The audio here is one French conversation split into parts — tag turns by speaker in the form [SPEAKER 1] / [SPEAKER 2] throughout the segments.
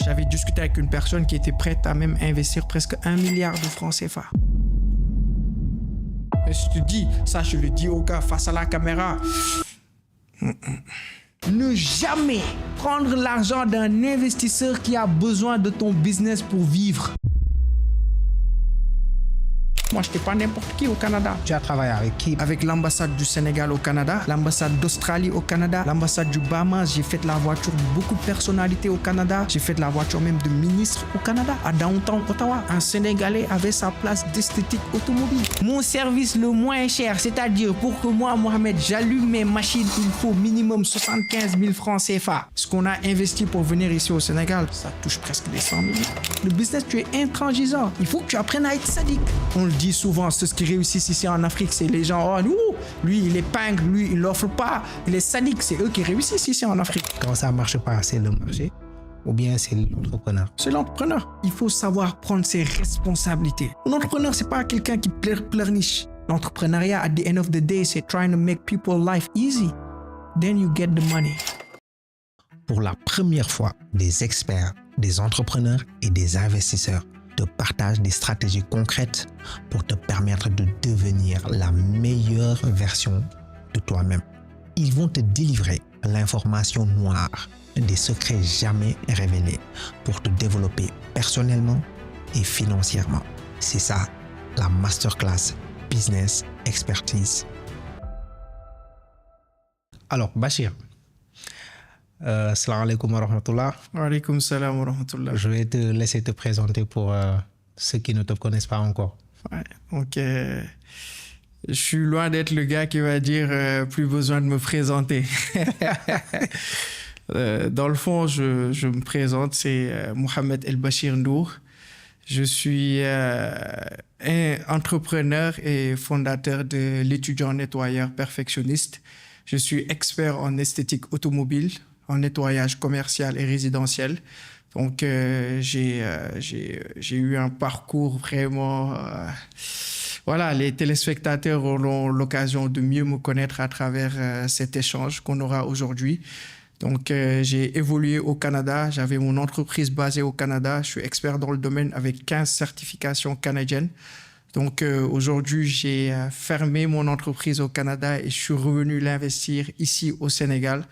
[SPEAKER 1] J'avais discuté avec une personne qui était prête à même investir presque 1 milliard de francs CFA. Et je te dis, ça je le dis au gars face à la caméra. Ne jamais prendre l'argent d'un investisseur qui a besoin de ton business pour vivre. Moi, je n'étais pas n'importe qui au Canada.
[SPEAKER 2] Tu as travaillé avec qui?
[SPEAKER 1] Avec l'ambassade du Sénégal au Canada, l'ambassade d'Australie au Canada, l'ambassade du Bahamas. J'ai fait la voiture de beaucoup de personnalités au Canada. J'ai fait la voiture même de ministres au Canada. À Downtown, Ottawa, un Sénégalais avait sa place d'esthétique automobile. Mon service le moins cher, c'est-à-dire pour que moi, Mohamed, j'allume mes machines, il faut minimum 75 000 francs CFA. Ce qu'on a investi pour venir ici au Sénégal, ça touche presque les 100 000. Le business, tu es intransigeant. Il faut que tu apprennes à être sadique. On le dit souvent, ceux qui réussissent ici en Afrique, c'est les gens, oh, nous, lui, il est ping, lui, il l'offre pas, il est sadique, c'est eux qui réussissent ici en Afrique.
[SPEAKER 2] Quand ça ne marche pas, c'est le marché ou bien c'est l'entrepreneur?
[SPEAKER 1] C'est l'entrepreneur. Il faut savoir prendre ses responsabilités. L'entrepreneur, c'est pas quelqu'un qui pleurniche. L'entrepreneuriat, at the end of the day, c'est trying to make people's life easy. Then you get the money.
[SPEAKER 2] Pour la première fois, des experts, des entrepreneurs et des investisseurs te partagent des stratégies concrètes pour te permettre de devenir la meilleure version de toi-même. Ils vont te délivrer l'information noire, des secrets jamais révélés pour te développer personnellement et financièrement. C'est ça, la masterclass Business Expertise. Alors, Bachir, salam alaikum wa rahmatullah.
[SPEAKER 1] Wa alaikum salam wa rahmatullah.
[SPEAKER 2] Je vais te laisser te présenter pour ceux qui ne te connaissent pas encore.
[SPEAKER 1] Ouais, donc, je suis loin d'être le gars qui va dire plus besoin de me présenter. Dans le fond, je me présente, c'est Mohamed El Bachir Ndour. Je suis un entrepreneur et fondateur de l'étudiant nettoyeur perfectionniste. Je suis expert en esthétique automobile, en nettoyage commercial et résidentiel. Donc, j'ai eu un parcours vraiment... voilà, les téléspectateurs auront l'occasion de mieux me connaître à travers cet échange qu'on aura aujourd'hui. Donc, j'ai évolué au Canada. J'avais mon entreprise basée au Canada. Je suis expert dans le domaine avec 15 certifications canadiennes. Donc, aujourd'hui, j'ai fermé mon entreprise au Canada et je suis revenu l'investir ici au Sénégal.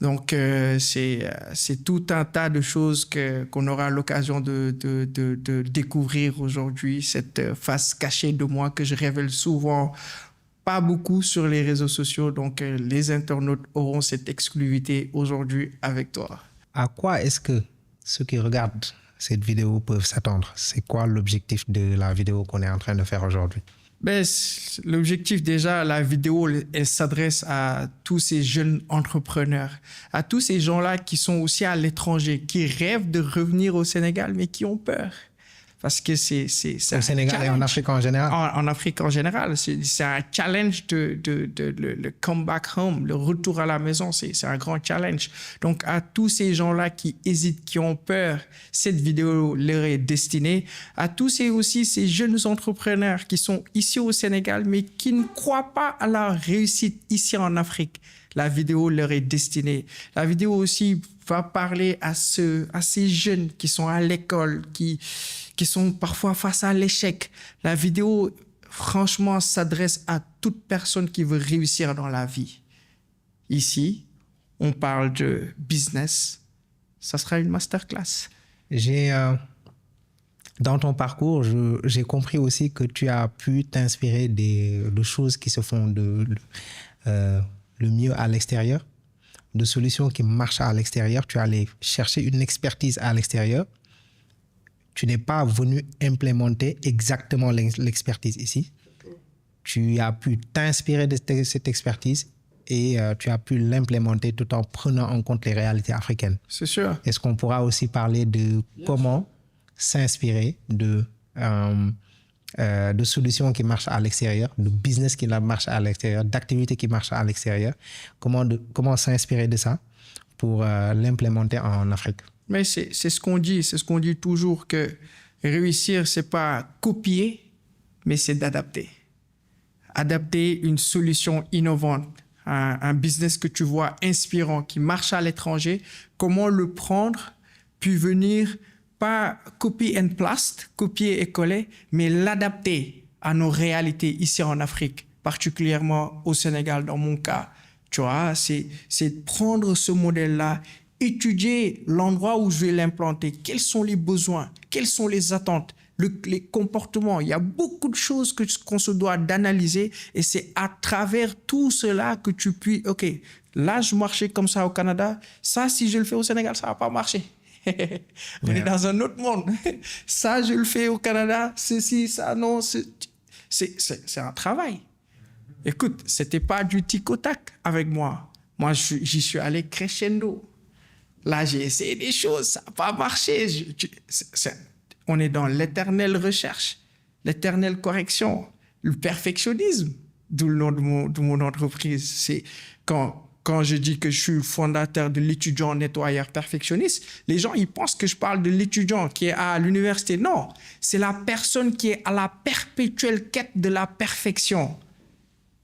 [SPEAKER 1] Donc, c'est tout un tas de choses qu'on aura l'occasion de découvrir aujourd'hui, cette face cachée de moi que je révèle souvent pas beaucoup sur les réseaux sociaux. Donc, les internautes auront cette exclusivité aujourd'hui avec toi.
[SPEAKER 2] À quoi est-ce que ceux qui regardent cette vidéo peuvent s'attendre? C'est quoi l'objectif de la vidéo qu'on est en train de faire aujourd'hui?
[SPEAKER 1] Ben, l'objectif déjà, la vidéo, elle s'adresse à tous ces jeunes entrepreneurs, à tous ces gens-là qui sont aussi à l'étranger, qui rêvent de revenir au Sénégal, mais qui ont peur. Parce que c'est
[SPEAKER 2] au Sénégal et en Afrique en général.
[SPEAKER 1] En Afrique en général, c'est un challenge le comeback home, le retour à la maison, c'est un grand challenge. Donc à tous ces gens-là qui hésitent, qui ont peur, cette vidéo leur est destinée. À tous ces jeunes entrepreneurs qui sont ici au Sénégal, mais qui ne croient pas à la réussite ici en Afrique. La vidéo leur est destinée. La vidéo aussi va parler à ces jeunes qui sont à l'école, qui sont parfois face à l'échec. La vidéo, franchement, s'adresse à toute personne qui veut réussir dans la vie. Ici, on parle de business. Ça sera une masterclass.
[SPEAKER 2] Dans ton parcours, j'ai compris aussi que tu as pu t'inspirer de choses qui se font le mieux à l'extérieur, de solutions qui marchent à l'extérieur. Tu es allé chercher une expertise à l'extérieur. Tu n'es pas venu implémenter exactement l'expertise ici. Tu as pu t'inspirer de cette expertise et tu as pu l'implémenter tout en prenant en compte les réalités africaines.
[SPEAKER 1] C'est sûr.
[SPEAKER 2] Est-ce qu'on pourra aussi parler de comment s'inspirer de solutions qui marchent à l'extérieur, de business qui marchent à l'extérieur, d'activités qui marchent à l'extérieur? Comment s'inspirer de ça pour l'implémenter en Afrique?
[SPEAKER 1] Mais c'est ce qu'on dit toujours, que réussir, c'est pas copier, mais c'est d'adapter. Adapter une solution innovante, un business que tu vois inspirant, qui marche à l'étranger, comment le prendre puis venir, pas copy and paste, copier et coller, mais l'adapter à nos réalités ici en Afrique, particulièrement au Sénégal dans mon cas. Tu vois, c'est de prendre ce modèle-là, étudier l'endroit où je vais l'implanter, quels sont les besoins, quelles sont les attentes, les comportements. Il y a beaucoup de choses qu'on se doit d'analyser et c'est à travers tout cela que tu puis, OK, là, je marchais comme ça au Canada, ça, si je le fais au Sénégal, ça ne va pas marcher. On est dans un autre monde. Ça, je le fais au Canada, ceci, ça, non, c'est un travail. Écoute, c'était pas du tic au tac avec moi. Moi, j'y suis allé crescendo. Là, j'ai essayé des choses, ça n'a pas marché. On est dans l'éternelle recherche, l'éternelle correction, le perfectionnisme, d'où le nom de mon entreprise. C'est quand je dis que je suis le fondateur de l'étudiant nettoyeur perfectionniste, les gens, ils pensent que je parle de l'étudiant qui est à l'université. Non, c'est la personne qui est à la perpétuelle quête de la perfection.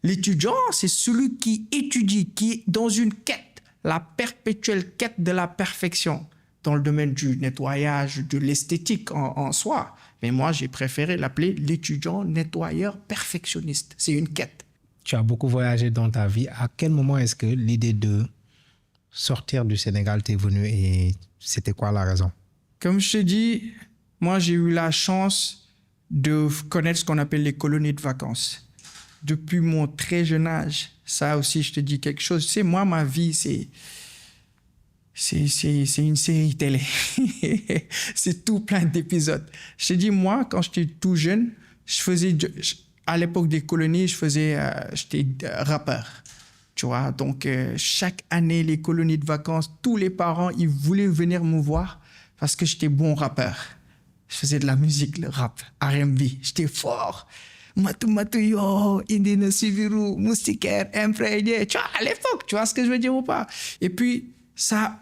[SPEAKER 1] L'étudiant, c'est celui qui étudie, qui est dans une quête, la perpétuelle quête de la perfection dans le domaine du nettoyage, de l'esthétique en soi. Mais moi, j'ai préféré l'appeler l'étudiant nettoyeur perfectionniste. C'est une quête.
[SPEAKER 2] Tu as beaucoup voyagé dans ta vie. À quel moment est-ce que l'idée de sortir du Sénégal t'est venue et c'était quoi la raison?
[SPEAKER 1] Comme je t'ai dit, moi, j'ai eu la chance de connaître ce qu'on appelle les colonies de vacances. Depuis mon très jeune âge, ça aussi, je te dis quelque chose. Tu sais, moi, ma vie, c'est une série télé. C'est tout plein d'épisodes. Je te dis, moi, quand j'étais tout jeune, à l'époque des colonies, j'étais rappeur. Tu vois, donc chaque année, les colonies de vacances, tous les parents, ils voulaient venir me voir parce que j'étais bon rappeur. Je faisais de la musique, le rap, R&B. J'étais fort. Matu yo, Indine Siviru, Moustiquaire, imprégné. Tu vois, à l'époque, tu vois ce que je veux dire ou pas? Et puis, ça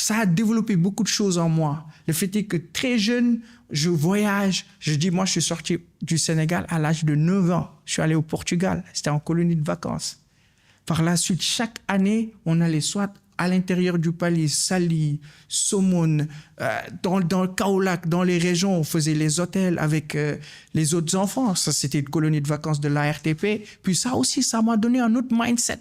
[SPEAKER 1] a développé beaucoup de choses en moi. Le fait est que très jeune, je voyage. Je dis, moi, je suis sorti du Sénégal à l'âge de 9 ans. Je suis allé au Portugal. C'était en colonie de vacances. Par la suite, chaque année, on allait soit à l'intérieur du Palais, Sali, Somone, dans le Kaolack, dans les régions, on faisait les hôtels avec les autres enfants. Ça, c'était une colonie de vacances de l'ARTP. Puis ça aussi, ça m'a donné un autre mindset.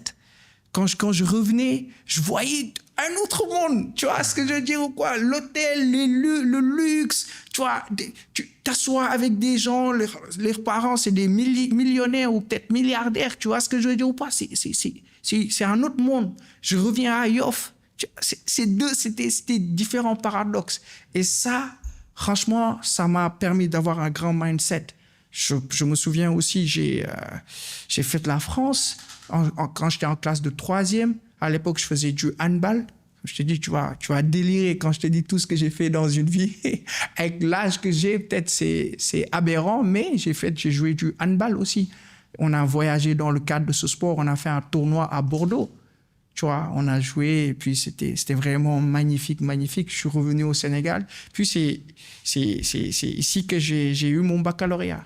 [SPEAKER 1] Quand je revenais, je voyais un autre monde. Tu vois ce que je veux dire ou quoi? L'hôtel, le luxe. Tu vois, tu t'assois avec des gens, leurs parents, c'est des millionnaires ou peut-être milliardaires. Tu vois ce que je veux dire ou pas? C'est un autre monde. Je reviens à Yoff. C'était différents paradoxes. Et ça, franchement, ça m'a permis d'avoir un grand mindset. Je me souviens aussi, j'ai fait la France quand j'étais en classe de 3e. À l'époque, je faisais du handball. Je te dis, tu vas délirer quand je te dis tout ce que j'ai fait dans une vie. Avec l'âge que j'ai, peut-être c'est aberrant, mais j'ai joué du handball aussi. On a voyagé dans le cadre de ce sport. On a fait un tournoi à Bordeaux. Tu vois, on a joué et puis c'était vraiment magnifique, magnifique. Je suis revenu au Sénégal. Puis c'est ici que j'ai eu mon baccalauréat.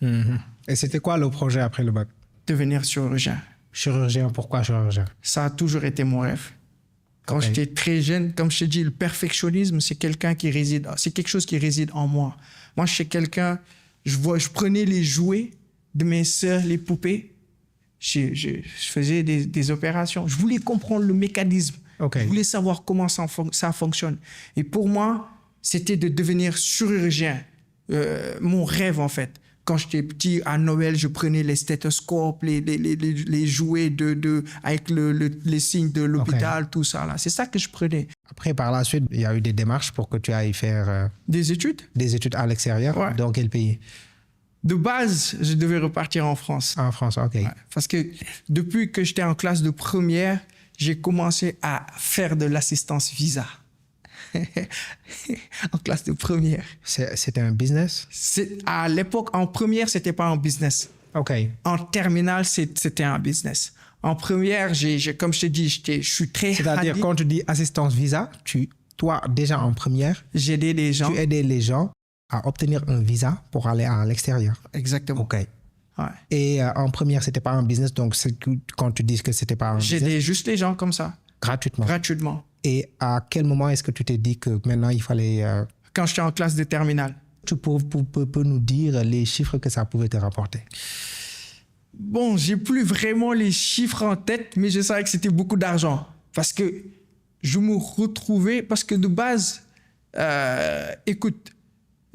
[SPEAKER 2] Mm-hmm. Et c'était quoi le projet après le bac?
[SPEAKER 1] Devenir chirurgien.
[SPEAKER 2] Chirurgien, pourquoi chirurgien?
[SPEAKER 1] Ça a toujours été mon rêve. Quand j'étais très jeune, comme je te dis, le perfectionnisme, c'est quelque chose qui réside en moi. Moi, je suis quelqu'un, je prenais les jouets de mes sœurs, les poupées, je faisais des opérations. Je voulais comprendre le mécanisme. Je voulais savoir comment ça fonctionne. Et pour moi, c'était de devenir chirurgien. Mon rêve, en fait. Quand j'étais petit, à Noël, je prenais les stéthoscopes, les jouets avec les signes de l'hôpital, tout ça. Là. C'est ça que je prenais.
[SPEAKER 2] Après, par la suite, il y a eu des démarches pour que tu ailles faire...
[SPEAKER 1] Des études?
[SPEAKER 2] Des études à l'extérieur?
[SPEAKER 1] Ouais.
[SPEAKER 2] Dans quel pays?
[SPEAKER 1] De base, je devais repartir en France.
[SPEAKER 2] En France, ok. Ouais,
[SPEAKER 1] parce que depuis que j'étais en classe de première, j'ai commencé à faire de l'assistance visa. En classe de première.
[SPEAKER 2] C'était un business?
[SPEAKER 1] À l'époque, en première, c'était pas un business.
[SPEAKER 2] Ok.
[SPEAKER 1] En terminale, c'était un business. En première, comme je t'ai dit, je suis très...
[SPEAKER 2] C'est-à-dire, quand tu dis assistance visa, toi, déjà en première,
[SPEAKER 1] j'aidais les gens.
[SPEAKER 2] Tu aidais les gens à obtenir un visa pour aller à l'extérieur.
[SPEAKER 1] Exactement.
[SPEAKER 2] Ok.
[SPEAKER 1] Ouais.
[SPEAKER 2] Et en première, c'était pas un business, donc quand tu dis que c'était pas un business...
[SPEAKER 1] J'aidais juste les gens comme ça.
[SPEAKER 2] Gratuitement?
[SPEAKER 1] Gratuitement.
[SPEAKER 2] Et à quel moment est-ce que tu t'es dit que maintenant il fallait...
[SPEAKER 1] Quand j'étais en classe de terminale.
[SPEAKER 2] Tu peux nous dire les chiffres que ça pouvait te rapporter?
[SPEAKER 1] Bon, j'ai plus vraiment les chiffres en tête, mais je savais que c'était beaucoup d'argent. Parce que je me retrouvais... Parce que de base, écoute,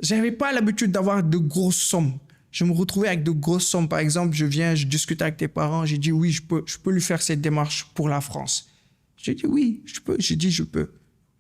[SPEAKER 1] j'avais pas l'habitude d'avoir de grosses sommes. Je me retrouvais avec de grosses sommes. Par exemple, je discute avec tes parents, j'ai dit oui, je peux lui faire cette démarche pour la France. J'ai dit oui, je peux. J'ai dit je peux.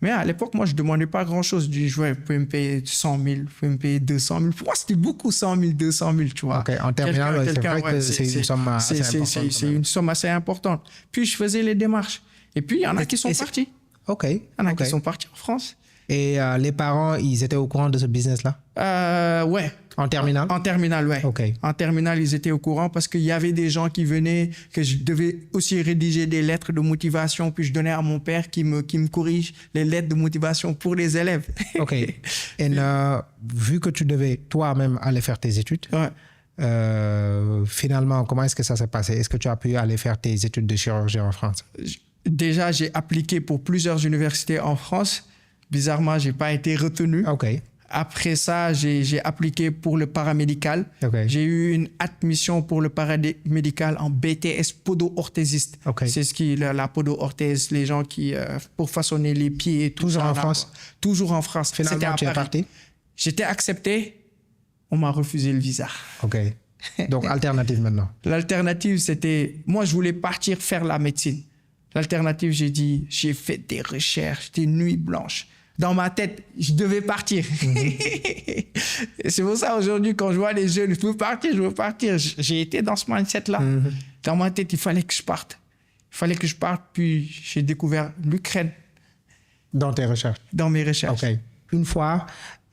[SPEAKER 1] Mais à l'époque, moi, je ne demandais pas grand-chose. Je dis, ouais, vous pouvez me payer 100 000, vous pouvez me payer 200 000. Pour moi, c'était beaucoup, 100 000, 200 000, tu vois.
[SPEAKER 2] Ok, en terminale, c'est vrai que c'est une somme assez importante.
[SPEAKER 1] C'est une somme assez importante. Puis, je faisais les démarches. Et puis, il y en a qui sont partis.
[SPEAKER 2] Ok.
[SPEAKER 1] Il y en a qui sont partis en France.
[SPEAKER 2] Et les parents, ils étaient au courant de ce business-là?
[SPEAKER 1] Ouais.
[SPEAKER 2] En terminale?
[SPEAKER 1] En terminale, ouais.
[SPEAKER 2] Ok.
[SPEAKER 1] En terminale, ils étaient au courant parce qu'il y avait des gens qui venaient, que je devais aussi rédiger des lettres de motivation, puis je donnais à mon père qui me corrige les lettres de motivation pour les élèves.
[SPEAKER 2] Ok. Et vu que tu devais toi-même aller faire tes études, finalement, comment est-ce que ça s'est passé? Est-ce que tu as pu aller faire tes études de chirurgie en France?
[SPEAKER 1] Déjà, j'ai appliqué pour plusieurs universités en France. Bizarrement, je n'ai pas été retenu.
[SPEAKER 2] Ok.
[SPEAKER 1] Après ça, j'ai appliqué pour le paramédical.
[SPEAKER 2] Okay.
[SPEAKER 1] J'ai eu une admission pour le paramédical en BTS podo-orthésiste.
[SPEAKER 2] Okay.
[SPEAKER 1] C'est ce qui la podo-orthèse, les gens qui pour façonner les pieds et tout.
[SPEAKER 2] Toujours en France?
[SPEAKER 1] Toujours en France.
[SPEAKER 2] Finalement, tu es parti?
[SPEAKER 1] J'étais accepté. On m'a refusé le visa.
[SPEAKER 2] Ok. Donc, alternative maintenant?
[SPEAKER 1] L'alternative, c'était... Moi, je voulais partir faire la médecine. L'alternative, j'ai fait des recherches, des nuits blanches. Dans ma tête, je devais partir. C'est pour ça, aujourd'hui, quand je vois les jeunes, je veux partir. J'ai été dans ce mindset-là. Dans ma tête, il fallait que je parte. Puis j'ai découvert l'Ukraine.
[SPEAKER 2] Dans tes recherches?
[SPEAKER 1] Dans mes recherches.
[SPEAKER 2] Ok. Une fois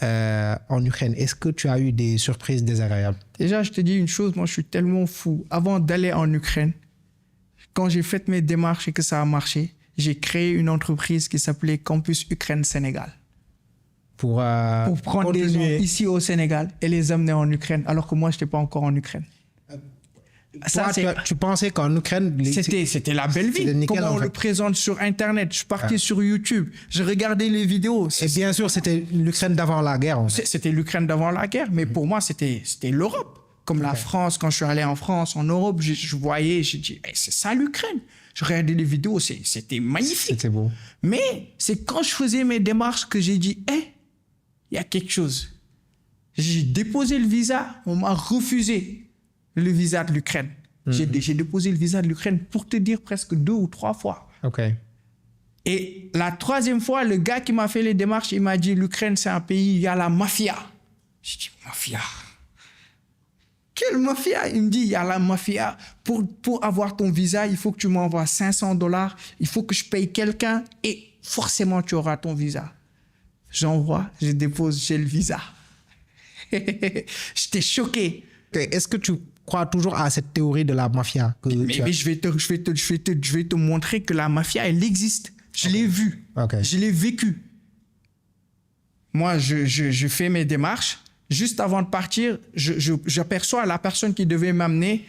[SPEAKER 2] en Ukraine, est-ce que tu as eu des surprises désagréables?
[SPEAKER 1] Déjà, je te dis une chose, moi, je suis tellement fou. Avant d'aller en Ukraine, quand j'ai fait mes démarches et que ça a marché, j'ai créé une entreprise qui s'appelait Campus Ukraine Sénégal.
[SPEAKER 2] Pour
[SPEAKER 1] prendre des gens ici au Sénégal et les amener en Ukraine, alors que moi, je n'étais pas encore en Ukraine.
[SPEAKER 2] Tu pensais qu'en Ukraine...
[SPEAKER 1] C'était la belle vie.
[SPEAKER 2] Nickel,
[SPEAKER 1] comment on le présente sur Internet. Je suis parti sur YouTube, je regardais les vidéos.
[SPEAKER 2] Et bien sûr, c'était l'Ukraine d'avant la guerre. En fait.
[SPEAKER 1] C'était l'Ukraine d'avant la guerre, mais pour moi, c'était l'Europe. Comme la France, quand je suis allé en France, en Europe, je voyais, j'ai dit, hey, c'est ça l'Ukraine. Je regardais les vidéos, c'était magnifique.
[SPEAKER 2] C'était beau.
[SPEAKER 1] Mais c'est quand je faisais mes démarches que j'ai dit, hey, il y a quelque chose. J'ai déposé le visa, on m'a refusé le visa de l'Ukraine. J'ai déposé le visa de l'Ukraine pour te dire presque 2 ou 3 fois.
[SPEAKER 2] Ok.
[SPEAKER 1] Et la 3e fois, le gars qui m'a fait les démarches, il m'a dit, l'Ukraine, c'est un pays, il y a la mafia. J'ai dit, mafia? Quelle mafia? Il me dit, il y a la mafia. Pour avoir ton visa, il faut que tu m'envoies $500. Il faut que je paye quelqu'un et forcément, tu auras ton visa. J'envoie, je dépose, j'ai le visa. J'étais choqué.
[SPEAKER 2] Est-ce que tu crois toujours à cette théorie de la mafia?
[SPEAKER 1] Mais je vais te montrer que la mafia, elle existe. Je l'ai vue. Je l'ai vécue. Moi, je fais mes démarches. Juste avant de partir, j'aperçois la personne qui devait m'amener.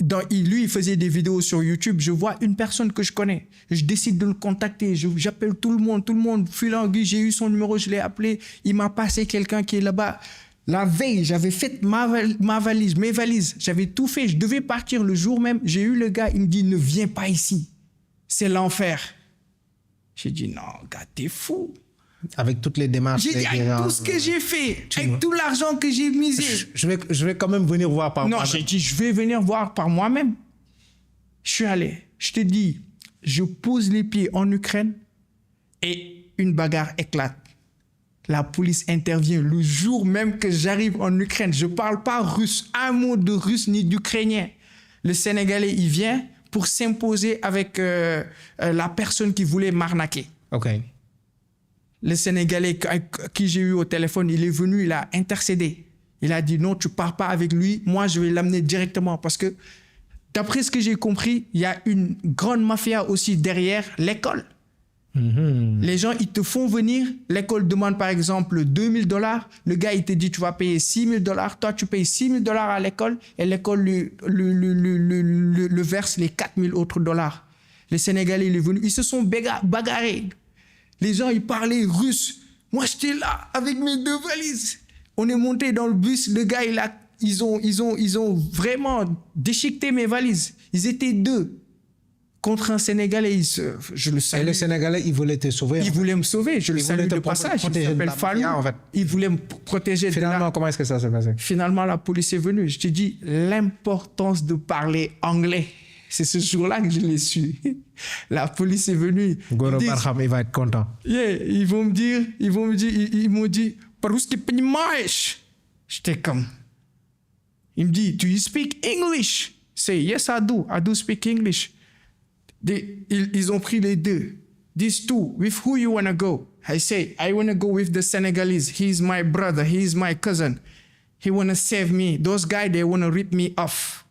[SPEAKER 1] Lui, il faisait des vidéos sur YouTube. Je vois une personne que je connais. Je décide de le contacter. J'appelle tout le monde. Fil en aiguille, j'ai eu son numéro, je l'ai appelé. Il m'a passé quelqu'un qui est là-bas. La veille, j'avais fait mes valises. J'avais tout fait. Je devais partir le jour même. J'ai eu le gars, il me dit, ne viens pas ici. C'est l'enfer. J'ai dit, non, gars, t'es fou.
[SPEAKER 2] Avec toutes les démarches.
[SPEAKER 1] J'ai dit, avec tout ce que j'ai fait, avec tout l'argent que j'ai misé.
[SPEAKER 2] Je vais quand même venir voir par moi-même.
[SPEAKER 1] Non, j'ai dit, je vais venir voir par moi-même. Je suis allé. Je te dis, je pose les pieds en Ukraine et une bagarre éclate. La police intervient le jour même que j'arrive en Ukraine. Je ne parle pas russe, un mot de russe ni d'ukrainien. Le Sénégalais, il vient pour s'imposer avec la personne qui voulait m'arnaquer.
[SPEAKER 2] Ok.
[SPEAKER 1] Le Sénégalais qui j'ai eu au téléphone, il est venu, il a intercédé. Il a dit non, tu ne pars pas avec lui, moi je vais l'amener directement. Parce que d'après ce que j'ai compris, il y a une grande mafia aussi derrière l'école. Les gens, ils te font venir, l'école demande par exemple $2,000, le gars il te dit tu vas payer $6,000, toi tu payes $6,000 à l'école et l'école le verse les $4,000 autres. Le Sénégalais, il est venu. Ils se sont bagarrés. Les gens, ils parlaient russe. Moi, j'étais là avec mes 2 valises. On est monté dans le bus. Le gars, ils ont vraiment déchiqueté mes valises. Ils étaient 2 contre un Sénégalais. Je le savais.
[SPEAKER 2] Et le Sénégalais, il voulait te sauver.
[SPEAKER 1] Il voulait me sauver. Je le salue de passage. Il s'appelle Fallou. En fait. Il voulait me protéger.
[SPEAKER 2] Finalement, comment est-ce que ça s'est passé?
[SPEAKER 1] Finalement, la police est venue. Je te dis l'importance de parler anglais. C'est ce jour-là que je l'ai su. La police est venue.
[SPEAKER 2] Goro Barham, il va être content.
[SPEAKER 1] Yeah, ils m'ont dit, по-русски понимаешь? J'étais comme. Il me dit, do you speak English? Say, yes, I do. I do speak English. Ils ont pris les 2. These 2, with who you want to go? I say, I want to go with the Senegalese. He's my brother. He's my cousin. He want to save me. Those guys, they want to rip me off.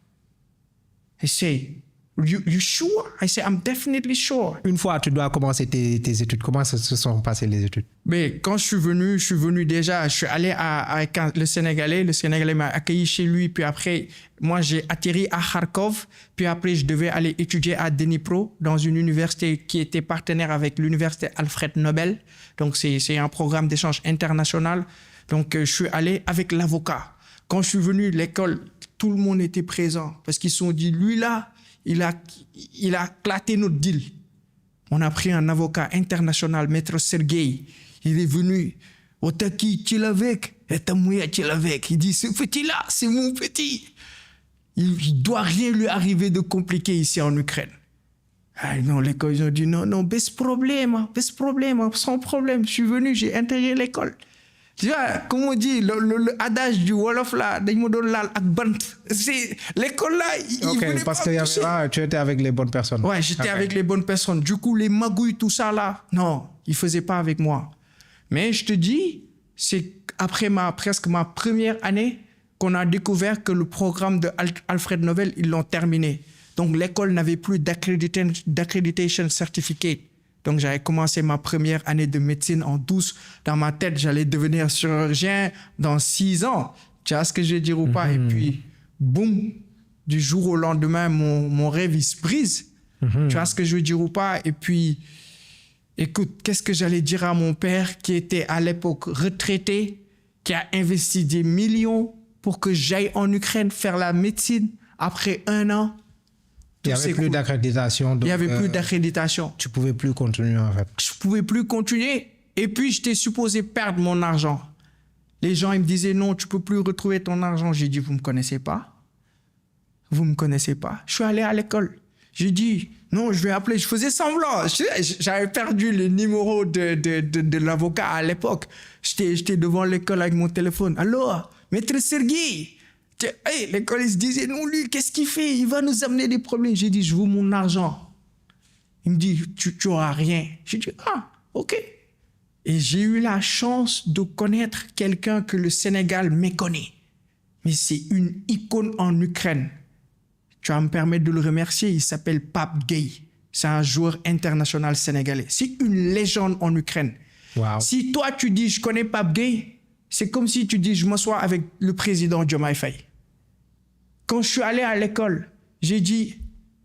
[SPEAKER 1] I say, you sure? I say, I'm definitely sure.
[SPEAKER 2] Une fois, tu dois commencer tes études. Comment se sont passées les études?
[SPEAKER 1] Mais quand je suis venu déjà, je suis allé avec le Sénégalais m'a accueilli chez lui, puis après, moi j'ai atterri à Kharkov, puis après je devais aller étudier à Dnipro, dans une université qui était partenaire avec l'université Alfred Nobel, donc c'est un programme d'échange international, donc je suis allé avec l'avocat. Quand je suis venu à l'école, tout le monde était présent, parce qu'ils se sont dit, lui là, il a claté notre deal. On a pris un avocat international, Maître Sergueï. Il est venu. Otaki, tu l'avec. Etamouya, tu l'avec. Il dit, ce petit-là, c'est mon petit. Il ne doit rien lui arriver de compliqué ici en Ukraine. Ah non, l'école, ils ont dit, non, bez problème, sans problème. Je suis venu, j'ai intégré l'école. Tu vois, comme on dit, le adage du Wolof là, c'est l'école là, il voulait
[SPEAKER 2] parce
[SPEAKER 1] pas
[SPEAKER 2] que tu étais avec les bonnes personnes.
[SPEAKER 1] Ouais, j'étais avec les bonnes personnes. Du coup, les magouilles, tout ça là, non, ils ne faisaient pas avec moi. Mais je te dis, c'est après presque ma première année qu'on a découvert que le programme de Alfred Nobel, ils l'ont terminé. Donc, l'école n'avait plus d'accreditation certificate. Donc, j'avais commencé ma première année de médecine en douce. Dans ma tête, j'allais devenir chirurgien dans 6 ans. Tu vois ce que je veux dire ou pas? Et puis, boum, du jour au lendemain, mon rêve, il se brise. Tu vois ce que je veux dire ou pas? Et puis, écoute, qu'est-ce que j'allais dire à mon père qui était à l'époque retraité, qui a investi des millions pour que j'aille en Ukraine faire la médecine après 1 an?
[SPEAKER 2] Il n'y avait plus d'accréditation.
[SPEAKER 1] Il n'y avait plus d'accréditation.
[SPEAKER 2] Tu ne pouvais plus continuer en fait.
[SPEAKER 1] Je ne pouvais plus continuer. Et puis, j'étais supposé perdre mon argent. Les gens, ils me disaient, non, tu ne peux plus retrouver ton argent. J'ai dit, vous ne me connaissez pas? Vous ne me connaissez pas? Je suis allé à l'école. J'ai dit, non, je vais appeler. Je faisais semblant. J'avais perdu le numéro de l'avocat à l'époque. J'étais devant l'école avec mon téléphone. Allô, Maître Sergueï? Hey, l'école, ils se disaient, non, lui, qu'est-ce qu'il fait? Il va nous amener des problèmes. J'ai dit, je veux mon argent. Il me dit, tu n'auras rien. J'ai dit, ah, ok. Et j'ai eu la chance de connaître quelqu'un que le Sénégal méconnaît. Mais c'est une icône en Ukraine. Tu vas me permettre de le remercier. Il s'appelle Pape Gueye. C'est un joueur international sénégalais. C'est une légende en Ukraine.
[SPEAKER 2] Wow.
[SPEAKER 1] Si toi, tu dis, je connais Pape Gueye, c'est comme si tu dis, je m'assois avec le président Diomaye Faye. Quand je suis allé à l'école, j'ai dit,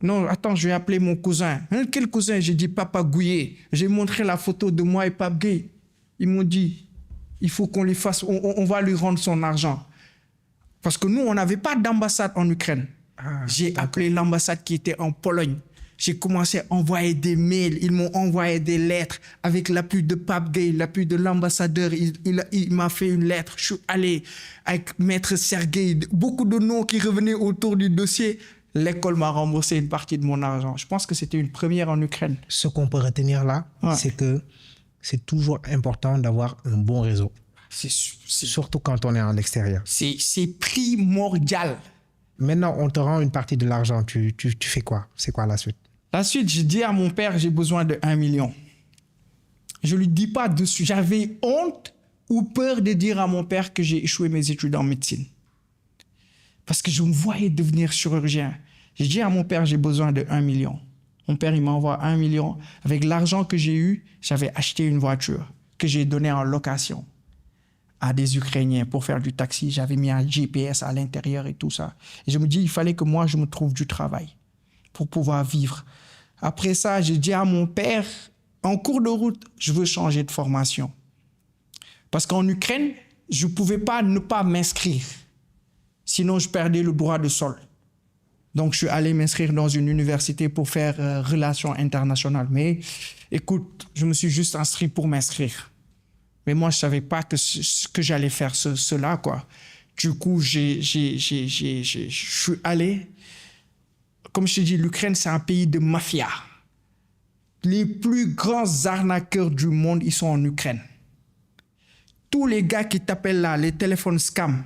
[SPEAKER 1] non, attends, je vais appeler mon cousin. Hein, quel cousin? J'ai dit, Papa Gouillet. J'ai montré la photo de moi et Pape Gueye. Ils m'ont dit, il faut qu'on lui fasse, on va lui rendre son argent. Parce que nous, on n'avait pas d'ambassade en Ukraine. J'ai appelé l'ambassade qui était en Pologne. J'ai commencé à envoyer des mails. Ils m'ont envoyé des lettres avec l'appui de Pape Gueye, l'appui de l'ambassadeur. Il m'a fait une lettre. Je suis allé avec Maître Sergueï. Beaucoup de noms qui revenaient autour du dossier. L'école m'a remboursé une partie de mon argent. Je pense que c'était une première en Ukraine.
[SPEAKER 2] Ce qu'on peut retenir là, c'est que c'est toujours important d'avoir un bon réseau. Surtout quand on est en extérieur.
[SPEAKER 1] C'est primordial.
[SPEAKER 2] Maintenant, on te rend une partie de l'argent. Tu fais quoi? C'est quoi la suite?
[SPEAKER 1] La suite, j'ai dit à mon père, j'ai besoin de 1 million. Je ne lui dis pas dessus. J'avais honte ou peur de dire à mon père que j'ai échoué mes études en médecine. Parce que je me voyais devenir chirurgien. J'ai dit à mon père, j'ai besoin de 1 million. Mon père, il m'envoie 1 million. Avec l'argent que j'ai eu, j'avais acheté une voiture que j'ai donnée en location à des Ukrainiens pour faire du taxi. J'avais mis un GPS à l'intérieur et tout ça. Et je me dis, il fallait que moi, je me trouve du travail pour pouvoir vivre Après ça, j'ai dit à mon père, en cours de route, je veux changer de formation. Parce qu'en Ukraine, je ne pouvais pas ne pas m'inscrire. Sinon, je perdais le droit de sol. Donc, je suis allé m'inscrire dans une université pour faire relations internationales. Mais écoute, je me suis juste inscrit pour m'inscrire. Mais moi, je ne savais pas que j'allais faire cela, quoi. Du coup, je suis allé. Comme je te dis, l'Ukraine, c'est un pays de mafia. Les plus grands arnaqueurs du monde, ils sont en Ukraine. Tous les gars qui t'appellent là, les téléphones scam,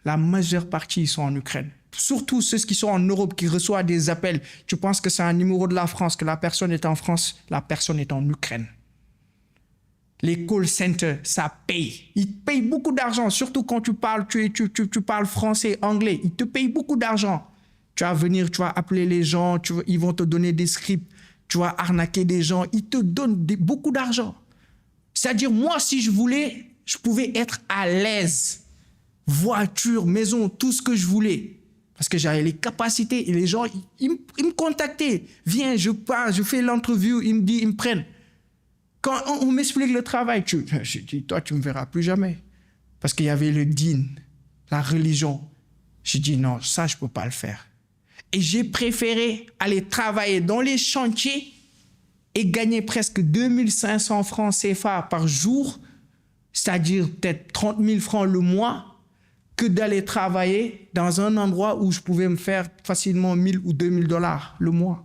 [SPEAKER 1] la majeure partie, ils sont en Ukraine. Surtout ceux qui sont en Europe, qui reçoivent des appels. Tu penses que c'est un numéro de la France, que la personne est en France, la personne est en Ukraine. Les call centers, ça paye. Ils te payent beaucoup d'argent, surtout quand tu parles français, anglais. Ils te payent beaucoup d'argent. Tu vas venir, tu vas appeler les gens, ils vont te donner des scripts, tu vas arnaquer des gens. Ils te donnent beaucoup d'argent. C'est-à-dire, moi, si je voulais, je pouvais être à l'aise. Voiture, maison, tout ce que je voulais. Parce que j'avais les capacités et les gens, ils me contactaient. Viens, je pars, je fais l'entrevue, ils me prennent. Quand on m'explique le travail, je dis, toi, tu ne me verras plus jamais. Parce qu'il y avait le din, la religion. J'ai dit, non, ça, je ne peux pas le faire. Et j'ai préféré aller travailler dans les chantiers et gagner presque 2500 francs CFA par jour, c'est-à-dire peut-être 30 000 francs le mois, que d'aller travailler dans un endroit où je pouvais me faire facilement 1000 ou 2000 dollars le mois.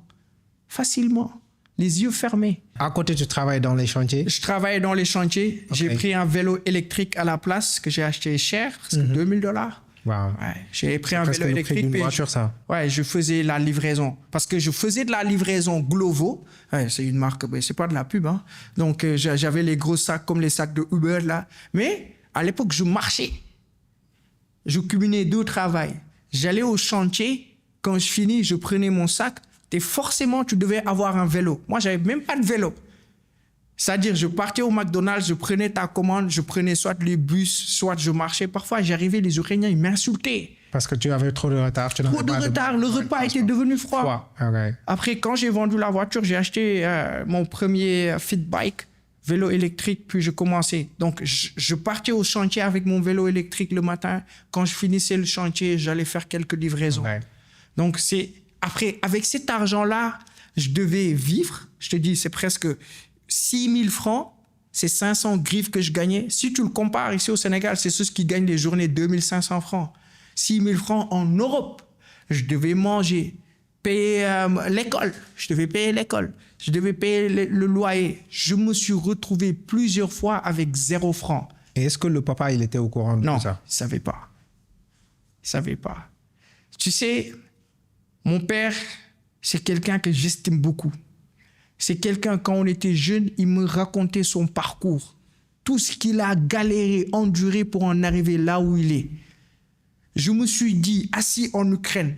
[SPEAKER 1] Facilement, les yeux fermés.
[SPEAKER 2] À côté, tu travailles dans les chantiers?
[SPEAKER 1] Je travaillais dans les chantiers. Okay. J'ai pris un vélo électrique à la place que j'ai acheté cher, c'est 2000 dollars.
[SPEAKER 2] Wow.
[SPEAKER 1] Ouais, j'ai pris un vélo électrique.
[SPEAKER 2] Une voiture, ça.
[SPEAKER 1] Ouais, je faisais la livraison. Parce que je faisais de la livraison Glovo. Ouais, c'est une marque, c'est pas de la pub. Hein. Donc, j'avais les gros sacs comme les sacs de Uber, là. Mais à l'époque, je marchais. Je cumulais 2 travails. J'allais au chantier. Quand je finis, je prenais mon sac. Et forcément, tu devais avoir un vélo. Moi, j'avais même pas de vélo. C'est-à-dire, je partais au McDonald's, je prenais ta commande, je prenais soit les bus, soit je marchais. Parfois, j'arrivais, les Ukrainiens, ils m'insultaient.
[SPEAKER 2] Parce que tu avais trop de retard.
[SPEAKER 1] Trop de retard, le repas était devenu froid.
[SPEAKER 2] Okay.
[SPEAKER 1] Après, quand j'ai vendu la voiture, j'ai acheté mon premier fit bike, vélo électrique, puis je commençais. Donc, je partais au chantier avec mon vélo électrique le matin. Quand je finissais le chantier, j'allais faire quelques livraisons. Okay. Donc, après, avec cet argent-là, je devais vivre. Je te dis, c'est presque 6 000 francs. C'est 500 griffes que je gagnais. Si tu le compares ici au Sénégal, c'est ceux qui gagnent des journées 2500 francs. 6 000 francs en Europe. Je devais manger, payer l'école. Je devais payer l'école. Je devais payer le loyer. Je me suis retrouvé plusieurs fois avec 0 francs.
[SPEAKER 2] Et est-ce que le papa, il était au courant de tout ça?
[SPEAKER 1] Non, il ne savait pas. Il ne savait pas. Tu sais, mon père, c'est quelqu'un que j'estime beaucoup. C'est quelqu'un, quand on était jeune, il me racontait son parcours. Tout ce qu'il a galéré, enduré pour en arriver là où il est. Je me suis dit, assis en Ukraine,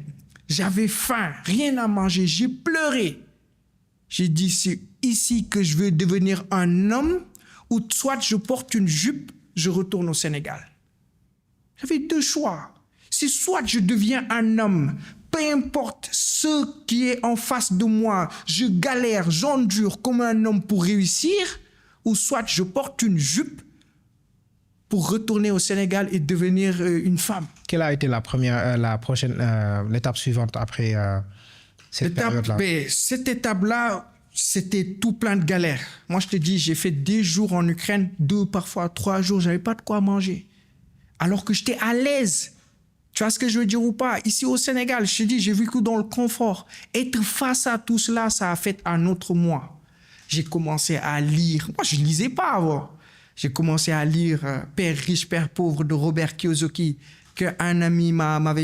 [SPEAKER 1] j'avais faim, rien à manger, j'ai pleuré. J'ai dit, c'est ici que je veux devenir un homme, ou soit je porte une jupe, je retourne au Sénégal. J'avais 2 choix. C'est soit je deviens un homme, peu importe ce qui est en face de moi, je galère, j'endure comme un homme pour réussir, ou soit je porte une jupe pour retourner au Sénégal et devenir une femme.
[SPEAKER 2] Quelle a été l'étape suivante après cette période-là?
[SPEAKER 1] Cette étape-là, c'était tout plein de galères. Moi, je te dis, j'ai fait des jours en Ukraine, 2, parfois 3 jours, j'avais pas de quoi manger. Alors que j'étais à l'aise. Tu vois ce que je veux dire ou pas? Ici au Sénégal, je te dis, j'ai vécu dans le confort. Être face à tout cela, ça a fait un autre moi. J'ai commencé à lire. Moi, je ne lisais pas avant. J'ai commencé à lire Père riche, Père pauvre de Robert Kiyosaki, qu'un ami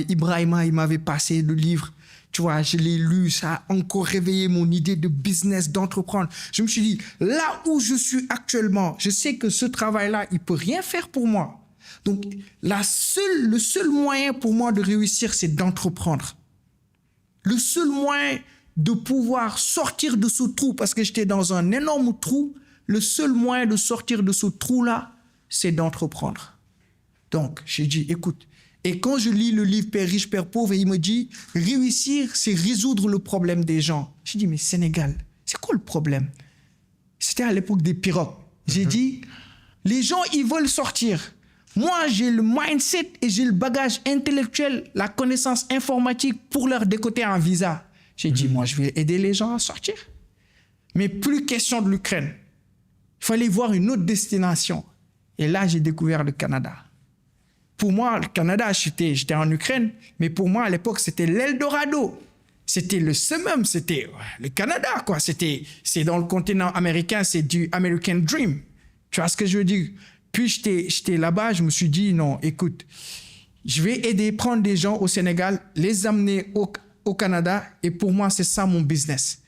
[SPEAKER 1] Ibrahima, il m'avait passé le livre. Tu vois, je l'ai lu, ça a encore réveillé mon idée de business, d'entreprendre. Je me suis dit, là où je suis actuellement, je sais que ce travail-là, il ne peut rien faire pour moi. Donc, le seul moyen pour moi de réussir, c'est d'entreprendre. Le seul moyen de pouvoir sortir de ce trou, parce que j'étais dans un énorme trou, le seul moyen de sortir de ce trou-là, c'est d'entreprendre. Donc, j'ai dit, écoute, Et quand je lis le livre Père riche, Père pauvre, il me dit, réussir, c'est résoudre le problème des gens. Je dis, mais Sénégal, c'est quoi le problème? C'était à l'époque des pirogues. J'ai dit, les gens, ils veulent sortir. Moi, j'ai le mindset et j'ai le bagage intellectuel, la connaissance informatique pour leur décoter un visa. J'ai dit, moi, je vais aider les gens à sortir. Mais plus question de l'Ukraine. Il fallait voir une autre destination. Et là, j'ai découvert le Canada. Pour moi, le Canada, j'étais en Ukraine, mais pour moi, à l'époque, c'était l'Eldorado. C'était le summum, c'était le Canada, quoi. C'est dans le continent américain, c'est du American Dream. Tu vois ce que je veux dire? Puis j'étais là-bas, je me suis dit, non, écoute, je vais aider, prendre des gens au Sénégal, les amener au Canada, et pour moi, c'est ça mon business.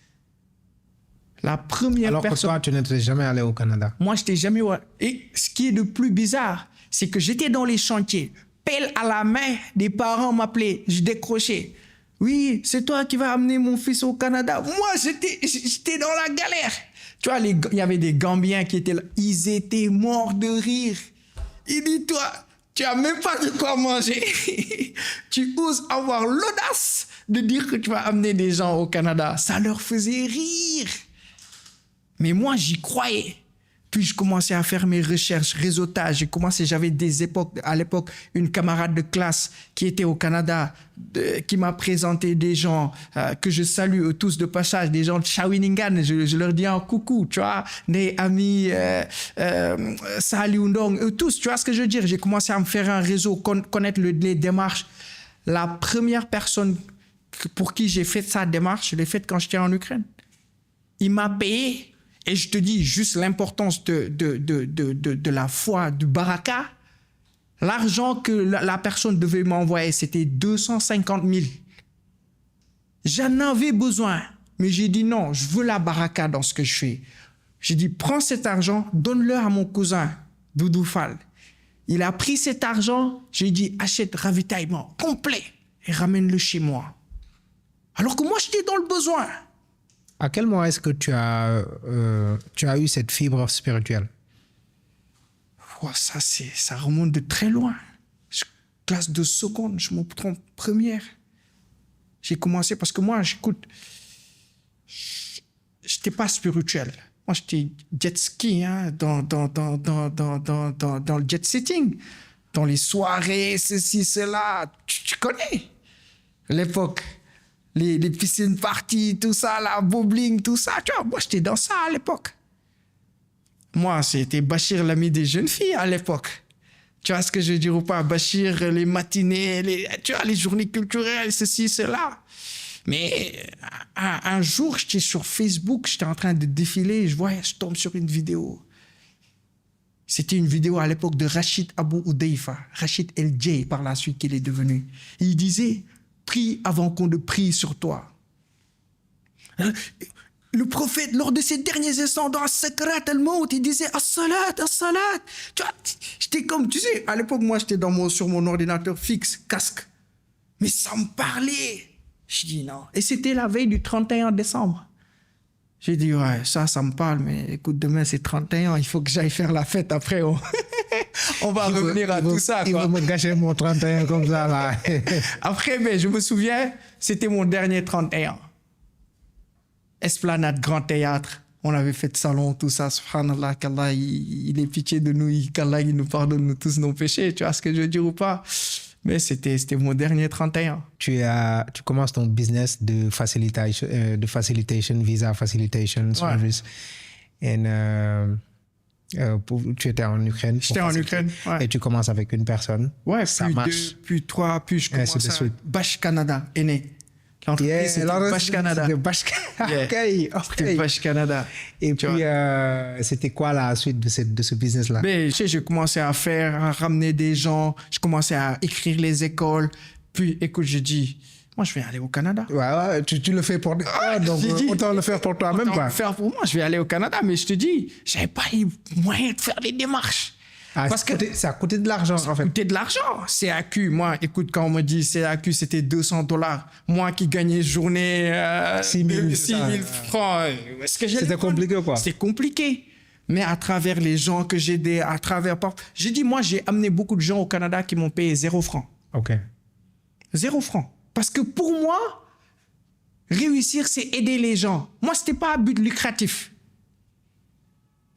[SPEAKER 1] La première
[SPEAKER 2] Alors
[SPEAKER 1] personne...
[SPEAKER 2] que toi, tu n'étais jamais allé au Canada.
[SPEAKER 1] Moi, je n'étais jamais... Et ce qui est le plus bizarre, c'est que j'étais dans les chantiers, pelle à la main, des parents m'appelaient, je décrochais. Oui, c'est toi qui vas amener mon fils au Canada. Moi, j'étais dans la galère. Tu vois, il y avait des Gambiens qui étaient là. Ils étaient morts de rire. Il dit, toi, tu n'as même pas de quoi manger. Tu oses avoir l'audace de dire que tu vas amener des gens au Canada. Ça leur faisait rire. Mais moi, j'y croyais. Puis je commençais à faire mes recherches, réseautage. J'avais à l'époque, une camarade de classe qui était au Canada, qui m'a présenté des gens que je salue tous de passage, des gens de Shawinigan. Je leur dis un coucou, tu vois, des amis Saliundong, eux tous, tu vois ce que je veux dire. J'ai commencé à me faire un réseau, connaître les démarches. La première personne pour qui j'ai fait sa démarche, je l'ai faite quand j'étais en Ukraine. Il m'a payé. Et je te dis juste l'importance de la foi, du baraka. L'argent que la personne devait m'envoyer, c'était 250 000. J'en avais besoin, mais j'ai dit non, je veux la baraka dans ce que je fais. J'ai dit, prends cet argent, donne-le à mon cousin, Doudou Fall. Il a pris cet argent, j'ai dit, achète ravitaillement complet et ramène-le chez moi. Alors que moi, j'étais dans le besoin.
[SPEAKER 2] À quel moment est-ce que tu as eu cette fibre spirituelle?
[SPEAKER 1] Oh, ça remonte de très loin. Classe de seconde, je me trompe première. J'ai commencé parce que moi, j'écoute, j'étais pas spirituel. Moi, j'étais jet ski, hein, dans le jet setting, dans les soirées, ceci, cela. Tu connais l'époque. Les piscines parties, tout ça, la bowling, tout ça. Tu vois, moi, j'étais dans ça à l'époque. Moi, c'était Bachir, l'ami des jeunes filles à l'époque. Tu vois ce que je veux dire ou pas? Bachir, les matinées, tu vois, les journées culturelles, ceci, cela. Mais un jour, j'étais sur Facebook, j'étais en train de défiler, je tombe sur une vidéo. C'était une vidéo à l'époque de Rachid Abou Oudeifa, Rachid El Djei, par la suite qu'il est devenu. Il disait... Prie avant qu'on ne prie sur toi. Le prophète, lors de ses derniers instants dans Sakrat al-Maut, il disait As-salat, as-salat. Tu vois, j'étais comme, tu sais, à l'époque, moi, j'étais sur mon ordinateur fixe, casque. Mais ça me parlait. Je dis non. Et c'était la veille du 31 décembre. J'ai dit, ouais, ça me parle, mais écoute, demain, c'est 31, il faut que j'aille faire la fête après. On va revenir à tout ça.
[SPEAKER 2] Il va me gâcher mon 31 comme ça, là.
[SPEAKER 1] Après, mais je me souviens, c'était mon dernier 31. Esplanade, Grand Théâtre. On avait fait de salon, tout ça. Subhanallah, qu'Allah, il ait pitié de nous, qu'Allah, il nous pardonne tous nos péchés. Tu vois ce que je veux dire ou pas? Mais c'était mon dernier 31.
[SPEAKER 2] Tu commences ton business de facilitation, visa facilitation service.
[SPEAKER 1] Ouais.
[SPEAKER 2] Tu étais en Ukraine.
[SPEAKER 1] J'étais en Ukraine, ouais.
[SPEAKER 2] Et tu commences avec une personne.
[SPEAKER 1] Ouais,
[SPEAKER 2] ça
[SPEAKER 1] puis
[SPEAKER 2] marche.
[SPEAKER 1] 2, puis 3, puis je commence à... Bash Canada est né. L'entreprise, c'était Bash Canada. C'était Bash Canada.
[SPEAKER 2] Et puis, c'était quoi la suite de ce business-là?
[SPEAKER 1] Ben, tu sais, j'ai commencé à ramener des gens, je commençais à écrire les écoles. Puis, écoute, je dis, moi, je vais aller au Canada.
[SPEAKER 2] Ouais, tu le fais pour toi, donc autant le faire pour toi-même.
[SPEAKER 1] Autant le faire pour moi, je vais aller au Canada. Mais je te dis, je n'avais pas les moyens de faire les démarches.
[SPEAKER 2] Parce que ça a coûté de l'argent, en fait. Ça a
[SPEAKER 1] coûté de l'argent. CAQ, moi, écoute, quand on me dit CAQ, c'était $200. Moi qui gagnais journée 6 000 francs.
[SPEAKER 2] C'était compliqué, quoi.
[SPEAKER 1] C'était compliqué. Mais à travers les gens que j'ai aidés, j'ai dit, moi, j'ai amené beaucoup de gens au Canada qui m'ont payé 0 francs.
[SPEAKER 2] OK.
[SPEAKER 1] 0 franc. Parce que pour moi, réussir, c'est aider les gens. Moi, ce n'était pas un but lucratif.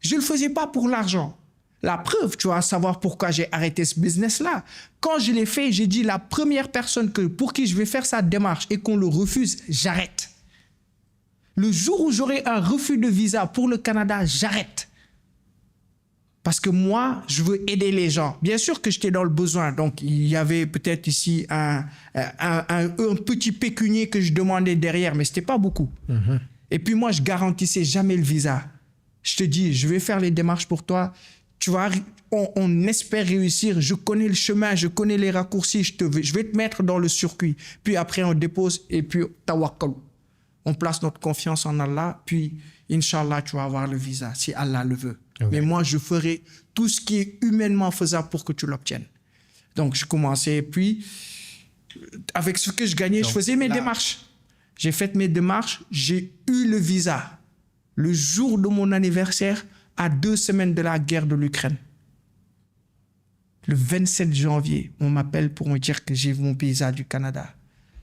[SPEAKER 1] Je ne le faisais pas pour l'argent. La preuve, tu vas savoir pourquoi j'ai arrêté ce business-là. Quand je l'ai fait, j'ai dit la première personne pour qui je vais faire sa démarche et qu'on le refuse, j'arrête. Le jour où j'aurai un refus de visa pour le Canada, j'arrête. Parce que moi, je veux aider les gens. Bien sûr que j'étais dans le besoin. Donc, il y avait peut-être ici un petit pécunier que je demandais derrière, mais ce n'était pas beaucoup. Et puis moi, je garantissais jamais le visa. Je te dis, je vais faire les démarches pour toi. Tu vois, on espère réussir. Je connais le chemin, je connais les raccourcis. Je vais te mettre dans le circuit. Puis après, on dépose et puis tawakkal. On place notre confiance en Allah. Puis, Inch'Allah, tu vas avoir le visa, si Allah le veut. Okay. Mais moi, je ferai tout ce qui est humainement faisable pour que tu l'obtiennes. Donc, je commençais. Puis, avec ce que je gagnais, je faisais mes démarches. J'ai fait mes démarches. J'ai eu le visa. Le jour de mon anniversaire, à 2 semaines de la guerre de l'Ukraine. Le 27 janvier, on m'appelle pour me dire que j'ai mon visa du Canada.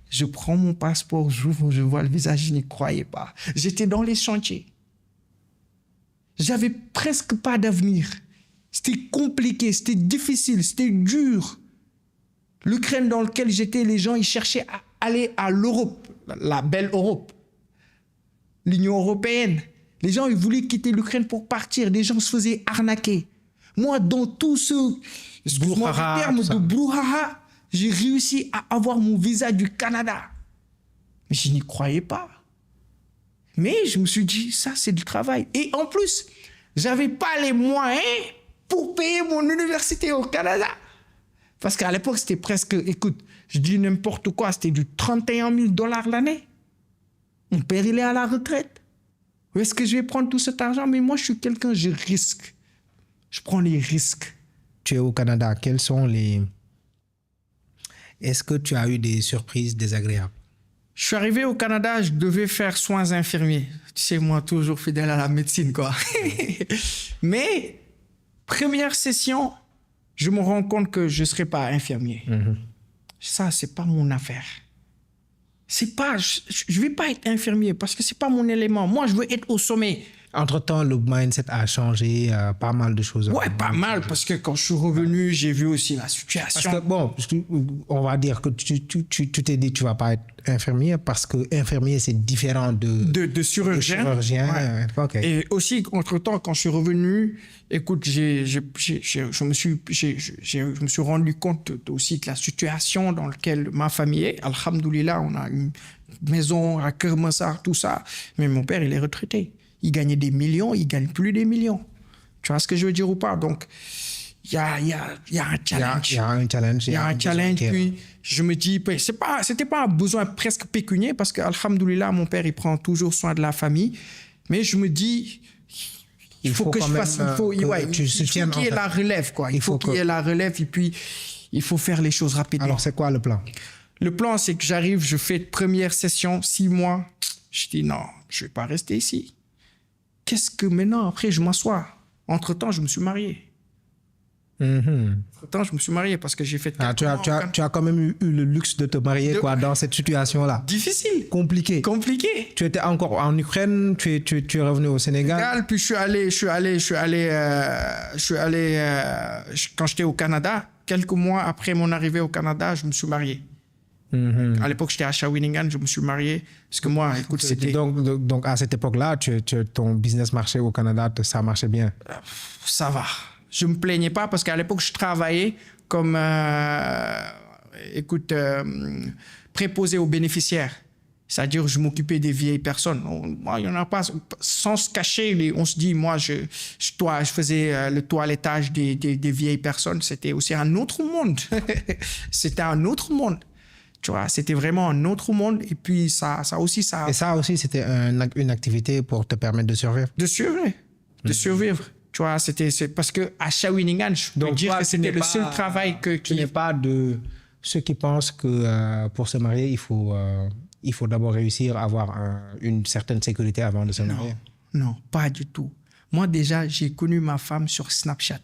[SPEAKER 1] Je prends mon passeport, j'ouvre, je vois le visa, je n'y croyais pas. J'étais dans les chantiers. J'avais presque pas d'avenir. C'était compliqué, c'était difficile, c'était dur. L'Ukraine dans laquelle j'étais, les gens, ils cherchaient à aller à l'Europe, la belle Europe, l'Union européenne. Les gens, ils voulaient quitter l'Ukraine pour partir. Les gens se faisaient arnaquer. Moi, dans tout ce terme de brouhaha, j'ai réussi à avoir mon visa du Canada. Mais je n'y croyais pas. Mais je me suis dit, ça, c'est du travail. Et en plus, je n'avais pas les moyens pour payer mon université au Canada. Parce qu'à l'époque, c'était presque, écoute, je dis n'importe quoi, c'était du 31 000 $ l'année. Mon père, il est à la retraite. Où est-ce que je vais prendre tout cet argent? Mais moi, je suis quelqu'un, je risque. Je prends les risques.
[SPEAKER 2] Tu es au Canada. Quels sont les... Est-ce que tu as eu des surprises désagréables?
[SPEAKER 1] Je suis arrivé au Canada, je devais faire soins infirmiers. Tu sais, moi, toujours fidèle à la médecine, quoi. Mais, première session, je me rends compte que je ne serai pas infirmier. Ça, ce n'est pas mon affaire. C'est pas, je vais pas être infirmier parce que c'est pas mon élément. Moi, je veux être au sommet.
[SPEAKER 2] Entre-temps, le mindset a changé, pas mal de choses.
[SPEAKER 1] Ouais, pas mal, parce que quand je suis revenu, j'ai vu aussi la situation.
[SPEAKER 2] Parce que, bon, on va dire que tu t'es dit que tu vas pas être infirmier parce que infirmier, c'est différent
[SPEAKER 1] de chirurgien.
[SPEAKER 2] De chirurgien.
[SPEAKER 1] Ouais.
[SPEAKER 2] Okay.
[SPEAKER 1] Et aussi, entre-temps, quand je suis revenu, écoute, je me suis rendu compte aussi de la situation dans laquelle ma famille est. Alhamdoulilah, on a une maison à Kermassar, tout ça. Mais mon père, il est retraité. Il gagnait des millions, il gagne plus des millions. Tu vois ce que je veux dire ou pas? Donc, il y a un challenge.
[SPEAKER 2] Il y a un challenge.
[SPEAKER 1] Il y a un challenge. Puis, je me dis, c'était pas un besoin presque pécunier parce que, alhamdoulilah, mon père, il prend toujours soin de la famille. Mais je me dis, il faut que je fasse, il faut qu'il y ait la relève, quoi. Il faut qu'il y ait la relève et puis, il faut faire les choses rapidement.
[SPEAKER 2] Alors, c'est quoi le plan?
[SPEAKER 1] Le plan, c'est que j'arrive, je fais première session, 6 mois. Je dis, non, je vais pas rester ici. Qu'est-ce que maintenant, après, je m'assois. Entre-temps, je me suis marié. Entre-temps, je me suis marié parce que j'ai fait...
[SPEAKER 2] tu as quand même eu le luxe de te marier dans cette situation-là.
[SPEAKER 1] Difficile.
[SPEAKER 2] Compliqué. Tu étais encore en Ukraine, tu es revenu au Sénégal.
[SPEAKER 1] Puis je suis allé quand j'étais au Canada, quelques mois après mon arrivée au Canada, je me suis marié. À l'époque, j'étais à Shawinigan, je me suis marié. Parce que moi, écoute, c'était...
[SPEAKER 2] Donc, à cette époque-là, ton business marchait au Canada, ça marchait bien?
[SPEAKER 1] Ça va. Je ne me plaignais pas parce qu'à l'époque, je travaillais comme, préposé aux bénéficiaires. C'est-à-dire, je m'occupais des vieilles personnes. Moi, il n'y en a pas... Sans se cacher, on se dit, moi, je faisais le toilettage des vieilles personnes. C'était aussi un autre monde. C'était un autre monde. Tu vois, c'était vraiment un autre monde. Et puis, ça aussi...
[SPEAKER 2] Et ça aussi, c'était une activité pour te permettre de survivre?
[SPEAKER 1] De survivre. Tu vois, c'est parce qu'à Shawinigan, je peux dire que c'était le seul travail que...
[SPEAKER 2] Tu n'es pas de ceux qui pensent que pour se marier, il faut d'abord réussir à avoir une certaine sécurité avant de se marier?
[SPEAKER 1] Non, pas du tout. Moi, déjà, j'ai connu ma femme sur Snapchat.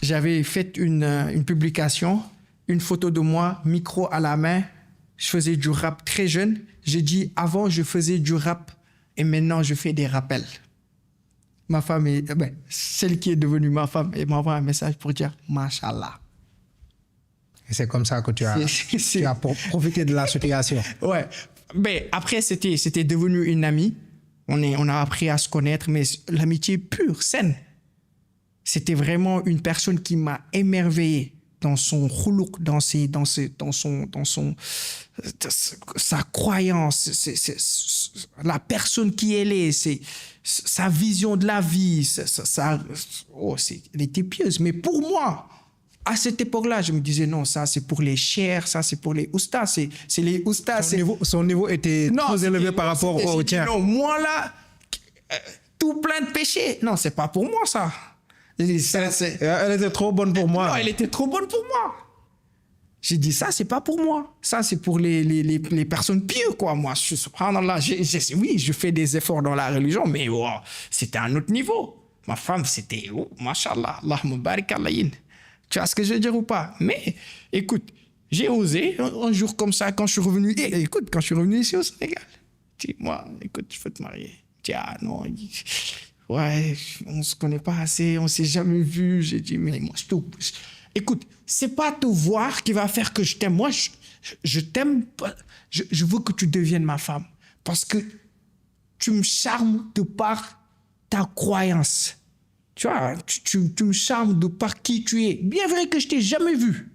[SPEAKER 1] J'avais fait une publication, une photo de moi, micro à la main. Je faisais du rap très jeune. J'ai dit, avant, je faisais du rap et maintenant, je fais des rappels. Ma femme, celle qui est devenue ma femme, elle m'envoie un message pour dire « Mashallah ».
[SPEAKER 2] Et c'est comme ça que tu as profité de la situation.
[SPEAKER 1] Ouais. Mais après, c'était devenu une amie. On a appris à se connaître, mais l'amitié pure, saine. C'était vraiment une personne qui m'a émerveillé dans son khoulouk, dans sa croyance, la personne qui elle est, sa vision de la vie, elle était pieuse. Mais pour moi, à cette époque-là, je me disais non, ça c'est pour les chers, ça c'est pour les oustas, c'est les oustas.
[SPEAKER 2] Son niveau était trop élevé par rapport au tien.
[SPEAKER 1] Non, moi là, tout plein de péchés. Non, c'est pas pour moi ça. Elle
[SPEAKER 2] était trop bonne pour moi.
[SPEAKER 1] Non, elle était trop bonne pour moi. J'ai dit ça, c'est pas pour moi. Ça, c'est pour les personnes pieuses, quoi. Moi, subhanallah, oui, je fais des efforts dans la religion, mais c'était un autre niveau. Ma femme, c'était, mashallah, Allahumma barik Allahin. Tu vois ce que je veux dire ou pas? Mais, écoute, j'ai osé un jour comme ça, quand je suis revenu, quand je suis revenu ici au Sénégal, dis-moi, écoute, je veux te marier. Je dis, ah non, ouais, on se connaît pas assez, on s'est jamais vu. J'ai dit, mais moi, écoute, c'est pas te voir qui va faire que je t'aime. Moi, je t'aime, je veux que tu deviennes ma femme. Parce que tu me charmes de par ta croyance. Tu vois, tu me charmes de par qui tu es. Bien vrai que je t'ai jamais vu.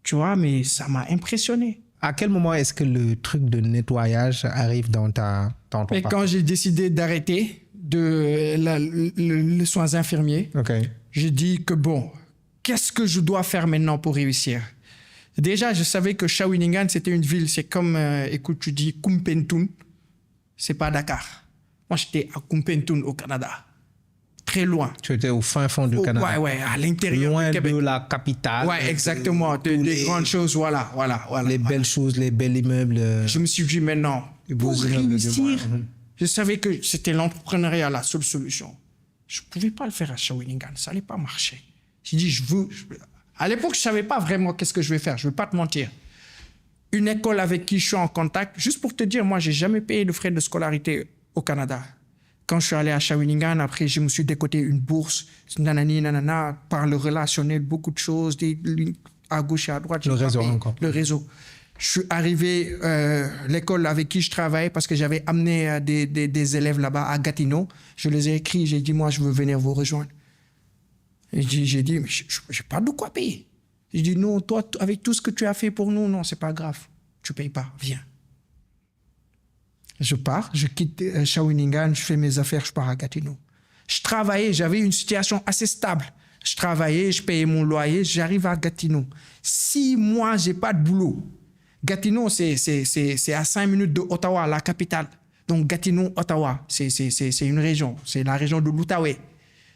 [SPEAKER 1] Tu vois, mais ça m'a impressionné.
[SPEAKER 2] À quel moment est-ce que le truc de arrive dans ton parcours?
[SPEAKER 1] Quand j'ai décidé d'arrêter les soins infirmiers, j'ai dit que bon, qu'est-ce que je dois faire maintenant pour réussir? Déjà, je savais que Shawinigan, c'était une ville, c'est comme, écoute, tu dis Kumpentoun, c'est pas Dakar. Moi, j'étais à Kumpentoun au Canada. Très loin.
[SPEAKER 2] Tu étais au fin fond du Canada.
[SPEAKER 1] Ouais, à l'intérieur
[SPEAKER 2] loin
[SPEAKER 1] du Québec.
[SPEAKER 2] De la capitale.
[SPEAKER 1] Ouais, exactement. Des grandes choses, voilà.
[SPEAKER 2] Les belles choses, les belles immeubles.
[SPEAKER 1] Je me suis dit maintenant, pour réussir, je savais que c'était l'entrepreneuriat la seule solution. Je ne pouvais pas le faire à Shawinigan, ça n'allait pas marcher. J'ai dit, à l'époque, je ne savais pas vraiment qu'est-ce que je vais faire, je ne vais pas te mentir. Une école avec qui je suis en contact, juste pour te dire, moi, je n'ai jamais payé de frais de scolarité au Canada. Quand je suis allé à Shawinigan, après, je me suis décoté une bourse, nanana, par le relationnel, beaucoup de choses, à gauche et à droite.
[SPEAKER 2] Le réseau encore.
[SPEAKER 1] Le réseau. Je suis arrivé l'école avec qui je travaille parce que j'avais amené des élèves là-bas à Gatineau. Je les ai écrits, j'ai dit, moi, je veux venir vous rejoindre. Et j'ai dit, mais je n'ai pas de quoi payer. J'ai dit, non, toi, avec tout ce que tu as fait pour nous, non, c'est pas grave. Tu ne payes pas, viens. Je pars, je quitte Shawinigan, je fais mes affaires, je pars à Gatineau. Je travaillais, j'avais une situation assez stable. Je travaillais, je payais mon loyer, j'arrive à Gatineau. 6 mois, je n'ai pas de boulot. Gatineau, c'est à 5 minutes de Ottawa, la capitale. Donc Gatineau, Ottawa, c'est une région. C'est la région de l'Outaouais.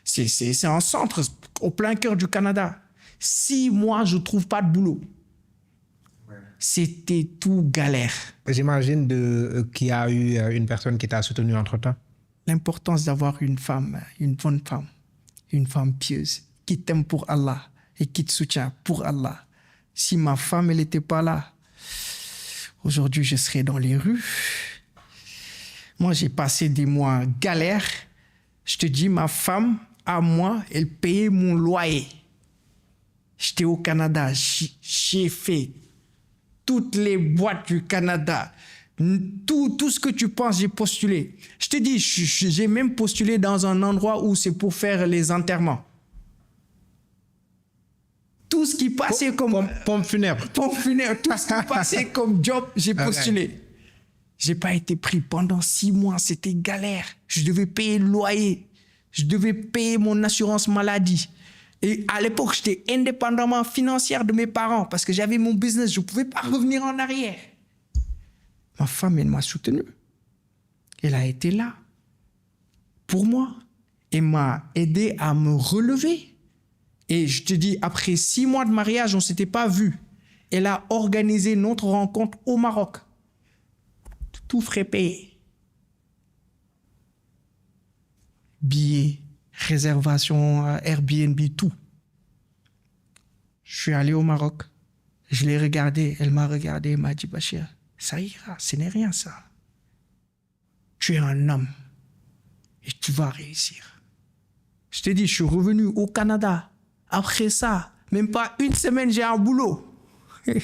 [SPEAKER 1] C'est un centre, au plein cœur du Canada. 6 mois, je ne trouve pas de boulot. C'était tout galère.
[SPEAKER 2] J'imagine qu'il y a eu une personne qui t'a soutenu entre-temps.
[SPEAKER 1] L'importance d'avoir une femme, une bonne femme, une femme pieuse, qui t'aime pour Allah et qui te soutient pour Allah. Si ma femme, elle n'était pas là, aujourd'hui, je serais dans les rues. Moi, j'ai passé des mois galères. Je te dis, ma femme, à moi, elle payait mon loyer. J'étais au Canada, j'ai fait toutes les boîtes du Canada, tout ce que tu penses, j'ai postulé. Je te dis, j'ai même postulé dans un endroit où c'est pour faire les enterrements. Tout ce qui passait comme...
[SPEAKER 2] Pompe funèbre.
[SPEAKER 1] Pompe funèbre, tout ce qui passait comme job, j'ai postulé. J'ai pas été pris pendant 6 mois, c'était galère. Je devais payer le loyer, je devais payer mon assurance maladie. Et à l'époque, j'étais indépendamment financière de mes parents parce que j'avais mon business, je ne pouvais pas revenir en arrière. Ma femme, elle m'a soutenu. Elle a été là pour moi. Elle m'a aidé à me relever. Et je te dis, après 6 mois de mariage, on ne s'était pas vus. Elle a organisé notre rencontre au Maroc. Tout frais payé. Billets, réservation Airbnb, tout. Je suis allé au Maroc. Je l'ai regardée. Elle m'a regardé. Elle m'a dit, Bachir, ça ira. Ce n'est rien, ça. Tu es un homme. Et tu vas réussir. Je t'ai dit, je suis revenu au Canada. Après ça, même pas une semaine, j'ai un boulot. Je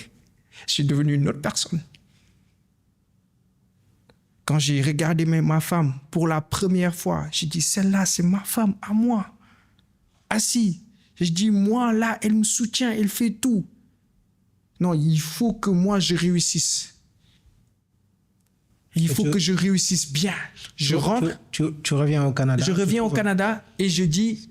[SPEAKER 1] suis devenu une autre personne. Quand j'ai regardé ma femme pour la première fois, j'ai dit, celle-là, c'est ma femme à moi. Assis. Je dis, moi, là, elle me soutient, elle fait tout. Non, il faut que moi, je réussisse. Il faut que je réussisse bien. Je rentre.
[SPEAKER 2] Tu reviens au Canada.
[SPEAKER 1] Je reviens au Canada et je dis...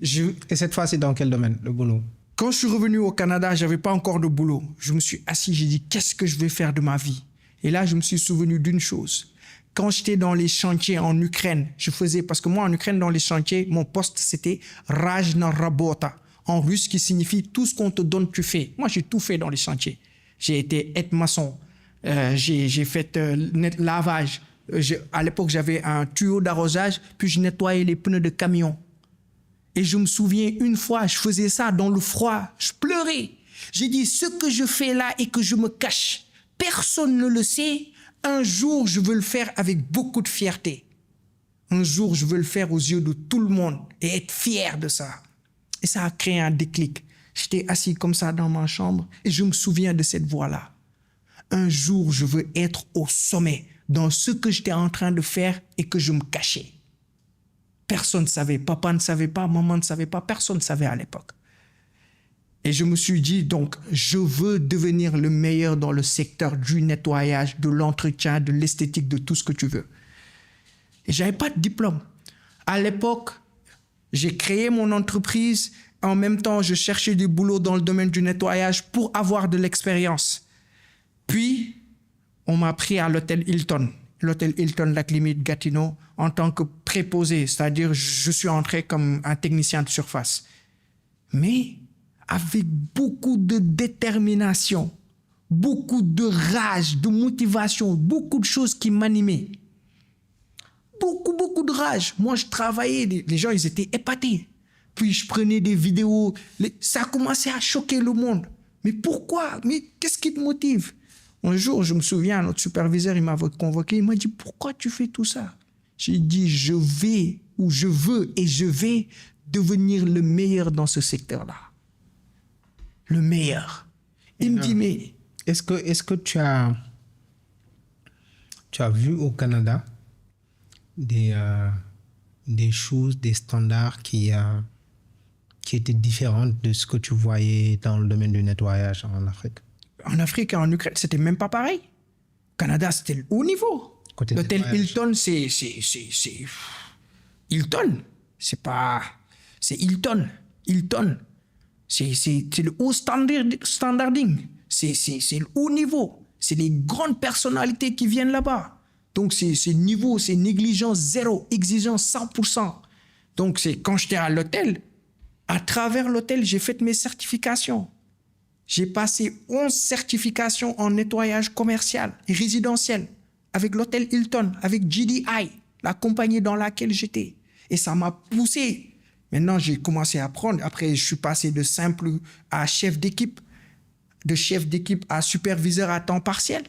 [SPEAKER 2] Et cette fois, c'est dans quel domaine, le boulot?
[SPEAKER 1] Quand je suis revenu au Canada, je n'avais pas encore de boulot. Je me suis assis, j'ai dit, qu'est-ce que je vais faire de ma vie? Et là, je me suis souvenu d'une chose. Quand j'étais dans les chantiers en Ukraine, je faisais... Parce que moi, en Ukraine, dans les chantiers, mon poste, c'était Rajna Rabota. En russe, qui signifie tout ce qu'on te donne, tu fais. Moi, j'ai tout fait dans les chantiers. J'ai été aide-maçon. J'ai fait lavage. À l'époque, j'avais un tuyau d'arrosage, puis je nettoyais les pneus de camion. Et je me souviens, une fois, je faisais ça dans le froid. Je pleurais. J'ai dit, ce que je fais là et que je me cache, personne ne le sait. Un jour, je veux le faire avec beaucoup de fierté. Un jour, je veux le faire aux yeux de tout le monde et être fier de ça. Et ça a créé un déclic. J'étais assis comme ça dans ma chambre et je me souviens de cette voix-là. Un jour, je veux être au sommet dans ce que j'étais en train de faire et que je me cachais. Personne ne savait, papa ne savait pas, maman ne savait pas, personne ne savait à l'époque. Et je me suis dit, donc, je veux devenir le meilleur dans le secteur du nettoyage, de l'entretien, de l'esthétique, de tout ce que tu veux. Et je n'avais pas de diplôme. À l'époque, j'ai créé mon entreprise. En même temps, je cherchais du boulot dans le domaine du nettoyage pour avoir de l'expérience. Puis, on m'a pris à l'hôtel Hilton. L'hôtel Hilton, la Limite Gatineau, en tant que préposé. C'est-à-dire, je suis entré comme un technicien de surface. Mais avec beaucoup de détermination, beaucoup de rage, de motivation, beaucoup de choses qui m'animaient. Beaucoup de rage. Moi, je travaillais, les gens, ils étaient épatés. Puis, je prenais des vidéos. Ça a commencé à choquer le monde. Mais pourquoi? Mais qu'est-ce qui te motive? Un jour, je me souviens, notre superviseur, il m'a convoqué. Il m'a dit, pourquoi tu fais tout ça? J'ai dit, je veux et je vais devenir le meilleur dans ce secteur-là. Le meilleur. Il me dit, mais...
[SPEAKER 2] Est-ce que tu as vu au Canada des choses, des standards qui étaient différentes de ce que tu voyais dans le domaine du nettoyage en Afrique?
[SPEAKER 1] En Afrique et en Ukraine, c'était même pas pareil. Au Canada, c'était le haut niveau. L'hôtel Hilton, c'est Hilton. C'est pas... C'est Hilton. Hilton. C'est le haut standarding. C'est le haut niveau. C'est les grandes personnalités qui viennent là-bas. Donc, c'est niveau, c'est négligence zéro, exigence 100%. Donc, c'est quand j'étais à l'hôtel, à travers l'hôtel, j'ai fait mes certifications. J'ai passé 11 certifications en nettoyage commercial et résidentiel avec l'hôtel Hilton, avec GDI, la compagnie dans laquelle j'étais. Et ça m'a poussé. Maintenant, j'ai commencé à apprendre. Après, je suis passé de simple à chef d'équipe, de chef d'équipe à superviseur à temps partiel.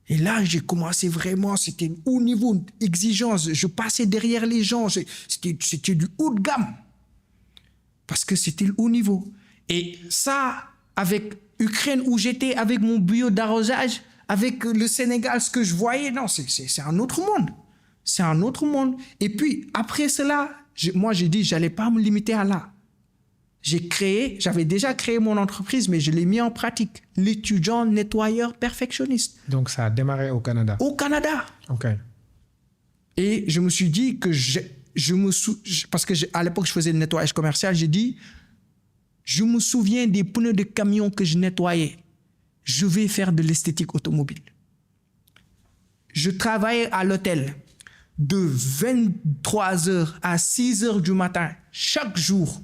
[SPEAKER 1] Et là, j'ai commencé vraiment, c'était haut niveau d'exigence. Je passais derrière les gens. C'était du haut de gamme. Parce que c'était le haut niveau. Et ça, avec Ukraine où j'étais, avec mon bio d'arrosage, avec le Sénégal, ce que je voyais, non, c'est un autre monde. C'est un autre monde. Et puis, après cela, moi, j'ai dit, je n'allais pas me limiter à là. J'avais déjà créé mon entreprise, mais je l'ai mis en pratique. L'étudiant nettoyeur perfectionniste.
[SPEAKER 2] Donc, ça a démarré au Canada?
[SPEAKER 1] Au Canada.
[SPEAKER 2] OK.
[SPEAKER 1] Et je me suis dit que parce que à l'époque, je faisais le nettoyage commercial, j'ai dit, je me souviens des pneus de camion que je nettoyais. Je vais faire de l'esthétique automobile. Je travaillais à l'hôtel de 23h à 6h du matin, chaque jour.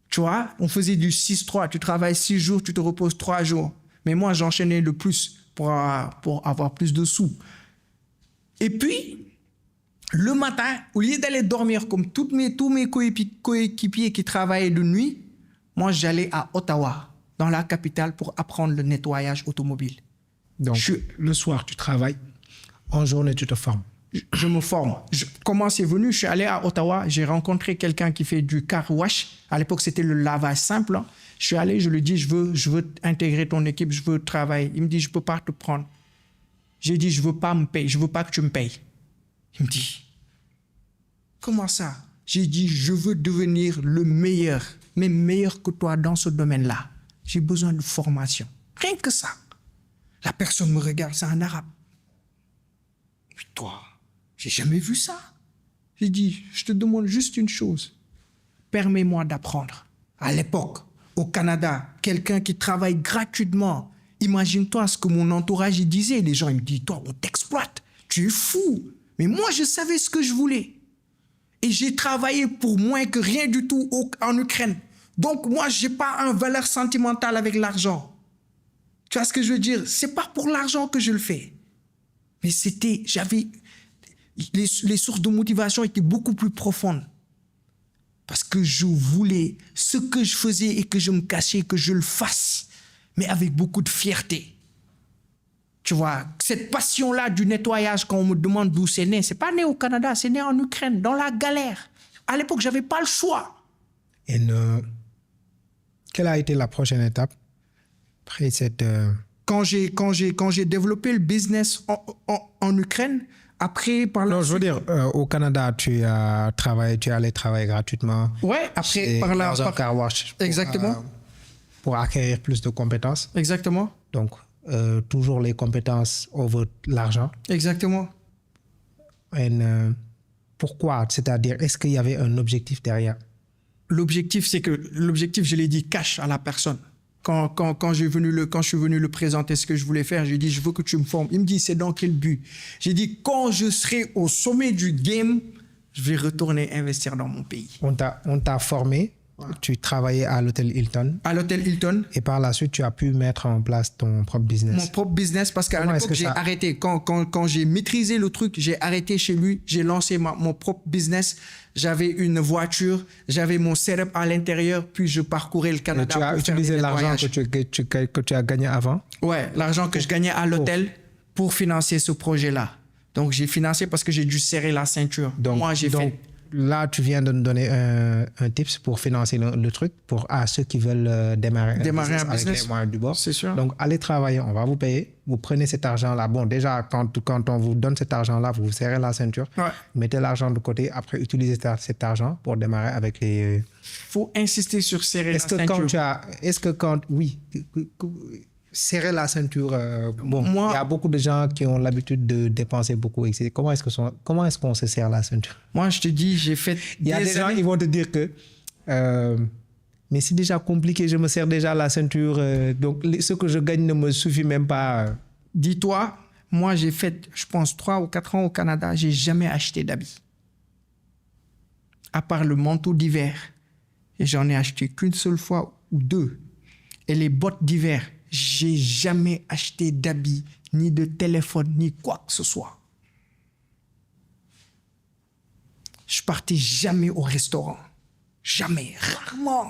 [SPEAKER 1] Tu vois, on faisait du 6-3. Tu travailles 6 jours, tu te reposes 3 jours. Mais moi, j'enchaînais le plus pour avoir plus de sous. Et puis, Le matin, au lieu d'aller dormir comme tous mes coéquipiers qui travaillaient de nuit, moi, j'allais à Ottawa, dans la capitale, pour apprendre le nettoyage automobile.
[SPEAKER 2] Donc, le soir, tu travailles. En journée, tu te formes.
[SPEAKER 1] Je me forme. Comment c'est venu? Je suis allé à Ottawa, j'ai rencontré quelqu'un qui fait du car wash. À l'époque, c'était le lavage simple. Hein. Je suis allé, je lui ai dit, je veux intégrer ton équipe, je veux travailler. Il me dit, je ne peux pas te prendre. J'ai dit, je ne veux pas me payer, je ne veux pas que tu me payes. Il me dit, comment ça? J'ai dit, je veux devenir le meilleur, mais meilleur que toi dans ce domaine-là. J'ai besoin de formation. Rien que ça. La personne me regarde, c'est en arabe. Mais toi, j'ai jamais vu ça. J'ai dit, je te demande juste une chose. Permets-moi d'apprendre. À l'époque, au Canada, quelqu'un qui travaille gratuitement. Imagine-toi ce que mon entourage y disait. Les gens ils me disent, toi, on t'exploite. Tu es fou. Mais moi, je savais ce que je voulais. Et j'ai travaillé pour moins que rien du tout en Ukraine. Donc, moi, je n'ai pas une valeur sentimentale avec l'argent. Tu vois ce que je veux dire? Ce n'est pas pour l'argent que je le fais. Mais les sources de motivation étaient beaucoup plus profondes. Parce que je voulais ce que je faisais et que je me cachais, que je le fasse, mais avec beaucoup de fierté. Tu vois, cette passion-là du nettoyage, quand on me demande d'où c'est né, c'est pas né au Canada, c'est né en Ukraine, dans la galère. À l'époque, j'avais pas le choix.
[SPEAKER 2] Et quelle a été la prochaine étape après cette...
[SPEAKER 1] Quand j'ai développé le business en Ukraine, après par la
[SPEAKER 2] Non, je veux dire, au Canada, tu allais travailler gratuitement.
[SPEAKER 1] Ouais, après par la...
[SPEAKER 2] Dans un car wash.
[SPEAKER 1] Exactement.
[SPEAKER 2] Pour acquérir plus de compétences.
[SPEAKER 1] Exactement.
[SPEAKER 2] Donc, toujours les compétences over l'argent.
[SPEAKER 1] Exactement.
[SPEAKER 2] Et, pourquoi? C'est-à-dire, est-ce qu'il y avait un objectif derrière?
[SPEAKER 1] L'objectif, je l'ai dit, cash à la personne. Quand je suis venu le présenter ce que je voulais faire, j'ai dit, je veux que tu me formes. Il me dit, c'est dans quel but? J'ai dit, quand je serai au sommet du game, je vais retourner investir dans mon pays.
[SPEAKER 2] On t'a formé, tu travaillais à l'hôtel Hilton.
[SPEAKER 1] À l'hôtel Hilton.
[SPEAKER 2] Et par la suite, tu as pu mettre en place ton propre business.
[SPEAKER 1] Mon propre business, parce qu'à l'époque, j'ai arrêté. Quand j'ai maîtrisé le truc, j'ai arrêté chez lui, j'ai lancé mon propre business. J'avais une voiture, j'avais mon setup à l'intérieur, puis je parcourais le Canada.
[SPEAKER 2] Et tu as utilisé l'argent que tu as gagné avant?
[SPEAKER 1] Ouais, l'argent que je gagnais à l'hôtel pour financer ce projet-là. Donc, j'ai financé parce que j'ai dû serrer la ceinture.
[SPEAKER 2] Donc,
[SPEAKER 1] moi, j'ai fait...
[SPEAKER 2] Là, tu viens de nous donner un tips pour financer le truc pour ceux qui veulent démarrer un business avec les moyens du bord.
[SPEAKER 1] C'est sûr.
[SPEAKER 2] Donc, allez travailler, on va vous payer. Vous prenez cet argent-là. Bon, déjà, quand on vous donne cet argent-là, vous serrez la ceinture. Ouais. Mettez l'argent de côté. Après, utilisez cet argent pour démarrer avec les...
[SPEAKER 1] Il faut insister sur serrer la ceinture.
[SPEAKER 2] Oui, serrer la ceinture. Il y a beaucoup de gens qui ont l'habitude de dépenser beaucoup. Comment est-ce qu'on se serre la ceinture?
[SPEAKER 1] Moi, je te dis, j'ai fait...
[SPEAKER 2] Il y a des gens qui vont te dire que... mais c'est déjà compliqué, je me serre déjà la ceinture. Donc, ce que je gagne ne me suffit même pas.
[SPEAKER 1] Dis-toi, moi, j'ai fait, je pense, 3 ou 4 ans au Canada. Je n'ai jamais acheté d'habits. À part le manteau d'hiver. Et j'en ai acheté qu'une seule fois ou 2. Et les bottes d'hiver. J'ai jamais acheté d'habits, ni de téléphone, ni quoi que ce soit. Je partais jamais au restaurant. Jamais, rarement.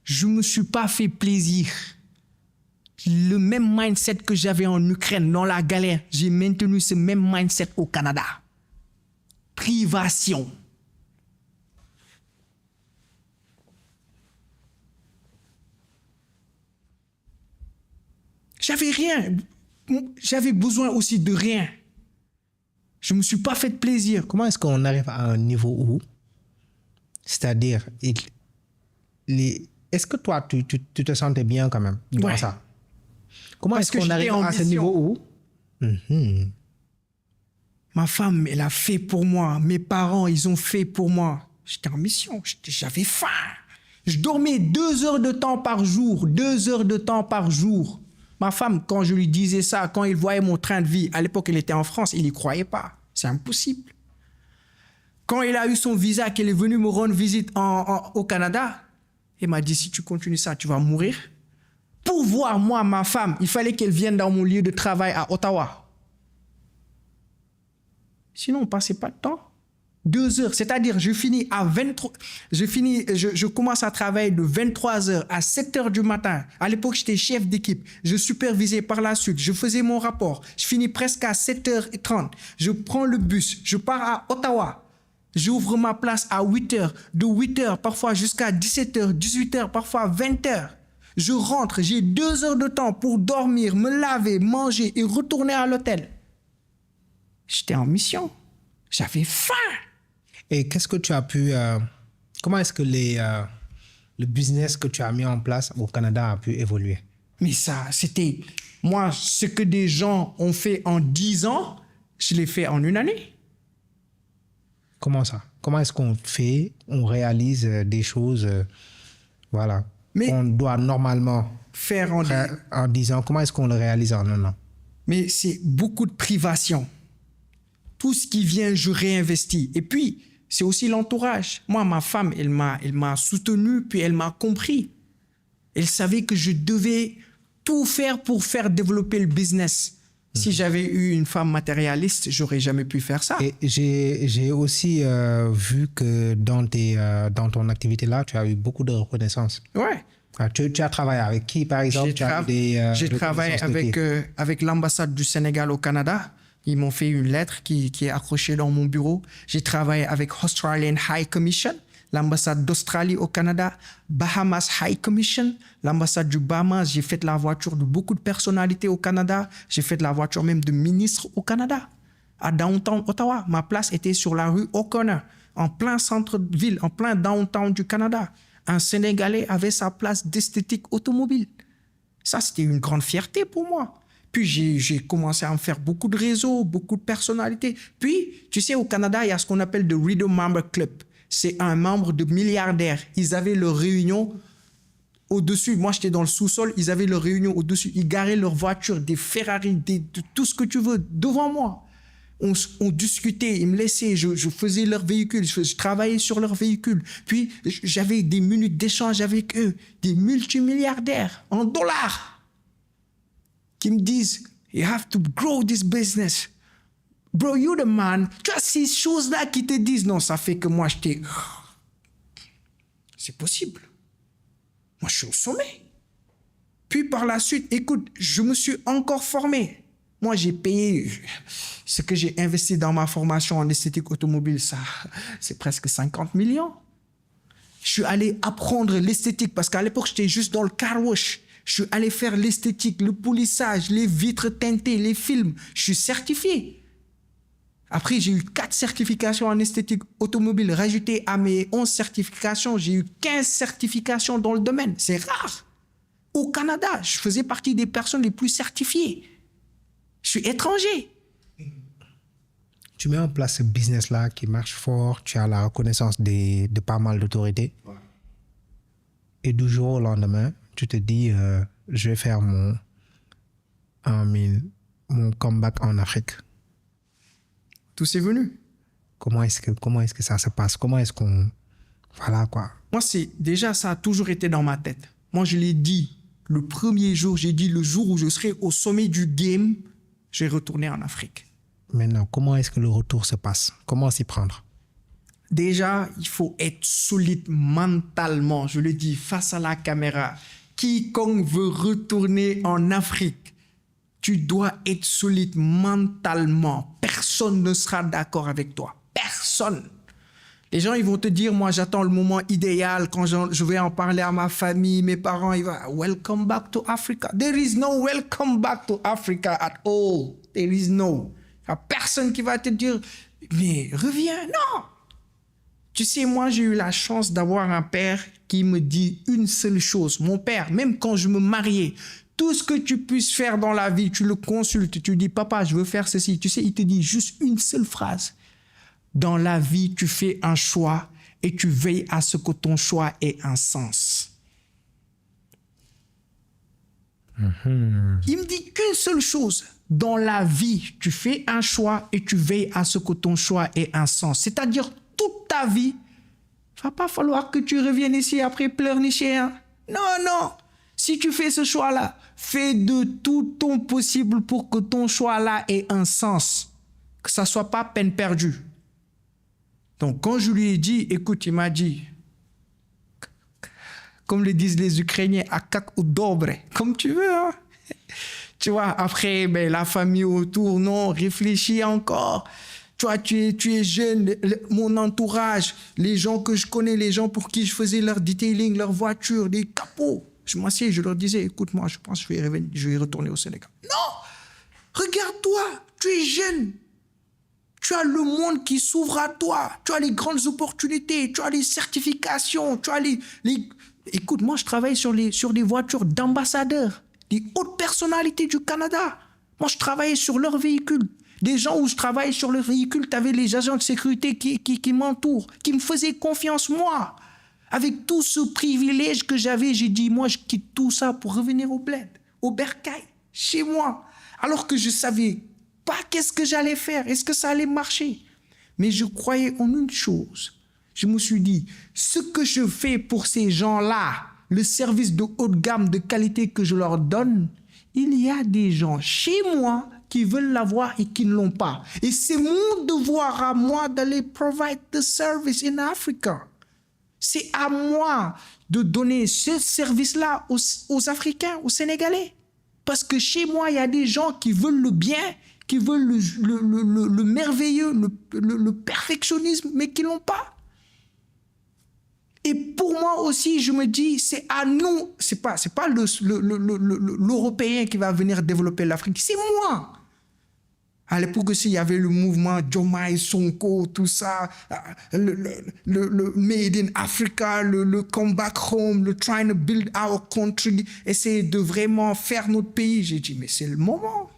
[SPEAKER 1] Je me suis pas fait plaisir. Le même mindset que j'avais en Ukraine, dans la galère, j'ai maintenu ce même mindset au Canada. Privation. J'avais rien. J'avais besoin aussi de rien. Je ne me suis pas fait de plaisir.
[SPEAKER 2] Comment est-ce qu'on arrive à un niveau où, c'est-à-dire, est-ce que toi, tu te sentais bien quand même dans ça? Comment est-ce qu'on arrive à ce niveau où
[SPEAKER 1] ma femme, elle a fait pour moi. Mes parents, ils ont fait pour moi. J'étais en mission. J'avais faim. Je dormais 2 heures de temps par jour. 2 heures de temps par jour. Ma femme, quand je lui disais ça, quand il voyait mon train de vie, à l'époque, elle était en France, il n'y croyait pas. C'est impossible. Quand il a eu son visa, qu'elle est venue me rendre visite au Canada, il m'a dit, si tu continues ça, tu vas mourir. Pour voir, moi, ma femme, il fallait qu'elle vienne dans mon lieu de travail à Ottawa. Sinon, on ne passait pas de temps. 2 heures, c'est-à-dire je finis à 23, je commence à travailler de 23 heures à 7 heures du matin. À l'époque, j'étais chef d'équipe. Je supervisais par la suite. Je faisais mon rapport. Je finis presque à 7h30. Je prends le bus. Je pars à Ottawa. J'ouvre ma place à 8 heures. De 8 heures, parfois jusqu'à 17 heures, 18 heures, parfois 20 heures. Je rentre. J'ai 2 heures de temps pour dormir, me laver, manger et retourner à l'hôtel. J'étais en mission. J'avais faim.
[SPEAKER 2] Et qu'est-ce que tu as pu... comment est-ce que le business que tu as mis en place au Canada a pu évoluer?
[SPEAKER 1] Mais ça, c'était... Moi, ce que des gens ont fait en 10 ans, je l'ai fait en 1 année.
[SPEAKER 2] Comment ça? Comment est-ce qu'on fait, on réalise des choses, voilà, qu'on doit normalement
[SPEAKER 1] faire
[SPEAKER 2] en 10 ans? Comment est-ce qu'on le réalise en 1 an?
[SPEAKER 1] Mais c'est beaucoup de privation. Tout ce qui vient, je réinvestis. Et puis, c'est aussi l'entourage. Moi, ma femme, elle m'a soutenu, puis elle m'a compris. Elle savait que je devais tout faire pour faire développer le business. Si j'avais eu une femme matérialiste, j'aurais jamais pu faire ça.
[SPEAKER 2] Et j'ai aussi vu que dans ton activité là, tu as eu beaucoup de reconnaissance.
[SPEAKER 1] Ouais.
[SPEAKER 2] Tu as travaillé avec qui, par exemple?
[SPEAKER 1] J'ai travaillé avec l'ambassade du Sénégal au Canada. Ils m'ont fait une lettre qui est accrochée dans mon bureau. J'ai travaillé avec Australian High Commission, l'ambassade d'Australie au Canada, Bahamas High Commission, l'ambassade du Bahamas. J'ai fait la voiture de beaucoup de personnalités au Canada. J'ai fait la voiture même de ministres au Canada. À downtown Ottawa, ma place était sur la rue O'Connor, en plein centre-ville, en plein downtown du Canada. Un Sénégalais avait sa place d'esthétique automobile. Ça, c'était une grande fierté pour moi. Puis j'ai commencé à me faire beaucoup de réseaux, beaucoup de personnalités. Puis, tu sais, au Canada, il y a ce qu'on appelle le Rideau Member Club. C'est un membre de milliardaires. Ils avaient leur réunion au-dessus. Moi, j'étais dans le sous-sol. Ils avaient leur réunion au-dessus. Ils garaient leurs voitures, des Ferrari, de tout ce que tu veux, devant moi. On discutait, ils me laissaient, je faisais leur véhicule, je travaillais sur leur véhicule. Puis, j'avais des minutes d'échange avec eux, des multimilliardaires en dollars, qui me disent, you have to grow this business. Bro, you the man. Tu as ces choses-là qui te disent, non, ça fait que moi, c'est possible. Moi, je suis au sommet. Puis par la suite, écoute, je me suis encore formé. Moi, j'ai payé ce que j'ai investi dans ma formation en esthétique automobile, ça, c'est presque 50 millions. Je suis allé apprendre l'esthétique parce qu'à l'époque, j'étais juste dans le car wash. Je suis allé faire l'esthétique, le polissage, les vitres teintées, les films. Je suis certifié. Après, j'ai eu 4 certifications en esthétique automobile. Rajouté à mes 11 certifications, j'ai eu 15 certifications dans le domaine. C'est rare. Au Canada, je faisais partie des personnes les plus certifiées. Je suis étranger.
[SPEAKER 2] Tu mets en place ce business-là qui marche fort. Tu as la reconnaissance de pas mal d'autorités. Ouais. Et du jour au lendemain, tu te dis, je vais faire mon comeback en Afrique.
[SPEAKER 1] Tout c'est venu.
[SPEAKER 2] Comment est-ce que ça se passe? Comment est-ce qu'on... Voilà quoi.
[SPEAKER 1] Moi, déjà, ça a toujours été dans ma tête. Moi, je l'ai dit le premier jour, j'ai dit le jour où je serai au sommet du game, je vais retourner en Afrique.
[SPEAKER 2] Maintenant, comment est-ce que le retour se passe? Comment s'y prendre?
[SPEAKER 1] Déjà, il faut être solide mentalement. Je le dis face à la caméra. Quiconque veut retourner en Afrique, tu dois être solide mentalement. Personne ne sera d'accord avec toi. Personne. Les gens, ils vont te dire, moi, j'attends le moment idéal quand je vais en parler à ma famille, mes parents, ils vont, welcome back to Africa. There is no welcome back to Africa at all. There is no. Il n'y a personne qui va te dire, mais reviens. Non. Tu sais, moi, j'ai eu la chance d'avoir un père qui me dit une seule chose. Mon père, même quand je me mariais, tout ce que tu puisses faire dans la vie, tu le consultes, tu lui dis, papa, je veux faire ceci. Tu sais, il te dit juste une seule phrase. Dans la vie, tu fais un choix et tu veilles à ce que ton choix ait un sens. Il me dit qu'une seule chose. Dans la vie, tu fais un choix et tu veilles à ce que ton choix ait un sens. C'est-à-dire, toute ta vie, il ne va pas falloir que tu reviennes ici après pleurnicher. Hein? Non, non. Si tu fais ce choix-là, fais de tout ton possible pour que ton choix-là ait un sens. que ça ne soit pas peine perdue. Donc, quand je lui ai dit, écoute, il m'a dit, comme le disent les Ukrainiens, akak ou dobre, comme tu veux. Hein? Tu vois, après, ben, la famille autour, non, réfléchis encore. Tu vois, tu es jeune, mon entourage, les gens que je connais, les gens pour qui je faisais leur detailing, leur voiture, des capots. Je m'assieds, je leur disais, écoute, moi, je pense que je vais retourner au Sénégal. Non! Regarde-toi, tu es jeune. Tu as le monde qui s'ouvre à toi. Tu as les grandes opportunités, tu as les certifications, tu as les... Écoute, moi, je travaille sur des voitures d'ambassadeurs, des hautes personnalités du Canada. Moi, je travaillais sur leurs véhicules. Des gens où je travaille sur leurs véhicules, tu avais les agents de sécurité qui m'entourent, qui me faisaient confiance, moi. Avec tout ce privilège que j'avais, j'ai dit, moi, je quitte tout ça pour revenir au bled, au bercail, chez moi. Alors que je savais pas qu'est-ce que j'allais faire, est-ce que ça allait marcher. Mais je croyais en une chose. Je me suis dit, ce que je fais pour ces gens-là, le service de haute gamme, de qualité que je leur donne, il y a des gens chez moi qui veulent l'avoir et qui ne l'ont pas. Et c'est mon devoir à moi d'aller provide the service in Africa. C'est à moi de donner ce service-là aux Africains, aux Sénégalais. Parce que chez moi, il y a des gens qui veulent le bien, qui veulent le merveilleux, le perfectionnisme, mais qui ne l'ont pas. Et pour moi aussi, je me dis, c'est à nous, c'est pas l'Européen qui va venir développer l'Afrique, c'est moi. À l'époque aussi, il y avait le mouvement Diomaye, Sonko, tout ça, le Made in Africa, le Come Back Home, le Trying to Build Our Country, essayer de vraiment faire notre pays. J'ai dit, mais c'est le moment.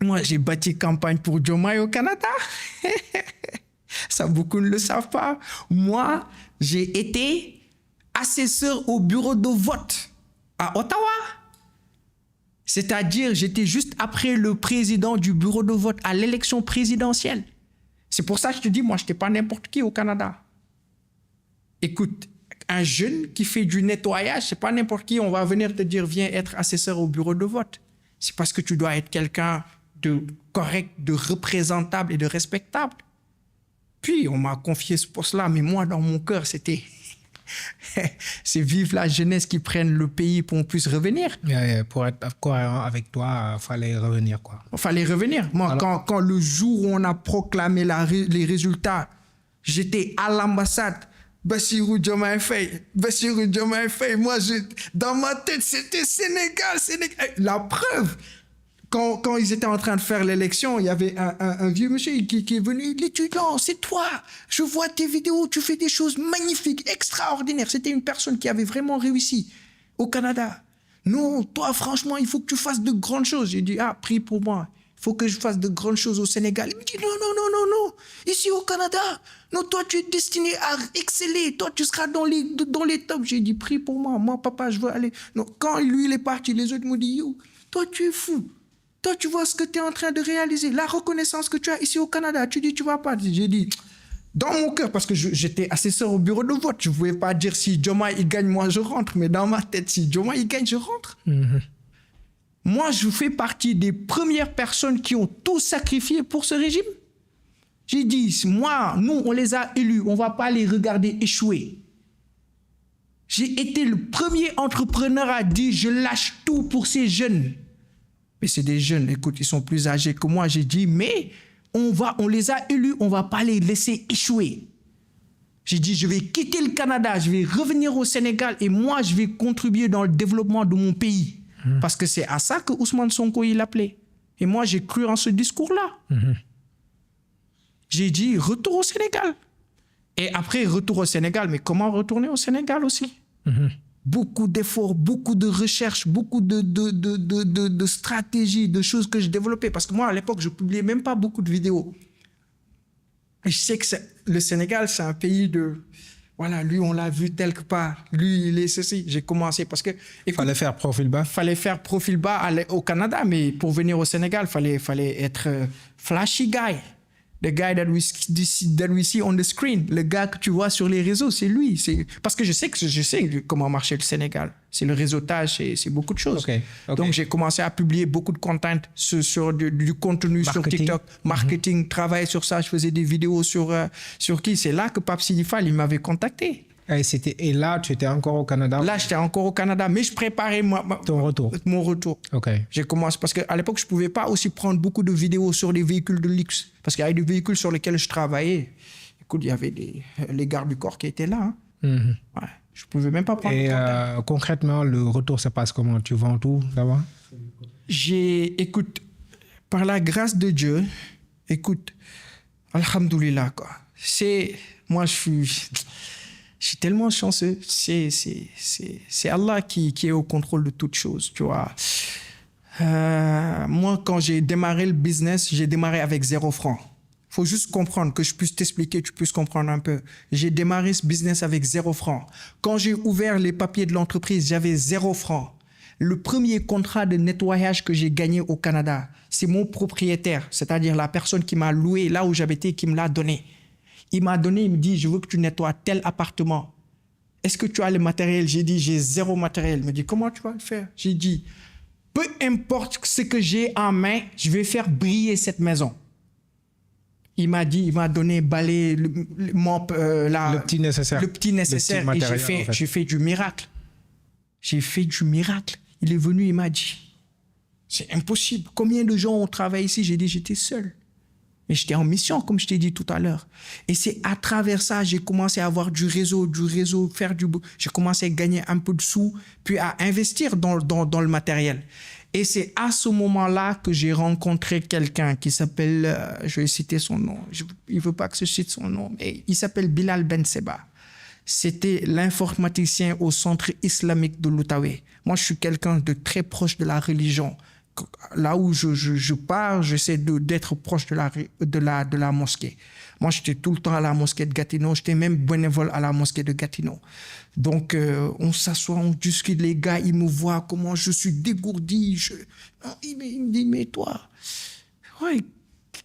[SPEAKER 1] Moi, j'ai bâti campagne pour Diomaye au Canada. Ça, beaucoup ne le savent pas. Moi, j'ai été assesseur au bureau de vote à Ottawa. C'est-à-dire, j'étais juste après le président du bureau de vote à l'élection présidentielle. C'est pour ça que je te dis, moi, je n'étais pas n'importe qui au Canada. Écoute, un jeune qui fait du nettoyage, c'est pas n'importe qui. On va venir te dire, viens être assesseur au bureau de vote. C'est parce que tu dois être quelqu'un de correct, de représentable et de respectable. Puis, on m'a confié ce poste-là, mais moi, dans mon cœur, c'était... c'est vive la jeunesse qui prenne le pays pour qu'on puisse revenir.
[SPEAKER 2] Pour être cohérent avec toi, il fallait revenir, quoi.
[SPEAKER 1] Il fallait revenir. Moi, alors... quand le jour où on a proclamé les résultats, j'étais à l'ambassade. Bassirou Diomaye Faye. Moi, dans ma tête, c'était Sénégal. La preuve, quand ils étaient en train de faire l'élection, il y avait un vieux monsieur qui est venu, l'étudiant, c'est toi, je vois tes vidéos, tu fais des choses magnifiques, extraordinaires. C'était une personne qui avait vraiment réussi au Canada. Non, toi, franchement, il faut que tu fasses de grandes choses. J'ai dit, prie pour moi, il faut que je fasse de grandes choses au Sénégal. Il me dit, non, ici au Canada, non, toi, tu es destiné à exceller, toi, tu seras dans les tops. J'ai dit, prie pour moi, papa, je veux aller. Non, quand lui, il est parti, les autres m'ont dit, yo, toi, tu es fou. Toi, tu vois ce que tu es en train de réaliser, la reconnaissance que tu as ici au Canada. Tu dis, tu vas pas. J'ai dit, dans mon cœur, parce que j'étais assesseur au bureau de vote, je ne pouvais pas dire si Diomaye il gagne, moi je rentre. Mais dans ma tête, si Diomaye il gagne, je rentre. Mm-hmm. Moi, je fais partie des premières personnes qui ont tout sacrifié pour ce régime. J'ai dit, nous, on les a élus, on ne va pas les regarder échouer. J'ai été le premier entrepreneur à dire, je lâche tout pour ces jeunes. Mais c'est des jeunes, écoute, ils sont plus âgés que moi. J'ai dit, mais on les a élus, on ne va pas les laisser échouer. J'ai dit, je vais quitter le Canada, je vais revenir au Sénégal et moi, je vais contribuer dans le développement de mon pays. Parce que c'est à ça que Ousmane Sonko, il appelait. Et moi, j'ai cru en ce discours-là. J'ai dit, retour au Sénégal. Et après, retour au Sénégal, mais comment retourner au Sénégal aussi? Beaucoup d'efforts, beaucoup de recherches, beaucoup de stratégies, de choses que je développais. Parce que moi, à l'époque, je ne publiais même pas beaucoup de vidéos. Et je sais que le Sénégal, c'est un pays de... Voilà, lui, on l'a vu quelque part. Lui, il est ceci. J'ai commencé parce que...
[SPEAKER 2] Il fallait faire profil bas.
[SPEAKER 1] Il fallait faire profil bas au Canada, mais pour venir au Sénégal, il fallait être flashy guy. The guy that we see on the screen, le gars que tu vois sur les réseaux, c'est lui. Parce que je sais comment marchait le Sénégal. C'est le réseautage, c'est beaucoup de choses.
[SPEAKER 2] Okay.
[SPEAKER 1] Donc, j'ai commencé à publier beaucoup de content sur du contenu sur TikTok, marketing, travailler sur ça. Je faisais des vidéos sur qui. C'est là que Pape Sidi Fall, il m'avait contacté.
[SPEAKER 2] Et là, tu étais encore au Canada?
[SPEAKER 1] Là, j'étais encore au Canada, mais je préparais
[SPEAKER 2] ton retour.
[SPEAKER 1] Mon retour.
[SPEAKER 2] OK.
[SPEAKER 1] J'ai commencé parce qu'à l'époque, je ne pouvais pas aussi prendre beaucoup de vidéos sur des véhicules de luxe. Parce qu'il y avait des véhicules sur lesquels je travaillais. Écoute, il y avait les gardes du corps qui étaient là. Hein. Ouais, je ne pouvais même pas prendre.
[SPEAKER 2] Et concrètement, le retour se passe comment? Tu vends tout là-bas?
[SPEAKER 1] Écoute, par la grâce de Dieu, écoute, alhamdoulilah, quoi. Moi, je suis tellement chanceux. C'est Allah qui est au contrôle de toutes choses, tu vois. Moi, quand j'ai démarré le business, j'ai démarré avec 0 franc. Il faut juste comprendre, que je puisse t'expliquer, tu puisses comprendre un peu. J'ai démarré ce business avec 0 franc. Quand j'ai ouvert les papiers de l'entreprise, j'avais 0 franc. Le premier contrat de nettoyage que j'ai gagné au Canada, c'est mon propriétaire, c'est-à-dire la personne qui m'a loué là où j'habitais, qui me l'a donné. Il m'a donné, il me dit, je veux que tu nettoies tel appartement. Est-ce que tu as le matériel? J'ai dit, j'ai 0 matériel. Il me dit, comment tu vas le faire? J'ai dit, peu importe ce que j'ai en main, je vais faire briller cette maison. Il m'a donné balai, le petit nécessaire. Le petit et j'ai fait du miracle. J'ai fait du miracle. Il est venu, il m'a dit, c'est impossible. Combien de gens ont travaillé ici? J'ai dit, j'étais seul. Mais j'étais en mission, comme je t'ai dit tout à l'heure. Et c'est à travers ça, j'ai commencé à avoir du réseau, faire j'ai commencé à gagner un peu de sous, puis à investir dans le matériel. Et c'est à ce moment-là que j'ai rencontré quelqu'un qui s'appelle, je vais citer son nom, il ne veut pas que je cite son nom, mais il s'appelle Bilal Ben Seba. C'était l'informaticien au centre islamique de l'Outaouais. Moi, je suis quelqu'un de très proche de la religion. Là où je pars, j'essaie d'être proche de la mosquée. Moi, j'étais tout le temps à la mosquée de Gatineau. J'étais même bénévole à la mosquée de Gatineau. Donc, on s'assoit, on discute. Les gars, ils me voient comment je suis dégourdi. Il me dit, mais toi, ouais,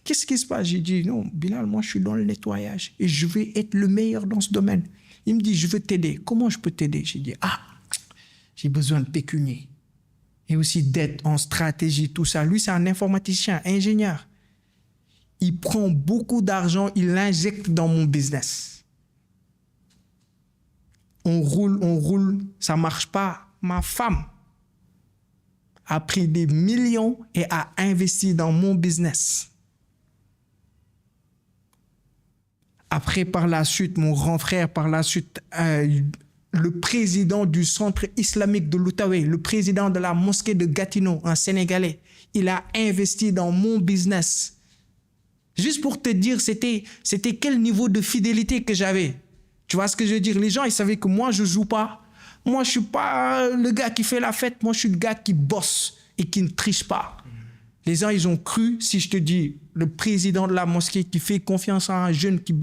[SPEAKER 1] qu'est-ce qui se passe? J'ai dit, non, Bilal, moi, je suis dans le nettoyage et je vais être le meilleur dans ce domaine. Il me dit, je veux t'aider. Comment je peux t'aider? J'ai dit, j'ai besoin de pécunier. Et aussi d'être en stratégie, tout ça. Lui, c'est un informaticien, ingénieur. Il prend beaucoup d'argent, il l'injecte dans mon business. On roule, ça ne marche pas. Ma femme a pris des millions et a investi dans mon business. Après, par la suite, mon grand frère, le président du centre islamique de l'Outaouais, le président de la mosquée de Gatineau, un Sénégalais, il a investi dans mon business. Juste pour te dire, c'était quel niveau de fidélité que j'avais. Tu vois ce que je veux dire? Les gens, ils savaient que moi, je ne joue pas. Moi, je ne suis pas le gars qui fait la fête. Moi, je suis le gars qui bosse et qui ne triche pas. Les gens, ils ont cru, si je te dis, le président de la mosquée qui fait confiance à un jeune qui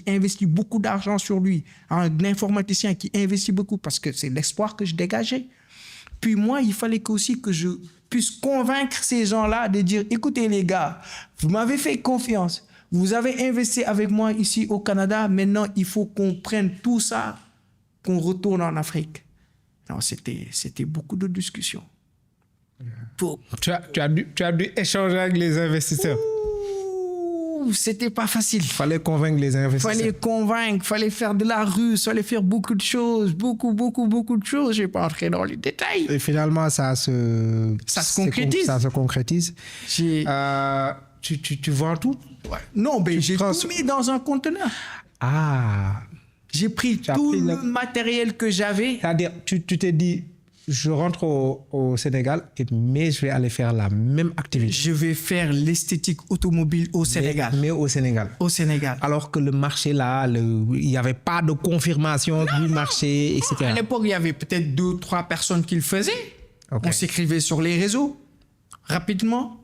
[SPEAKER 1] investit beaucoup d'argent sur lui, un informaticien qui investit beaucoup, parce que c'est l'espoir que je dégageais. Puis moi, il fallait aussi que je puisse convaincre ces gens-là de dire, écoutez les gars, vous m'avez fait confiance, vous avez investi avec moi ici au Canada, maintenant il faut qu'on prenne tout ça, qu'on retourne en Afrique. Non, c'était beaucoup de discussions.
[SPEAKER 2] Tu as dû échanger avec les investisseurs.
[SPEAKER 1] C'était pas facile.
[SPEAKER 2] Fallait convaincre les investisseurs.
[SPEAKER 1] Fallait convaincre, fallait faire de la rue, fallait faire beaucoup de choses, beaucoup de choses. Je vais pas entrer dans les détails.
[SPEAKER 2] Et finalement, ça se concrétise. Ça se concrétise. Tu vends tout?
[SPEAKER 1] Ouais. Non, mais j'ai tout mis dans un conteneur. J'ai pris tout le matériel que j'avais.
[SPEAKER 2] C'est-à-dire, tu t'es dit, je rentre au Sénégal, mais je vais aller faire la même activité.
[SPEAKER 1] Je vais faire l'esthétique automobile au Sénégal.
[SPEAKER 2] Mais au Sénégal.
[SPEAKER 1] Au Sénégal.
[SPEAKER 2] Alors que le marché là, il n'y avait pas de confirmation du marché, etc.
[SPEAKER 1] À l'époque, il y avait peut-être 2-3 personnes qui le faisaient. Okay. On s'écrivait sur les réseaux, rapidement.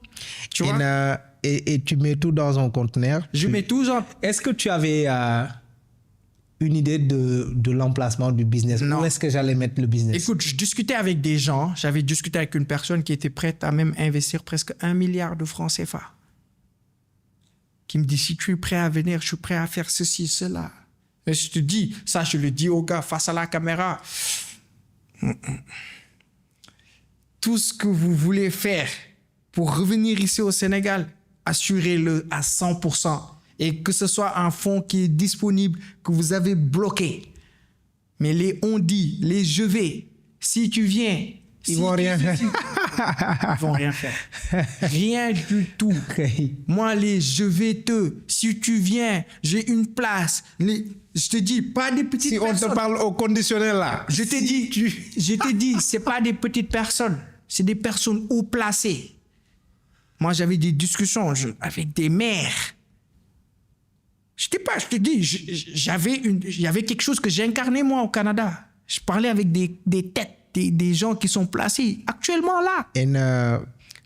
[SPEAKER 1] Tu vois?
[SPEAKER 2] Et tu mets tout dans un conteneur.
[SPEAKER 1] Je mets tout dans...
[SPEAKER 2] Est-ce que tu avais... une idée de l'emplacement du business?
[SPEAKER 1] Non.
[SPEAKER 2] Où est-ce que j'allais mettre le business?
[SPEAKER 1] Écoute, je discutais avec des gens. J'avais discuté avec une personne qui était prête à même investir presque 1 milliard de francs CFA. qui me dit, si tu es prêt à venir, je suis prêt à faire ceci, cela. Et je te dis, ça, je le dis aux gars face à la caméra. Tout ce que vous voulez faire pour revenir ici au Sénégal, assurez-le à 100%. Et que ce soit un fonds qui est disponible, que vous avez bloqué. Mais les on dit, les je vais, si tu viens...
[SPEAKER 2] Ils vont rien faire.
[SPEAKER 1] Ils vont rien faire. Rien du tout. Moi, les je vais te, si tu viens, j'ai une place. Je te dis, pas des petites personnes.
[SPEAKER 2] Si on te parle au conditionnel là.
[SPEAKER 1] Je te dis, c'est pas des petites personnes. C'est des personnes haut placées. Moi, j'avais des discussions avec des maires. Je te dis, il y avait quelque chose que j'incarnais moi au Canada. Je parlais avec des têtes, des gens qui sont placés actuellement là.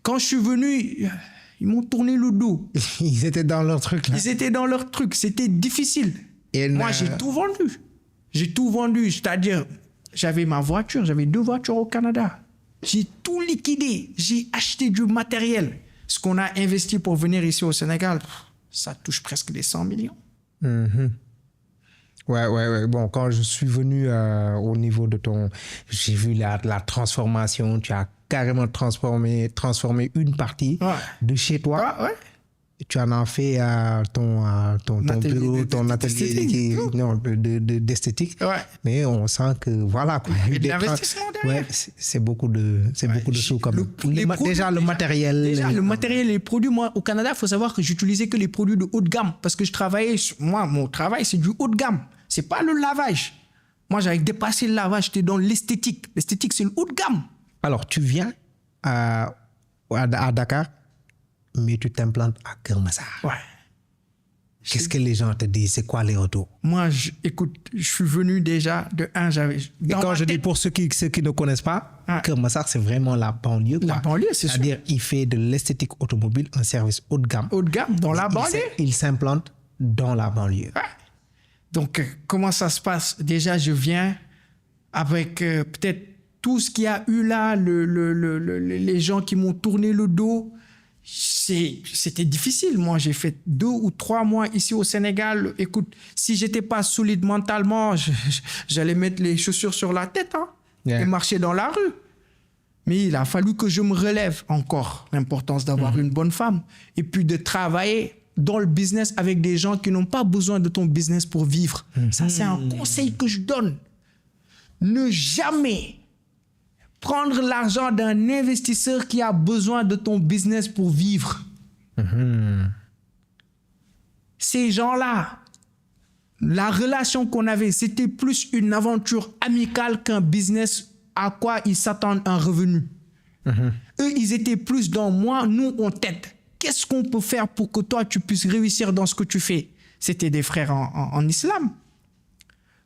[SPEAKER 1] Quand je suis venu, ils m'ont tourné le dos.
[SPEAKER 2] Ils étaient dans leur truc là.
[SPEAKER 1] Ils étaient dans leur truc. C'était difficile. Moi, j'ai tout vendu. J'ai tout vendu. C'est-à-dire, j'avais ma voiture, j'avais 2 voitures au Canada. J'ai tout liquidé. J'ai acheté du matériel. Ce qu'on a investi pour venir ici au Sénégal, ça touche presque les 100 millions.
[SPEAKER 2] Mm-hmm. Ouais. Bon, quand je suis venu au niveau de j'ai vu la transformation. Tu as carrément transformé une partie de chez toi.
[SPEAKER 1] Ouais.
[SPEAKER 2] Tu en as fait ton bureau, ton atelier d'esthétique.
[SPEAKER 1] Ouais.
[SPEAKER 2] Mais on sent que voilà quoi.
[SPEAKER 1] Il y a de l'investissement derrière.
[SPEAKER 2] Ouais, c'est beaucoup de sous comme déjà le matériel.
[SPEAKER 1] Le matériel et les produits. Moi, au Canada, il faut savoir que j'utilisais que les produits de haut de gamme parce que je travaillais. Moi, mon travail, c'est du haut de gamme. C'est pas le lavage. Moi, j'avais dépassé le lavage. J'étais dans l'esthétique. L'esthétique, c'est le haut de gamme.
[SPEAKER 2] Alors, tu viens à Dakar, mais tu t'implantes à Keur Massar.
[SPEAKER 1] Ouais.
[SPEAKER 2] Qu'est-ce que les gens te disent? C'est quoi les retours?
[SPEAKER 1] Moi, écoute, je suis venu déjà de un, j'avais...
[SPEAKER 2] Et quand je dis pour ceux qui ne connaissent pas, Keur Massar, c'est vraiment la banlieue.
[SPEAKER 1] La banlieue, c'est sûr.
[SPEAKER 2] C'est-à-dire, il fait de l'esthétique automobile un service haut de gamme.
[SPEAKER 1] Haut de gamme, dans la banlieue.
[SPEAKER 2] Il s'implante dans la banlieue.
[SPEAKER 1] Ouais. Donc, comment ça se passe? Déjà, je viens avec peut-être tout ce qu'il y a eu là, les gens qui m'ont tourné le dos. C'était difficile. Moi, j'ai fait 2 ou 3 mois ici au Sénégal. Écoute, si j'étais pas solide mentalement, j'allais mettre les chaussures sur la tête et marcher dans la rue. Mais il a fallu que je me relève encore. L'importance d'avoir une bonne femme et puis de travailler dans le business avec des gens qui n'ont pas besoin de ton business pour vivre. Ça, c'est un conseil que je donne. Ne jamais prendre l'argent d'un investisseur qui a besoin de ton business pour vivre. Ces gens-là, la relation qu'on avait, c'était plus une aventure amicale qu'un business à quoi ils s'attendent un revenu. Eux, ils étaient plus dans moi, nous, on t'aide. Qu'est-ce qu'on peut faire pour que toi, tu puisses réussir dans ce que tu fais? C'était des frères en islam.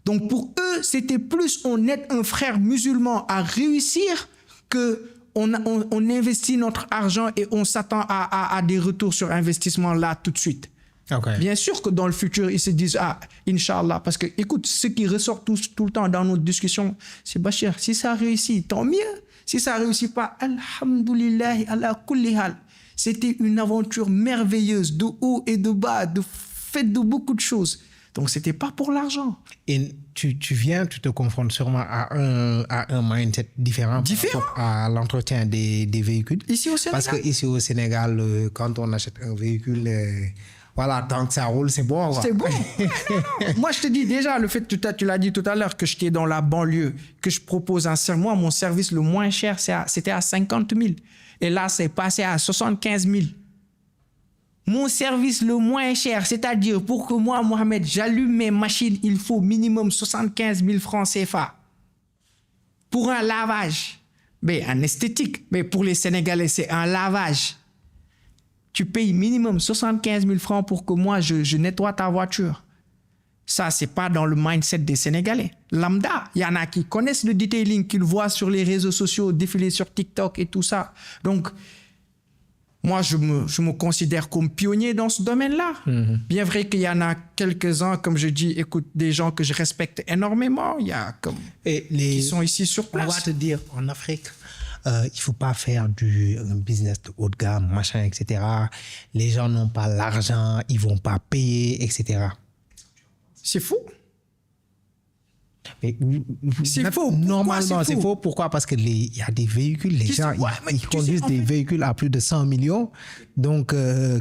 [SPEAKER 1] Donc pour eux, c'était plus on aide un frère musulman à réussir que on investit notre argent et on s'attend à des retours sur investissement là tout de suite.
[SPEAKER 2] Okay.
[SPEAKER 1] Bien sûr que dans le futur, ils se disent, Inch'Allah, parce que écoute, ce qui ressort tout le temps dans nos discussions, c'est Bachir, si ça réussit, tant mieux. Si ça réussit pas, alhamdoulillahi ala kulli hal. C'était une aventure merveilleuse, de haut et de bas, faite de beaucoup de choses. Donc, c'était pas pour l'argent.
[SPEAKER 2] Et tu viens, tu te confrontes sûrement à un mindset différent. À l'entretien des véhicules.
[SPEAKER 1] Ici au Sénégal.
[SPEAKER 2] Parce qu'ici au Sénégal, quand on achète un véhicule, voilà, tant que ça roule, c'est bon.
[SPEAKER 1] C'est bon. Moi, je te dis déjà, le fait que tu l'as dit tout à l'heure, que j'étais dans la banlieue, que je propose moi, mon service le moins cher, c'était à 50 000. Et là, c'est passé à 75 000. Mon service le moins cher, c'est-à-dire pour que moi, Mohamed, j'allume mes machines, il faut minimum 75 000 francs CFA. Pour un lavage, mais un esthétique. Mais pour les Sénégalais, c'est un lavage. Tu payes minimum 75 000 francs pour que moi, je nettoie ta voiture. Ça, c'est pas dans le mindset des Sénégalais. Lambda, il y en a qui connaissent le detailing, qui le voient sur les réseaux sociaux, défiler sur TikTok et tout ça. Donc, moi, je me considère comme pionnier dans ce domaine-là. Bien vrai qu'il y en a quelques-uns, comme je dis, écoute, des gens que je respecte énormément. Il y a qui sont ici sur place.
[SPEAKER 2] On va te dire, en Afrique, il faut pas faire un business de haut de gamme, machin, etc. Les gens n'ont pas l'argent, ils vont pas payer, etc.
[SPEAKER 1] C'est faux.
[SPEAKER 2] Mais
[SPEAKER 1] C'est faux.
[SPEAKER 2] Normalement, c'est faux. Pourquoi? Parce qu'il y a des véhicules, les gens, ils conduisent des véhicules à plus de 100 millions. Donc,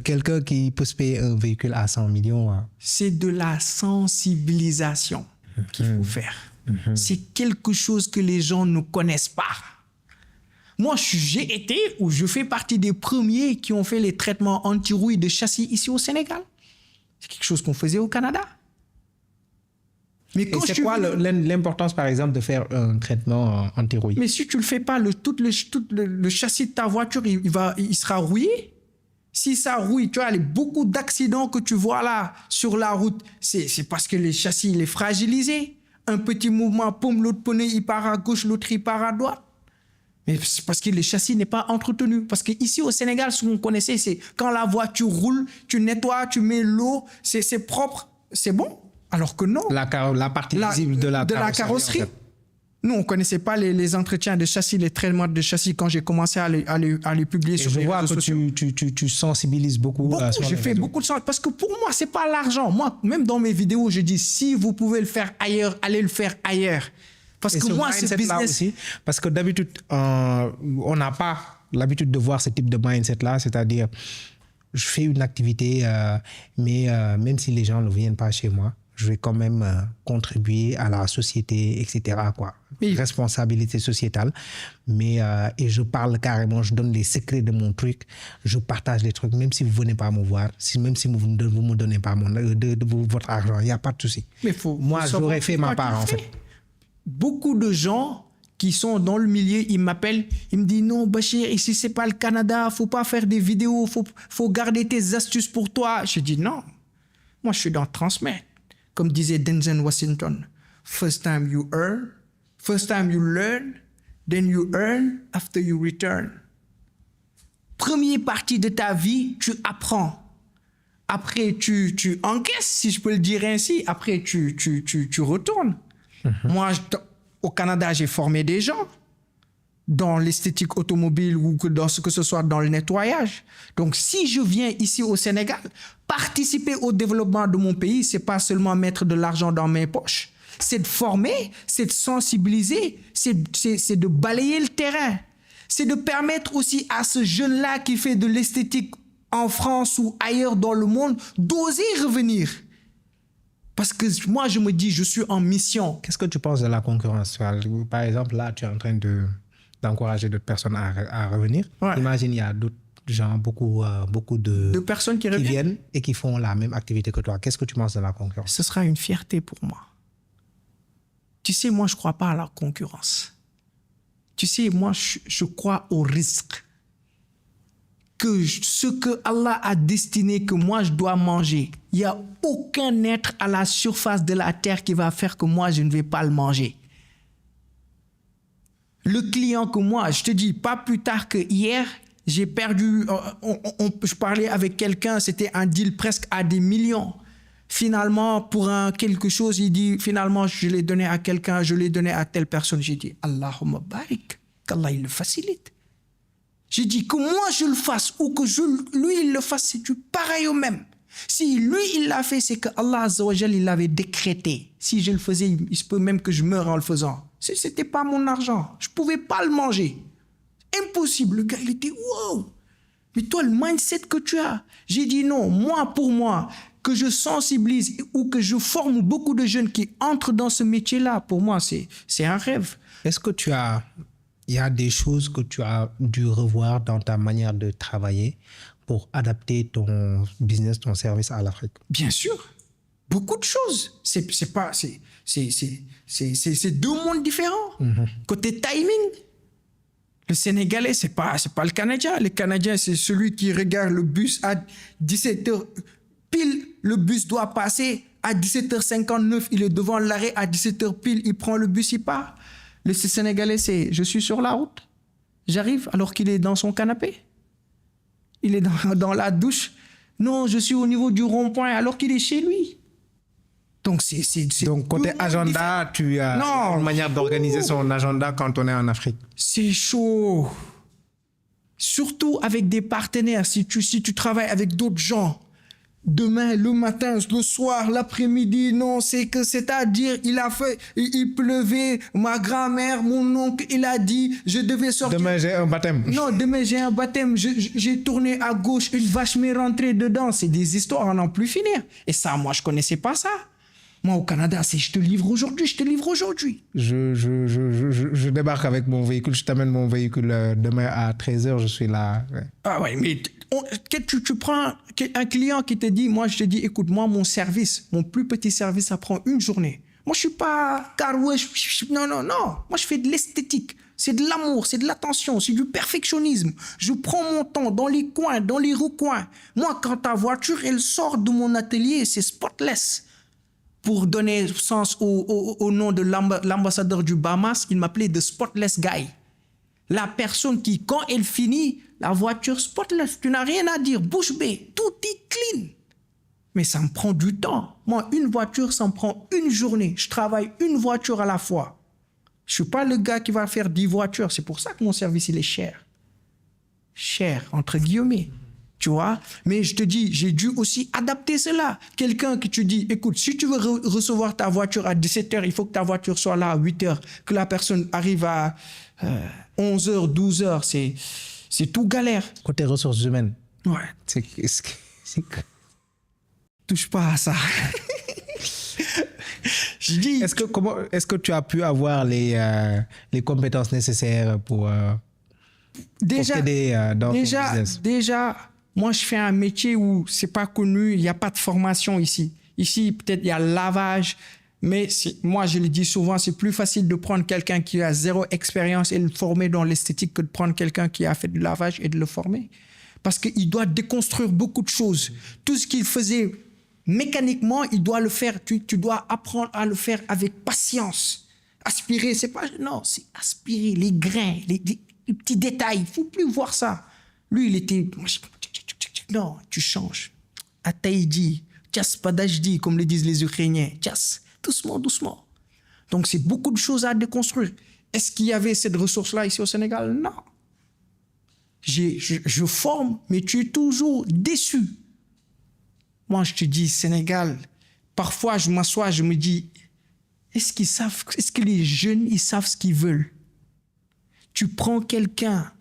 [SPEAKER 2] quelqu'un qui peut se payer un véhicule à 100 millions...
[SPEAKER 1] C'est de la sensibilisation qu'il faut faire. C'est quelque chose que les gens ne connaissent pas. Moi, j'ai été ou je fais partie des premiers qui ont fait les traitements anti-rouille de châssis ici au Sénégal. C'est quelque chose qu'on faisait au Canada.
[SPEAKER 2] Mais c'est quoi l'importance, par exemple, de faire un traitement anti-rouille?
[SPEAKER 1] Mais si tu ne le fais pas, tout le châssis de ta voiture, il sera rouillé. Si ça rouille, tu vois, beaucoup d'accidents que tu vois là sur la route, c'est parce que le châssis il est fragilisé. Un petit mouvement, poum, l'autre pneu, il part à gauche, l'autre, il part à droite. Mais c'est parce que le châssis n'est pas entretenu. Parce qu'ici au Sénégal, ce qu'on connaissait, c'est quand la voiture roule, tu nettoies, tu mets l'eau, c'est propre, c'est bon. Alors que non.
[SPEAKER 2] La partie visible de la
[SPEAKER 1] carrosserie. En fait. Nous, on ne connaissait pas les entretiens de châssis, les traitements de châssis quand j'ai commencé à les publier sur les réseaux sociaux.
[SPEAKER 2] Je vois que tu sensibilises beaucoup.
[SPEAKER 1] J'ai fait beaucoup de sens. Parce que pour moi, ce n'est pas l'argent. Moi, même dans mes vidéos, je dis, si vous pouvez le faire ailleurs, allez le faire ailleurs. Parce que moi, c'est business. Aussi,
[SPEAKER 2] parce que d'habitude, on n'a pas l'habitude de voir ce type de mindset-là. C'est-à-dire, je fais une activité, mais même si les gens ne viennent pas chez moi, je vais quand même contribuer à la société, etc. quoi. Oui. Responsabilité sociétale. Mais, et je parle carrément, je donne les secrets de mon truc, je partage les trucs, même si vous ne venez pas me voir, même si vous ne me donnez pas votre argent, il n'y a pas de souci.
[SPEAKER 1] Mais
[SPEAKER 2] moi, j'aurais fait ma part, en fait.
[SPEAKER 1] Beaucoup de gens qui sont dans le milieu, ils m'appellent, ils me disent non, Bachir, ici, ce n'est pas le Canada, il ne faut pas faire des vidéos, faut garder tes astuces pour toi. Je dis non, moi, je suis dans transmettre. Comme disait Denzel Washington, first time you earn, first time you learn, then you earn after you return. Première partie de ta vie, tu apprends. Après, tu encaisses, si je peux le dire ainsi. Après, tu retournes. Moi, au Canada, j'ai formé des gens dans l'esthétique automobile ou que ce soit dans le nettoyage. Donc, si je viens ici au Sénégal, participer au développement de mon pays, c'est pas seulement mettre de l'argent dans mes poches. C'est de former, c'est de sensibiliser, c'est de balayer le terrain. C'est de permettre aussi à ce jeune-là qui fait de l'esthétique en France ou ailleurs dans le monde d'oser revenir. Parce que moi, je me dis, je suis en mission.
[SPEAKER 2] Qu'est-ce que tu penses de la concurrence? Par exemple, là, tu es en train d'encourager d'autres personnes à revenir. Ouais. Imagine, il y a d'autres gens, beaucoup de
[SPEAKER 1] personnes qui
[SPEAKER 2] viennent et qui font la même activité que toi. Qu'est-ce que tu penses de la concurrence?
[SPEAKER 1] Ce sera une fierté pour moi. Tu sais, moi, je ne crois pas à la concurrence. Tu sais, moi, je crois au risque. Que ce que Allah a destiné, que moi, je dois manger, il n'y a aucun être à la surface de la terre qui va faire que moi, je ne vais pas le manger. Le client que moi, je te dis, pas plus tard que hier, j'ai perdu, je parlais avec quelqu'un, c'était un deal presque à des millions. Finalement, pour quelque chose, il dit, finalement, je l'ai donné à quelqu'un, je l'ai donné à telle personne. J'ai dit, Allahumma barik, qu'Allah il le facilite. J'ai dit que moi je le fasse ou que lui il le fasse, c'est du pareil au même. Si lui il l'a fait, c'est que Allah Azza wa Jal il l'avait décrété. Si je le faisais, il se peut même que je meure en le faisant. C'était pas mon argent, je pouvais pas le manger. Impossible. Le gars il était wow. Mais toi le mindset que tu as, j'ai dit non, moi pour moi, que je sensibilise ou que je forme beaucoup de jeunes qui entrent dans ce métier-là, pour moi c'est un rêve.
[SPEAKER 2] Est-ce que il y a des choses que tu as dû revoir dans ta manière de travailler pour adapter ton business, ton service à l'Afrique?
[SPEAKER 1] Bien sûr. Beaucoup de choses. C'est deux mondes différents. Côté timing, le Sénégalais, c'est pas le Canadien. Le Canadien, c'est celui qui regarde le bus à 17h. Pile, le bus doit passer. À 17h59, il est devant l'arrêt. À 17h pile, il prend le bus, il part. Le Sénégalais, c'est je suis sur la route, j'arrive alors qu'il est dans son canapé. Il est dans la douche. Non, je suis au niveau du rond-point alors qu'il est chez lui. Donc, c'est
[SPEAKER 2] Donc, côté
[SPEAKER 1] tout
[SPEAKER 2] agenda, tu as
[SPEAKER 1] Non.
[SPEAKER 2] une manière d'organiser son agenda quand on est en Afrique.
[SPEAKER 1] C'est chaud. Surtout avec des partenaires. Si tu travailles avec d'autres gens, demain, le matin, le soir, l'après-midi, non, c'est-à-dire, il pleuvait, ma grand-mère, mon oncle, il a dit, je devais sortir.
[SPEAKER 2] Demain, j'ai un baptême.
[SPEAKER 1] Non, demain, j'ai un baptême, j'ai tourné à gauche, une vache m'est rentrée dedans. C'est des histoires à n'en plus finir. Et ça, moi, je connaissais pas ça. Moi, au Canada, c'est je te livre aujourd'hui, je te livre aujourd'hui.
[SPEAKER 2] Je débarque avec mon véhicule, je t'amène mon véhicule demain à 13h, je suis là. Ouais.
[SPEAKER 1] Ah ouais, mais tu prends un client qui te dit, moi, je te dis, écoute, moi, mon service, mon plus petit service, ça prend une journée. Moi, je suis pas non. Moi, je fais de l'esthétique. C'est de l'amour, c'est de l'attention, c'est du perfectionnisme. Je prends mon temps dans les coins, dans les recoins. Moi, quand ta voiture, elle sort de mon atelier, c'est spotless. Pour donner sens au nom de l'ambassadeur du Bahamas, il m'appelait The Spotless Guy. La personne qui, quand elle finit, la voiture spotless, tu n'as rien à dire, bouche bée, tout est clean. Mais ça me prend du temps. Moi, une voiture, ça me prend une journée. Je travaille une voiture à la fois. Je ne suis pas le gars qui va faire 10 voitures. C'est pour ça que mon service, il est cher. Cher, entre guillemets. Tu vois, mais je te dis, j'ai dû aussi adapter cela. Quelqu'un qui te dit, écoute, si tu veux recevoir ta voiture à 17h, il faut que ta voiture soit là à 8h, que la personne arrive à 11h, 12h, c'est tout galère.
[SPEAKER 2] Côté ressources humaines.
[SPEAKER 1] Ouais. Touche pas à ça. Je dis.
[SPEAKER 2] Est-ce que tu as pu avoir les compétences nécessaires pour t'aider dans ton business?
[SPEAKER 1] Déjà, moi, je fais un métier où c'est pas connu, il n'y a pas de formation ici. Ici, peut-être il y a le lavage, mais moi, je le dis souvent, c'est plus facile de prendre quelqu'un qui a zéro expérience et le former dans l'esthétique que de prendre quelqu'un qui a fait du lavage et de le former. Parce qu'il doit déconstruire beaucoup de choses. Tout ce qu'il faisait mécaniquement, il doit le faire. Tu dois apprendre à le faire avec patience. Aspirer, c'est pas... Non, c'est aspirer les grains, les petits détails. Il ne faut plus voir ça. Lui, il était... Non, tu changes. Ataïdi, tchass padajdi, comme le disent les Ukrainiens. Tchass, doucement, doucement. Donc, c'est beaucoup de choses à déconstruire. Est-ce qu'il y avait cette ressource-là ici au Sénégal? Non. Je forme, mais tu es toujours déçu. Moi, je te dis, Sénégal, parfois, je m'assois, je me dis, est-ce que les jeunes, ils savent ce qu'ils veulent? Tu prends quelqu'un.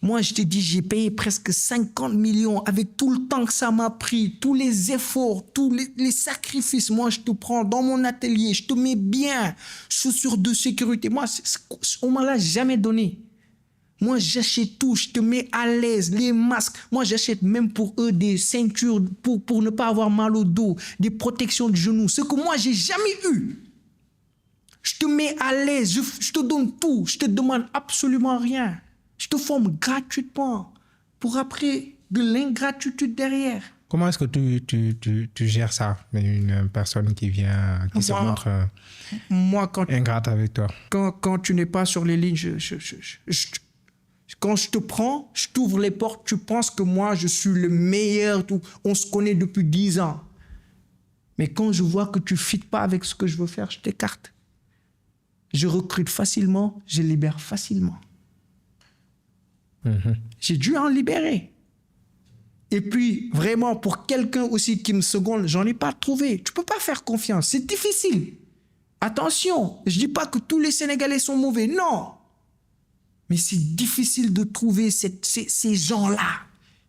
[SPEAKER 1] Moi, je te dis, j'ai payé presque 50 millions avec tout le temps que ça m'a pris, tous les efforts, tous les sacrifices. Moi, je te prends dans mon atelier, je te mets bien, chaussures de sécurité. Moi, on ne me l'a jamais donné. Moi, j'achète tout, je te mets à l'aise, les masques. Moi, j'achète même pour eux des ceintures pour ne pas avoir mal au dos, des protections de genoux. Ce que moi, j'ai jamais eu. Je te mets à l'aise, je te donne tout, je te demande absolument rien. Je te forme gratuitement pour après de l'ingratitude derrière.
[SPEAKER 2] Comment est-ce que tu gères ça, une personne qui vient, qui se montre ingrate avec toi?
[SPEAKER 1] Quand tu n'es pas sur les lignes, quand je te prends, je t'ouvre les portes, tu penses que moi, je suis le meilleur, on se connaît depuis 10 ans. Mais quand je vois que tu ne fites pas avec ce que je veux faire, je t'écarte. Je recrute facilement, je libère facilement. J'ai dû en libérer. Et puis, vraiment, pour quelqu'un aussi qui me seconde, j'en ai pas trouvé. Tu peux pas faire confiance. C'est difficile. Attention, je dis pas que tous les Sénégalais sont mauvais. Non. Mais c'est difficile de trouver ces gens-là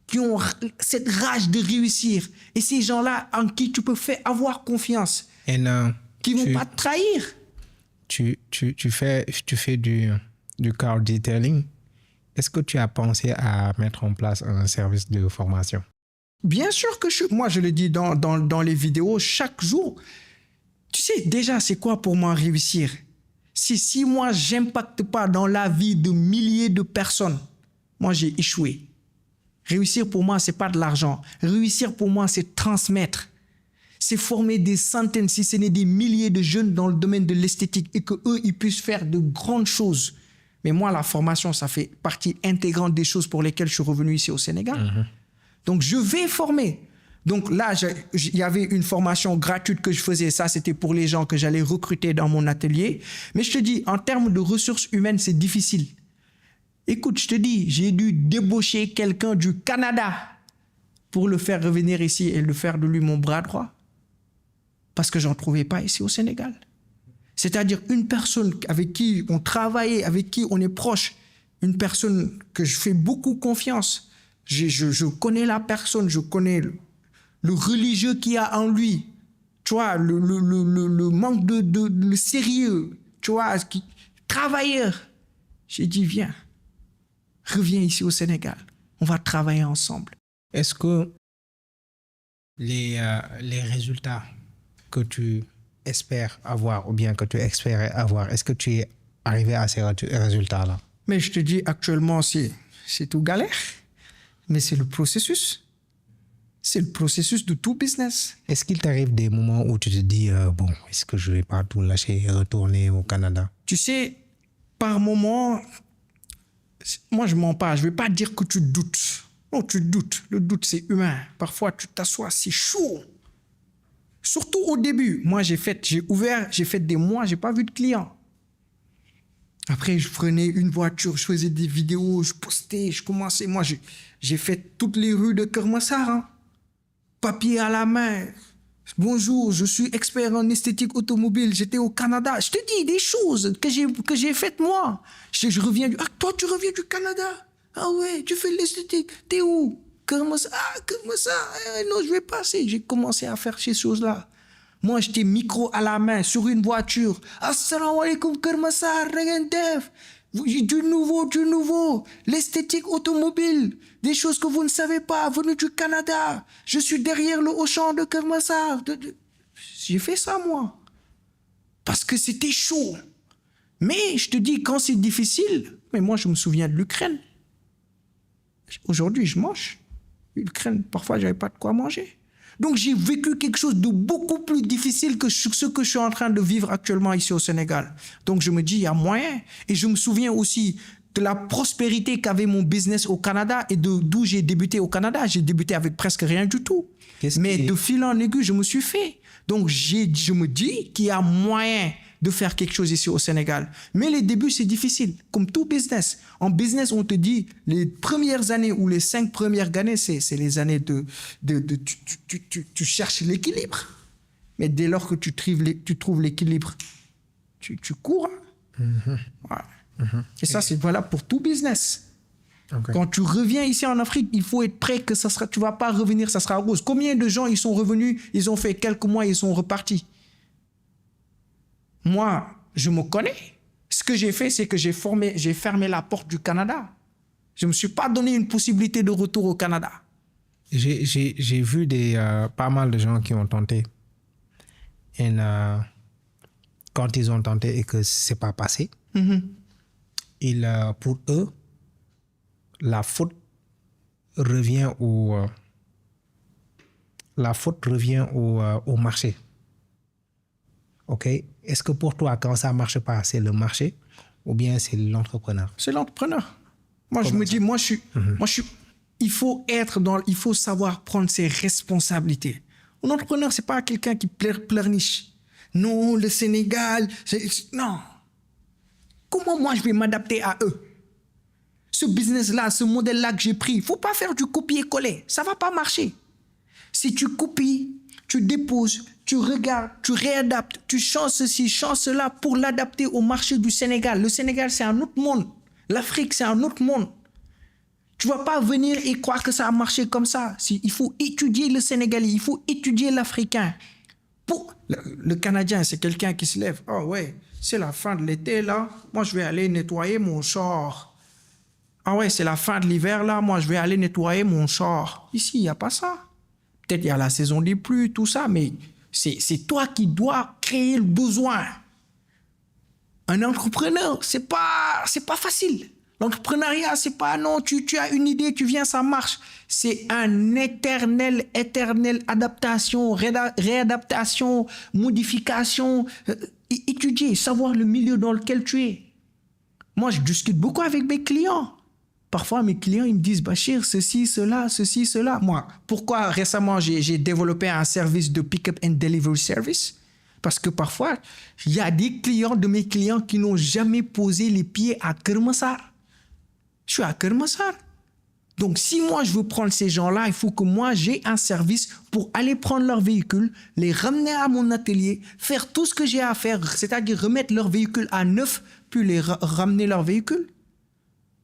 [SPEAKER 1] qui ont cette rage de réussir. Et ces gens-là en qui tu peux faire avoir confiance.
[SPEAKER 2] Et non,
[SPEAKER 1] qui vont pas te trahir.
[SPEAKER 2] Tu fais du car detailing. Est-ce que tu as pensé à mettre en place un service de formation?
[SPEAKER 1] Bien sûr que moi, je le dis dans les vidéos chaque jour. Tu sais, déjà, c'est quoi pour moi réussir? Si moi, j'impacte pas dans la vie de milliers de personnes, moi, j'ai échoué. Réussir pour moi, c'est pas de l'argent. Réussir pour moi, c'est transmettre. C'est former des centaines, si ce n'est des milliers de jeunes dans le domaine de l'esthétique et qu'eux, ils puissent faire de grandes choses. Mais moi, la formation, ça fait partie intégrante des choses pour lesquelles je suis revenu ici au Sénégal. Donc, je vais former. Donc là, il y avait une formation gratuite que je faisais. Ça, c'était pour les gens que j'allais recruter dans mon atelier. Mais je te dis, en termes de ressources humaines, c'est difficile. Écoute, je te dis, j'ai dû débaucher quelqu'un du Canada pour le faire revenir ici et le faire de lui mon bras droit. Parce que j'en trouvais pas ici au Sénégal. C'est-à-dire une personne avec qui on travaillait, avec qui on est proche, une personne que je fais beaucoup confiance. Je connais la personne, je connais le religieux qu'il y a en lui, tu vois, le manque le sérieux, tu vois, travailleur. J'ai dit, viens, reviens ici au Sénégal, on va travailler ensemble.
[SPEAKER 2] Est-ce que les résultats que tu espères avoir ou bien que tu espérais avoir, est-ce que tu es arrivé à ces résultats-là?
[SPEAKER 1] Mais je te dis, actuellement, c'est tout galère, mais c'est le processus. C'est le processus de tout business.
[SPEAKER 2] Est-ce qu'il t'arrive des moments où tu te dis, bon, est-ce que je ne vais pas tout lâcher et retourner au Canada?
[SPEAKER 1] Tu sais, par moment, moi je mens pas, je ne vais pas dire que tu doutes. Non, tu doutes. Le doute, c'est humain. Parfois, tu t'assois, c'est chaud. Surtout au début. Moi, j'ai fait des mois, je n'ai pas vu de clients. Après, je prenais une voiture, je faisais des vidéos, je postais, je commençais. Moi, j'ai fait toutes les rues de Keur Massar, hein. Papier à la main. Bonjour, je suis expert en esthétique automobile. J'étais au Canada. Je te dis des choses que j'ai faites moi. Je reviens du... Ah, toi, tu reviens du Canada? Ah ouais, tu fais l'esthétique. T'es où? Keur Massar. Ah, Keur Massar. Non, je vais passer. J'ai commencé à faire ces choses-là. Moi, j'étais micro à la main sur une voiture. Assalamu alaikum, Keur Massar, Regendef. Du nouveau. L'esthétique automobile. Des choses que vous ne savez pas, venues du Canada. Je suis derrière le Auchan de Keur Massar. J'ai fait ça, moi. Parce que c'était chaud. Mais je te dis, quand c'est difficile, mais moi, je me souviens de l'Ukraine. Aujourd'hui, je mange. L'Ukraine, parfois, j'avais pas de quoi manger. Donc, j'ai vécu quelque chose de beaucoup plus difficile que ce que je suis en train de vivre actuellement ici au Sénégal. Donc, je me dis, il y a moyen. Et je me souviens aussi de la prospérité qu'avait mon business au Canada et d'où j'ai débuté au Canada. J'ai débuté avec presque rien du tout. Mais de fil en aiguille, je me suis fait. Donc, je me dis qu'il y a moyen de faire quelque chose ici au Sénégal. Mais les débuts, c'est difficile, comme tout business. En business, on te dit, les premières années ou les 5 premières années, c'est les années tu cherches l'équilibre. Mais dès lors que tu trouves l'équilibre, tu cours. Voilà. Et ça, c'est valable pour tout business. Okay. Quand tu reviens ici en Afrique, il faut être prêt que tu ne vas pas revenir, ça sera rose. Combien de gens, ils sont revenus, ils ont fait quelques mois, ils sont repartis? Moi, je me connais. Ce que j'ai fait, c'est que j'ai fermé la porte du Canada. Je ne me suis pas donné une possibilité de retour au Canada.
[SPEAKER 2] J'ai vu pas mal de gens qui ont tenté. Et quand ils ont tenté et que ce n'est pas passé, pour eux, la faute revient au marché. OK? Est-ce que pour toi, quand ça ne marche pas, c'est le marché ou bien c'est l'entrepreneur?
[SPEAKER 1] C'est l'entrepreneur. Moi, je me dis, il faut savoir prendre ses responsabilités. Un entrepreneur, ce n'est pas quelqu'un qui pleurniche. Non, le Sénégal, non. Comment moi, je vais m'adapter à eux? Ce business-là, ce modèle-là que j'ai pris, il ne faut pas faire du copier-coller. Ça ne va pas marcher. Si tu copies, tu déposes, tu regardes, tu réadaptes, tu changes ceci, changes cela pour l'adapter au marché du Sénégal. Le Sénégal, c'est un autre monde. L'Afrique, c'est un autre monde. Tu ne vas pas venir et croire que ça a marché comme ça. Il faut étudier le Sénégalais, il faut étudier l'Africain. Le Canadien, c'est quelqu'un qui se lève. Oh ouais, c'est la fin de l'été là. Moi, je vais aller nettoyer mon char. Ah ouais, c'est la fin de l'hiver là. Moi, je vais aller nettoyer mon char. Ici, il n'y a pas ça. Peut-être il y a la saison des pluies, tout ça, mais c'est toi qui dois créer le besoin. Un entrepreneur, c'est pas facile. L'entrepreneuriat, c'est pas non, tu as une idée, tu viens, ça marche. C'est un éternel adaptation, réadaptation, modification, étudier, savoir le milieu dans lequel tu es. Moi, je discute beaucoup avec mes clients parfois mes clients, ils me disent, Bachir, ceci, cela. Moi, pourquoi récemment j'ai développé un service de pick-up and delivery service? Parce que parfois, il y a des clients de mes clients qui n'ont jamais posé les pieds à Keur Massar. Je suis à Keur Massar. Donc, si moi, je veux prendre ces gens-là, il faut que moi, j'ai un service pour aller prendre leur véhicule, les ramener à mon atelier, faire tout ce que j'ai à faire, c'est-à-dire remettre leur véhicule à neuf, puis les ramener leur véhicule.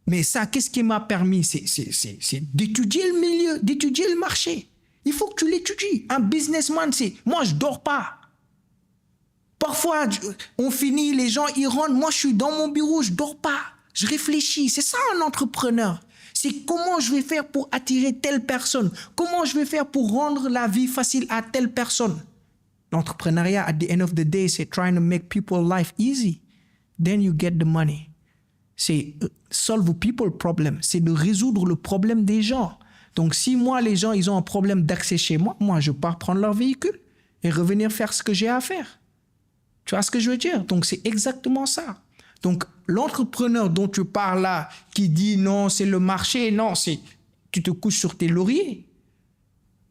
[SPEAKER 1] Mais ça, qu'est-ce qui m'a permis? C'est d'étudier le milieu, d'étudier le marché. Il faut que tu l'étudies. Un businessman, c'est... Moi, je dors pas. Parfois, on finit, les gens, ils rentrent. Moi, je suis dans mon bureau, je dors pas. Je réfléchis. C'est ça, un entrepreneur. C'est comment je vais faire pour attirer telle personne. Comment je vais faire pour rendre la vie facile à telle personne. L'entrepreneuriat, at the end of the day, c'est trying to make people's life easy. Then you get the money. C'est solve people problem. C'est de résoudre le problème des gens. Donc, si moi, les gens, ils ont un problème d'accès chez moi, moi, je pars prendre leur véhicule et revenir faire ce que j'ai à faire. Tu vois ce que je veux dire? Donc, c'est exactement ça. Donc, l'entrepreneur dont tu parles là, qui dit non, c'est le marché, non, c'est tu te couches sur tes lauriers.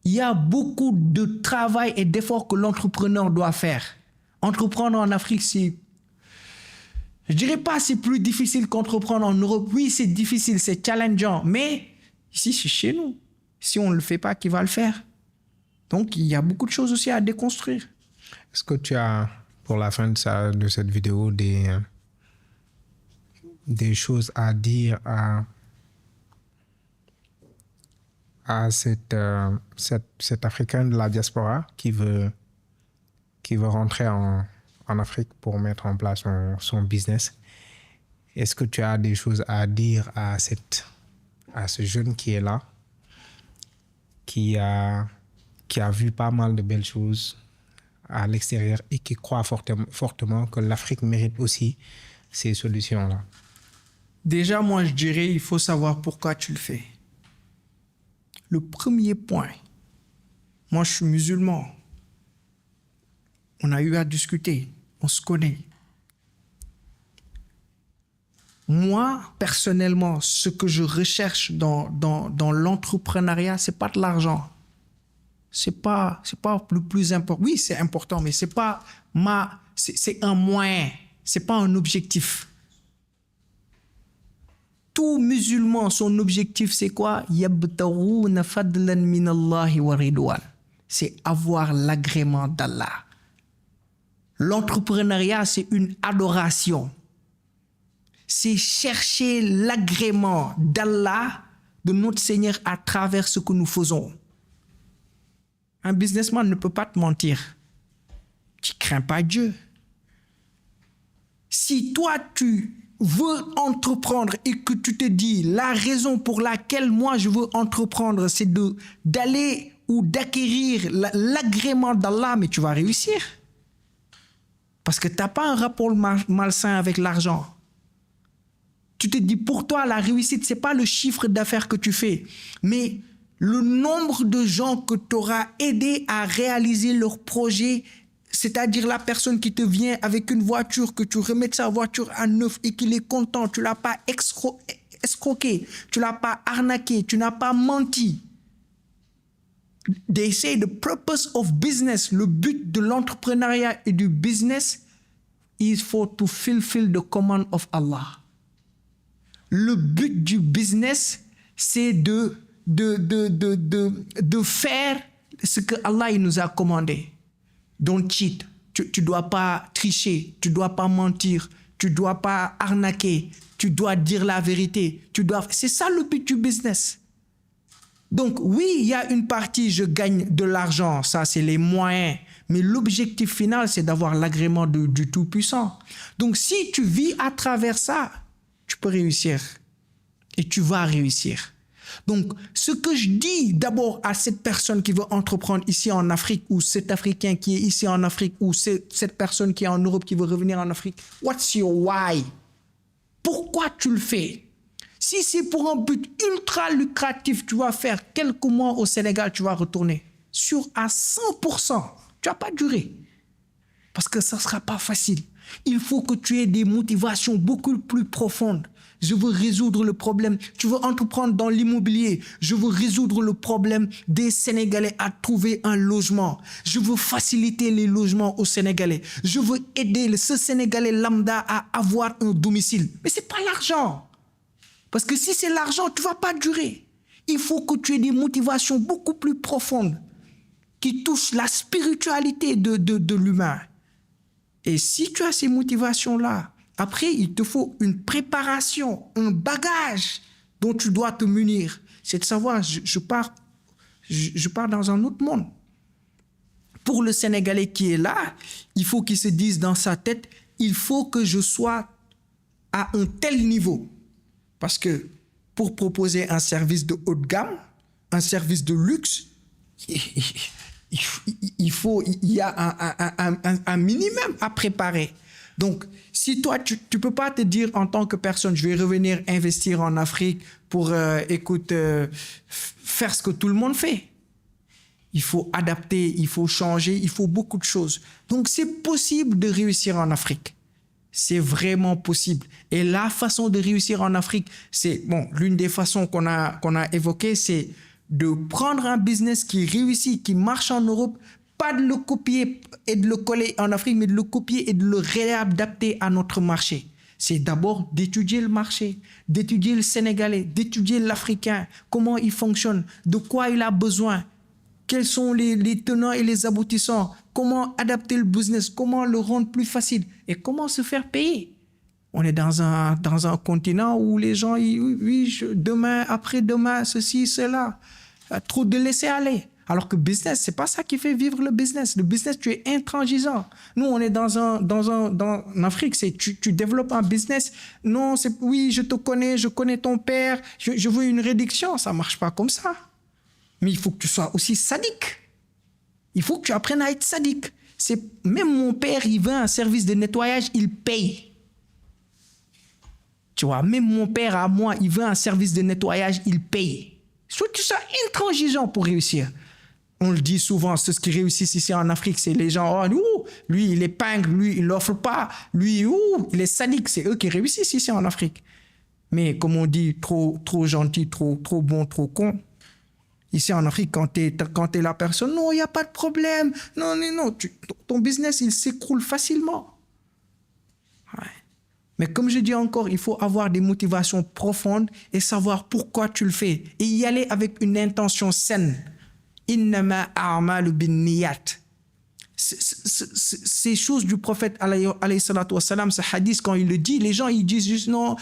[SPEAKER 1] Il y a beaucoup de travail et d'efforts que l'entrepreneur doit faire. Entreprendre en Afrique, c'est... Je dirais pas c'est plus difficile qu'entreprendre en Europe. Oui, c'est difficile, c'est challengeant. Mais ici, c'est chez nous. Si on ne le fait pas, qui va le faire? Donc, il y a beaucoup de choses aussi à déconstruire.
[SPEAKER 2] Est-ce que tu as, pour la fin de cette vidéo, des choses à dire à cet Africain de la diaspora qui veut rentrer en Afrique pour mettre en place son business? Est-ce que tu as des choses à dire à ce jeune qui est là, qui a vu pas mal de belles choses à l'extérieur et qui croit fortement que l'Afrique mérite aussi ces solutions-là?
[SPEAKER 1] Déjà, moi, je dirais, il faut savoir pourquoi tu le fais. Le premier point, moi, je suis musulman. On a eu à discuter, on se connaît. Moi, personnellement, ce que je recherche dans l'entrepreneuriat, c'est pas de l'argent. C'est pas le plus important. Oui, c'est important, mais c'est pas c'est un moyen, c'est pas un objectif. Tout musulman, son objectif, c'est quoi? Yabtaghouna fadlan min Allahi wa ridwan. C'est avoir l'agrément d'Allah. L'entrepreneuriat, c'est une adoration. C'est chercher l'agrément d'Allah, de notre Seigneur, à travers ce que nous faisons. Un businessman ne peut pas te mentir. Tu ne crains pas Dieu. Si toi, tu veux entreprendre et que tu te dis la raison pour laquelle moi je veux entreprendre, c'est d'aller ou d'acquérir l'agrément d'Allah, mais tu vas réussir. Parce que tu n'as pas un rapport malsain avec l'argent. Tu te dis, pour toi, la réussite, ce n'est pas le chiffre d'affaires que tu fais, mais le nombre de gens que tu auras aidé à réaliser leur projet, c'est-à-dire la personne qui te vient avec une voiture, que tu remets sa voiture à neuf et qu'il est content, tu ne l'as pas escroqué, tu ne l'as pas arnaqué, tu n'as pas menti. They say the purpose of business, le but de l'entrepreneuriat et du business is for to fulfill the command of Allah. Le but du business, c'est de faire ce que Allah il nous a commandé. Don't cheat. Tu dois pas tricher, tu dois pas mentir, tu dois pas arnaquer, tu dois dire la vérité. C'est ça le but du business. Donc oui, il y a une partie, je gagne de l'argent, ça c'est les moyens. Mais l'objectif final, c'est d'avoir l'agrément du Tout-Puissant. Donc si tu vis à travers ça, tu peux réussir. Et tu vas réussir. Donc, ce que je dis d'abord à cette personne qui veut entreprendre ici en Afrique, ou cet Africain qui est ici en Afrique, ou cette personne qui est en Europe qui veut revenir en Afrique, what's your why? Pourquoi tu le fais? Si c'est pour un but ultra lucratif, tu vas faire quelques mois au Sénégal, tu vas retourner. Sûr à 100%, tu vas pas durer. Parce que ça ne sera pas facile. Il faut que tu aies des motivations beaucoup plus profondes. Je veux résoudre le problème. Tu veux entreprendre dans l'immobilier. Je veux résoudre le problème des Sénégalais à trouver un logement. Je veux faciliter les logements aux Sénégalais. Je veux aider ce Sénégalais lambda à avoir un domicile. Mais ce n'est pas l'argent. Parce que si c'est l'argent, tu ne vas pas durer. Il faut que tu aies des motivations beaucoup plus profondes qui touchent la spiritualité de l'humain. Et si tu as ces motivations-là, après, il te faut une préparation, un bagage dont tu dois te munir. C'est de savoir, je pars dans un autre monde. Pour le Sénégalais qui est là, il faut qu'il se dise dans sa tête, il faut que je sois à un tel niveau. Parce que pour proposer un service de haut de gamme, un service de luxe, il y a un minimum à préparer. Donc, si toi, tu ne peux pas te dire en tant que personne, je vais revenir investir en Afrique pour, faire ce que tout le monde fait. Il faut adapter, il faut changer, il faut beaucoup de choses. Donc, c'est possible de réussir en Afrique. C'est vraiment possible. Et la façon de réussir en Afrique, c'est, l'une des façons qu'on a évoquées, c'est de prendre un business qui réussit, qui marche en Europe, pas de le copier et de le coller en Afrique, mais de le copier et de le réadapter à notre marché. C'est d'abord d'étudier le marché, d'étudier le Sénégalais, d'étudier l'Africain, comment il fonctionne, de quoi il a besoin, quels sont les tenants et les aboutissants, comment adapter le business, comment le rendre plus facile et comment se faire payer. On est dans un continent où les gens, demain, après-demain, ceci, cela, trop de laisser aller. Alors que business, c'est pas ça qui fait vivre le business. Le business, tu es intransigeant. Nous, on est en Afrique, c'est tu développes un business. Non, c'est oui, je te connais, je connais ton père, je veux une réduction. Ça marche pas comme ça. Mais il faut que tu sois aussi sadique. Il faut que tu apprennes à être sadique. Même mon père, il veut un service de nettoyage, il paye. Tu vois, même mon père à moi, il veut un service de nettoyage, il paye. Il faut que tu sois intransigeant pour réussir. On le dit souvent, ceux qui réussissent ici en Afrique, c'est les gens, lui, il épingle, lui, il l'offre pas, lui, il est sadique. C'est eux qui réussissent ici en Afrique. Mais comme on dit, trop gentil, trop bon, trop con. Ici en Afrique, quand t'es la personne, non, il n'y a pas de problème. Non, ton business, il s'écroule facilement. Ouais. Mais comme je dis encore, il faut avoir des motivations profondes et savoir pourquoi tu le fais. Et y aller avec une intention saine. Innama a'malu binniyat. Ces choses du prophète alayhi salatu wassalam, ce hadith, quand il le dit, les gens ils disent juste non,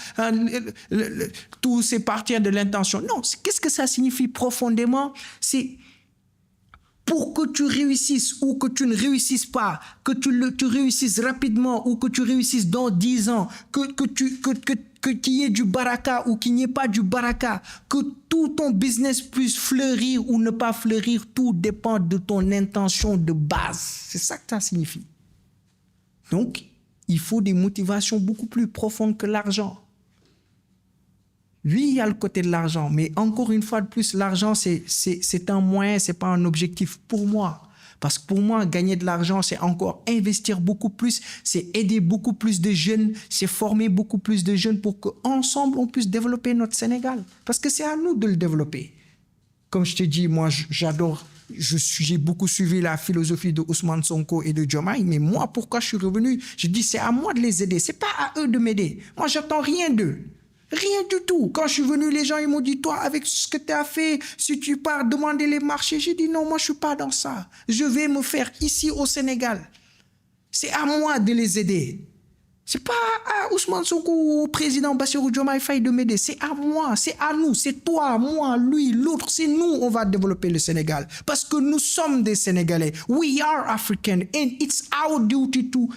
[SPEAKER 1] tout c'est partir de l'intention. Non, qu'est-ce que ça signifie profondément? C'est pour que tu réussisses ou que tu ne réussisses pas, que tu réussisses rapidement ou que tu réussisses dans 10 ans, qu'il y ait du baraka ou qu'il n'y ait pas du baraka, que tout ton business puisse fleurir ou ne pas fleurir, tout dépend de ton intention de base. C'est ça que ça signifie. Donc, il faut des motivations beaucoup plus profondes que l'argent. Oui, il y a le côté de l'argent, mais encore une fois de plus, l'argent, c'est un moyen, c'est pas un objectif pour moi. Parce que pour moi, gagner de l'argent, c'est encore investir beaucoup plus, c'est aider beaucoup plus de jeunes, c'est former beaucoup plus de jeunes pour qu'ensemble, on puisse développer notre Sénégal. Parce que c'est à nous de le développer. Comme je te dis, moi, j'adore, j'ai beaucoup suivi la philosophie de Ousmane Sonko et de Diomaye, mais moi, pourquoi je suis revenu? Je dis, c'est à moi de les aider, c'est pas à eux de m'aider. Moi, j'attends rien d'eux. Rien du tout. Quand je suis venu, les gens ils m'ont dit, toi, avec ce que tu as fait, si tu pars demander les marchés, j'ai dit non, moi je suis pas dans ça. Je vais me faire ici au Sénégal. C'est à moi de les aider. C'est pas à Ousmane Sonko ou au président Bassirou Diomaye Faye de m'aider. C'est à moi, c'est à nous, c'est toi, moi, lui, l'autre. C'est nous, on va développer le Sénégal. Parce que nous sommes des Sénégalais. We are African and it's our duty to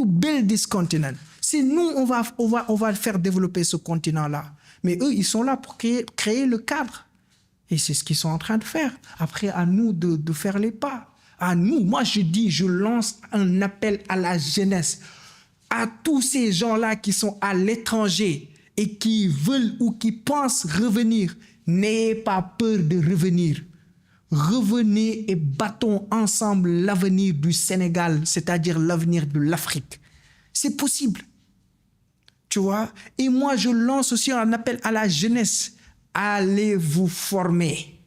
[SPEAKER 1] build this continent. C'est nous, on va faire développer ce continent-là. Mais eux, ils sont là pour créer le cadre. Et c'est ce qu'ils sont en train de faire. Après, à nous de faire les pas. À nous, moi je lance un appel à la jeunesse. À tous ces gens-là qui sont à l'étranger et qui veulent ou qui pensent revenir. N'ayez pas peur de revenir. Revenez et battons ensemble l'avenir du Sénégal, c'est-à-dire l'avenir de l'Afrique. C'est possible. tu vois. Et moi, je lance aussi un appel à la jeunesse. Allez vous former.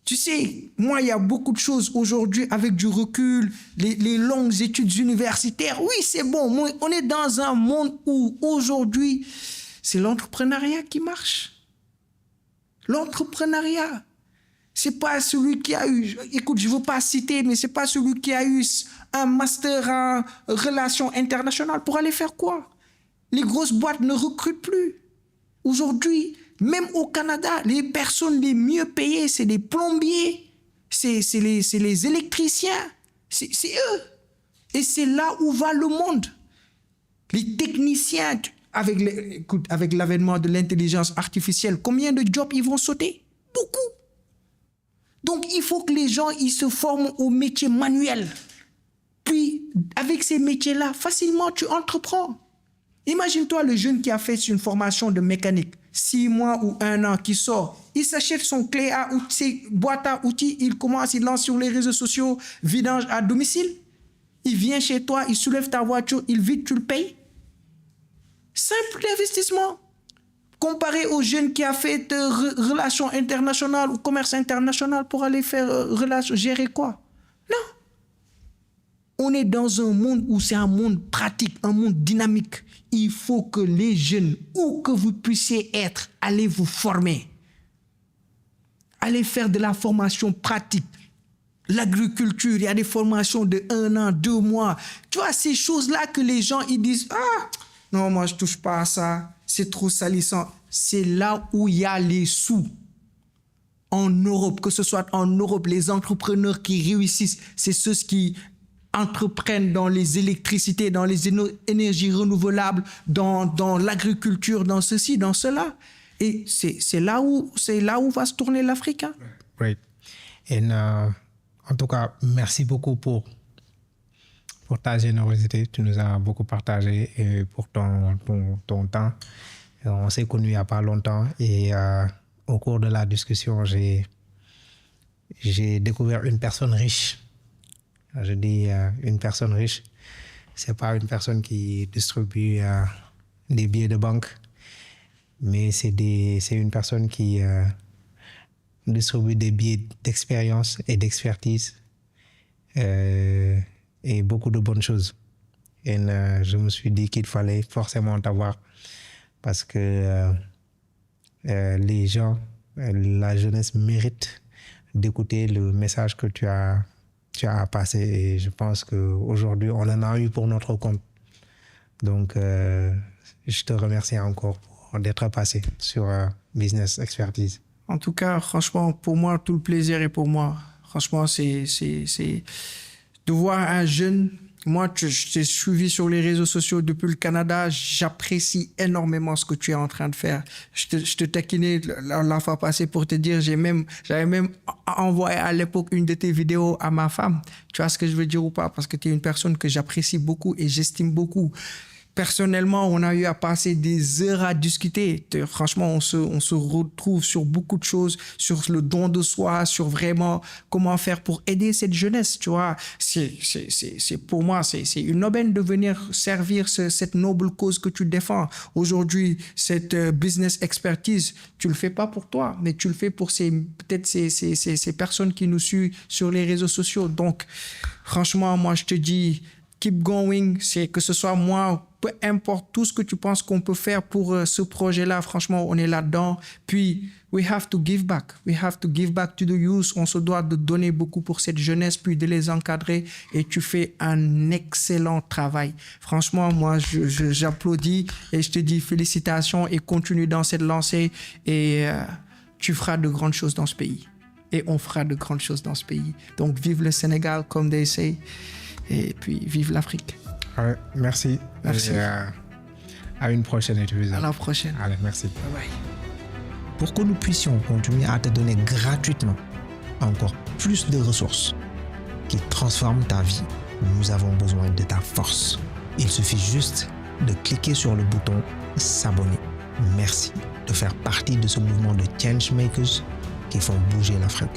[SPEAKER 1] Tu sais, moi, il y a beaucoup de choses aujourd'hui avec du recul, les longues études universitaires. Oui, c'est bon. On est dans un monde où aujourd'hui, c'est l'entrepreneuriat qui marche. L'entrepreneuriat. C'est pas celui qui a eu, écoute, je veux pas citer, mais c'est pas celui qui a eu un master en relations internationales pour aller faire quoi? Les grosses boîtes ne recrutent plus. Aujourd'hui, même au Canada, les personnes les mieux payées, c'est les plombiers, c'est les électriciens, c'est eux. Et c'est là où va le monde. Les techniciens, avec l'avènement de l'intelligence artificielle, combien de jobs ils vont sauter? Beaucoup. Donc, il faut que les gens ils se forment au métier manuel. Puis, avec ces métiers-là, facilement, tu entreprends. Imagine-toi le jeune qui a fait une formation de mécanique, 6 mois ou 1 an, qui sort. Il s'achète son clé à outils, boîte à outils, il lance sur les réseaux sociaux, vidange à domicile. Il vient chez toi, il soulève ta voiture, il vide, tu le payes. Simple investissement. Comparé au jeune qui a fait relations internationales ou commerce international pour aller faire gérer quoi? Non. On est dans un monde où c'est un monde pratique, un monde dynamique. Il faut que les jeunes, où que vous puissiez être, allez vous former. Allez faire de la formation pratique. L'agriculture, il y a des formations de 1 an, 2 mois. Tu vois, ces choses-là que les gens, ils disent, ah, non, moi, je touche pas à ça. C'est trop salissant. C'est là où il y a les sous. En Europe, que ce soit en Europe, les entrepreneurs qui réussissent, c'est ceux qui entreprennent dans les électricités, dans les énergies renouvelables, dans l'agriculture, dans ceci, dans cela. Et c'est là où va se tourner l'Afrique. Hein?
[SPEAKER 2] Great. Et en tout cas, merci beaucoup pour ta générosité. Tu nous as beaucoup partagé et pour ton temps. On s'est connus il n'y a pas longtemps et au cours de la discussion, j'ai découvert une personne riche. Je dis une personne riche, c'est pas une personne qui distribue des billets de banque, mais c'est une personne qui distribue des billets d'expérience et d'expertise et beaucoup de bonnes choses. Et je me suis dit qu'il fallait forcément t'avoir parce que les gens, la jeunesse mérite d'écouter le message que tu as passé et je pense qu'aujourd'hui, on en a eu pour notre compte. Donc, je te remercie encore d'être passé sur Business Expertise.
[SPEAKER 1] En tout cas, franchement, pour moi, tout le plaisir est pour moi. Franchement, c'est de voir un jeune. Moi, je t'ai suivi sur les réseaux sociaux depuis le Canada. J'apprécie énormément ce que tu es en train de faire. Je te taquinais la fois passée pour te dire, j'avais même envoyé à l'époque une de tes vidéos à ma femme. Tu vois ce que je veux dire ou pas? Parce que tu es une personne que j'apprécie beaucoup et j'estime beaucoup. Personnellement, on a eu à passer des heures à discuter. Franchement, on se retrouve sur beaucoup de choses, sur le don de soi, sur vraiment comment faire pour aider cette jeunesse, tu vois. C'est pour moi, c'est une aubaine de venir servir cette noble cause que tu défends. Aujourd'hui, cette business expertise, tu le fais pas pour toi, mais tu le fais pour ces personnes qui nous suivent sur les réseaux sociaux. Donc, franchement, moi, je te dis, keep going, c'est que ce soit moi, peu importe tout ce que tu penses qu'on peut faire pour ce projet-là, franchement, on est là-dedans. Puis, we have to give back. We have to give back to the youth. On se doit de donner beaucoup pour cette jeunesse, puis de les encadrer. Et tu fais un excellent travail. Franchement, moi, j'applaudis et je te dis félicitations et continue dans cette lancée et tu feras de grandes choses dans ce pays. Et on fera de grandes choses dans ce pays. Donc, vive le Sénégal, comme they say. Et puis, vive l'Afrique.
[SPEAKER 2] Ouais, merci.
[SPEAKER 1] Merci.
[SPEAKER 2] Et, à une prochaine épisode.
[SPEAKER 1] À la prochaine.
[SPEAKER 2] Allez, merci.
[SPEAKER 1] Bye bye.
[SPEAKER 2] Pour que nous puissions continuer à te donner gratuitement encore plus de ressources qui transforment ta vie, nous avons besoin de ta force. Il suffit juste de cliquer sur le bouton s'abonner. Merci de faire partie de ce mouvement de changemakers qui font bouger l'Afrique.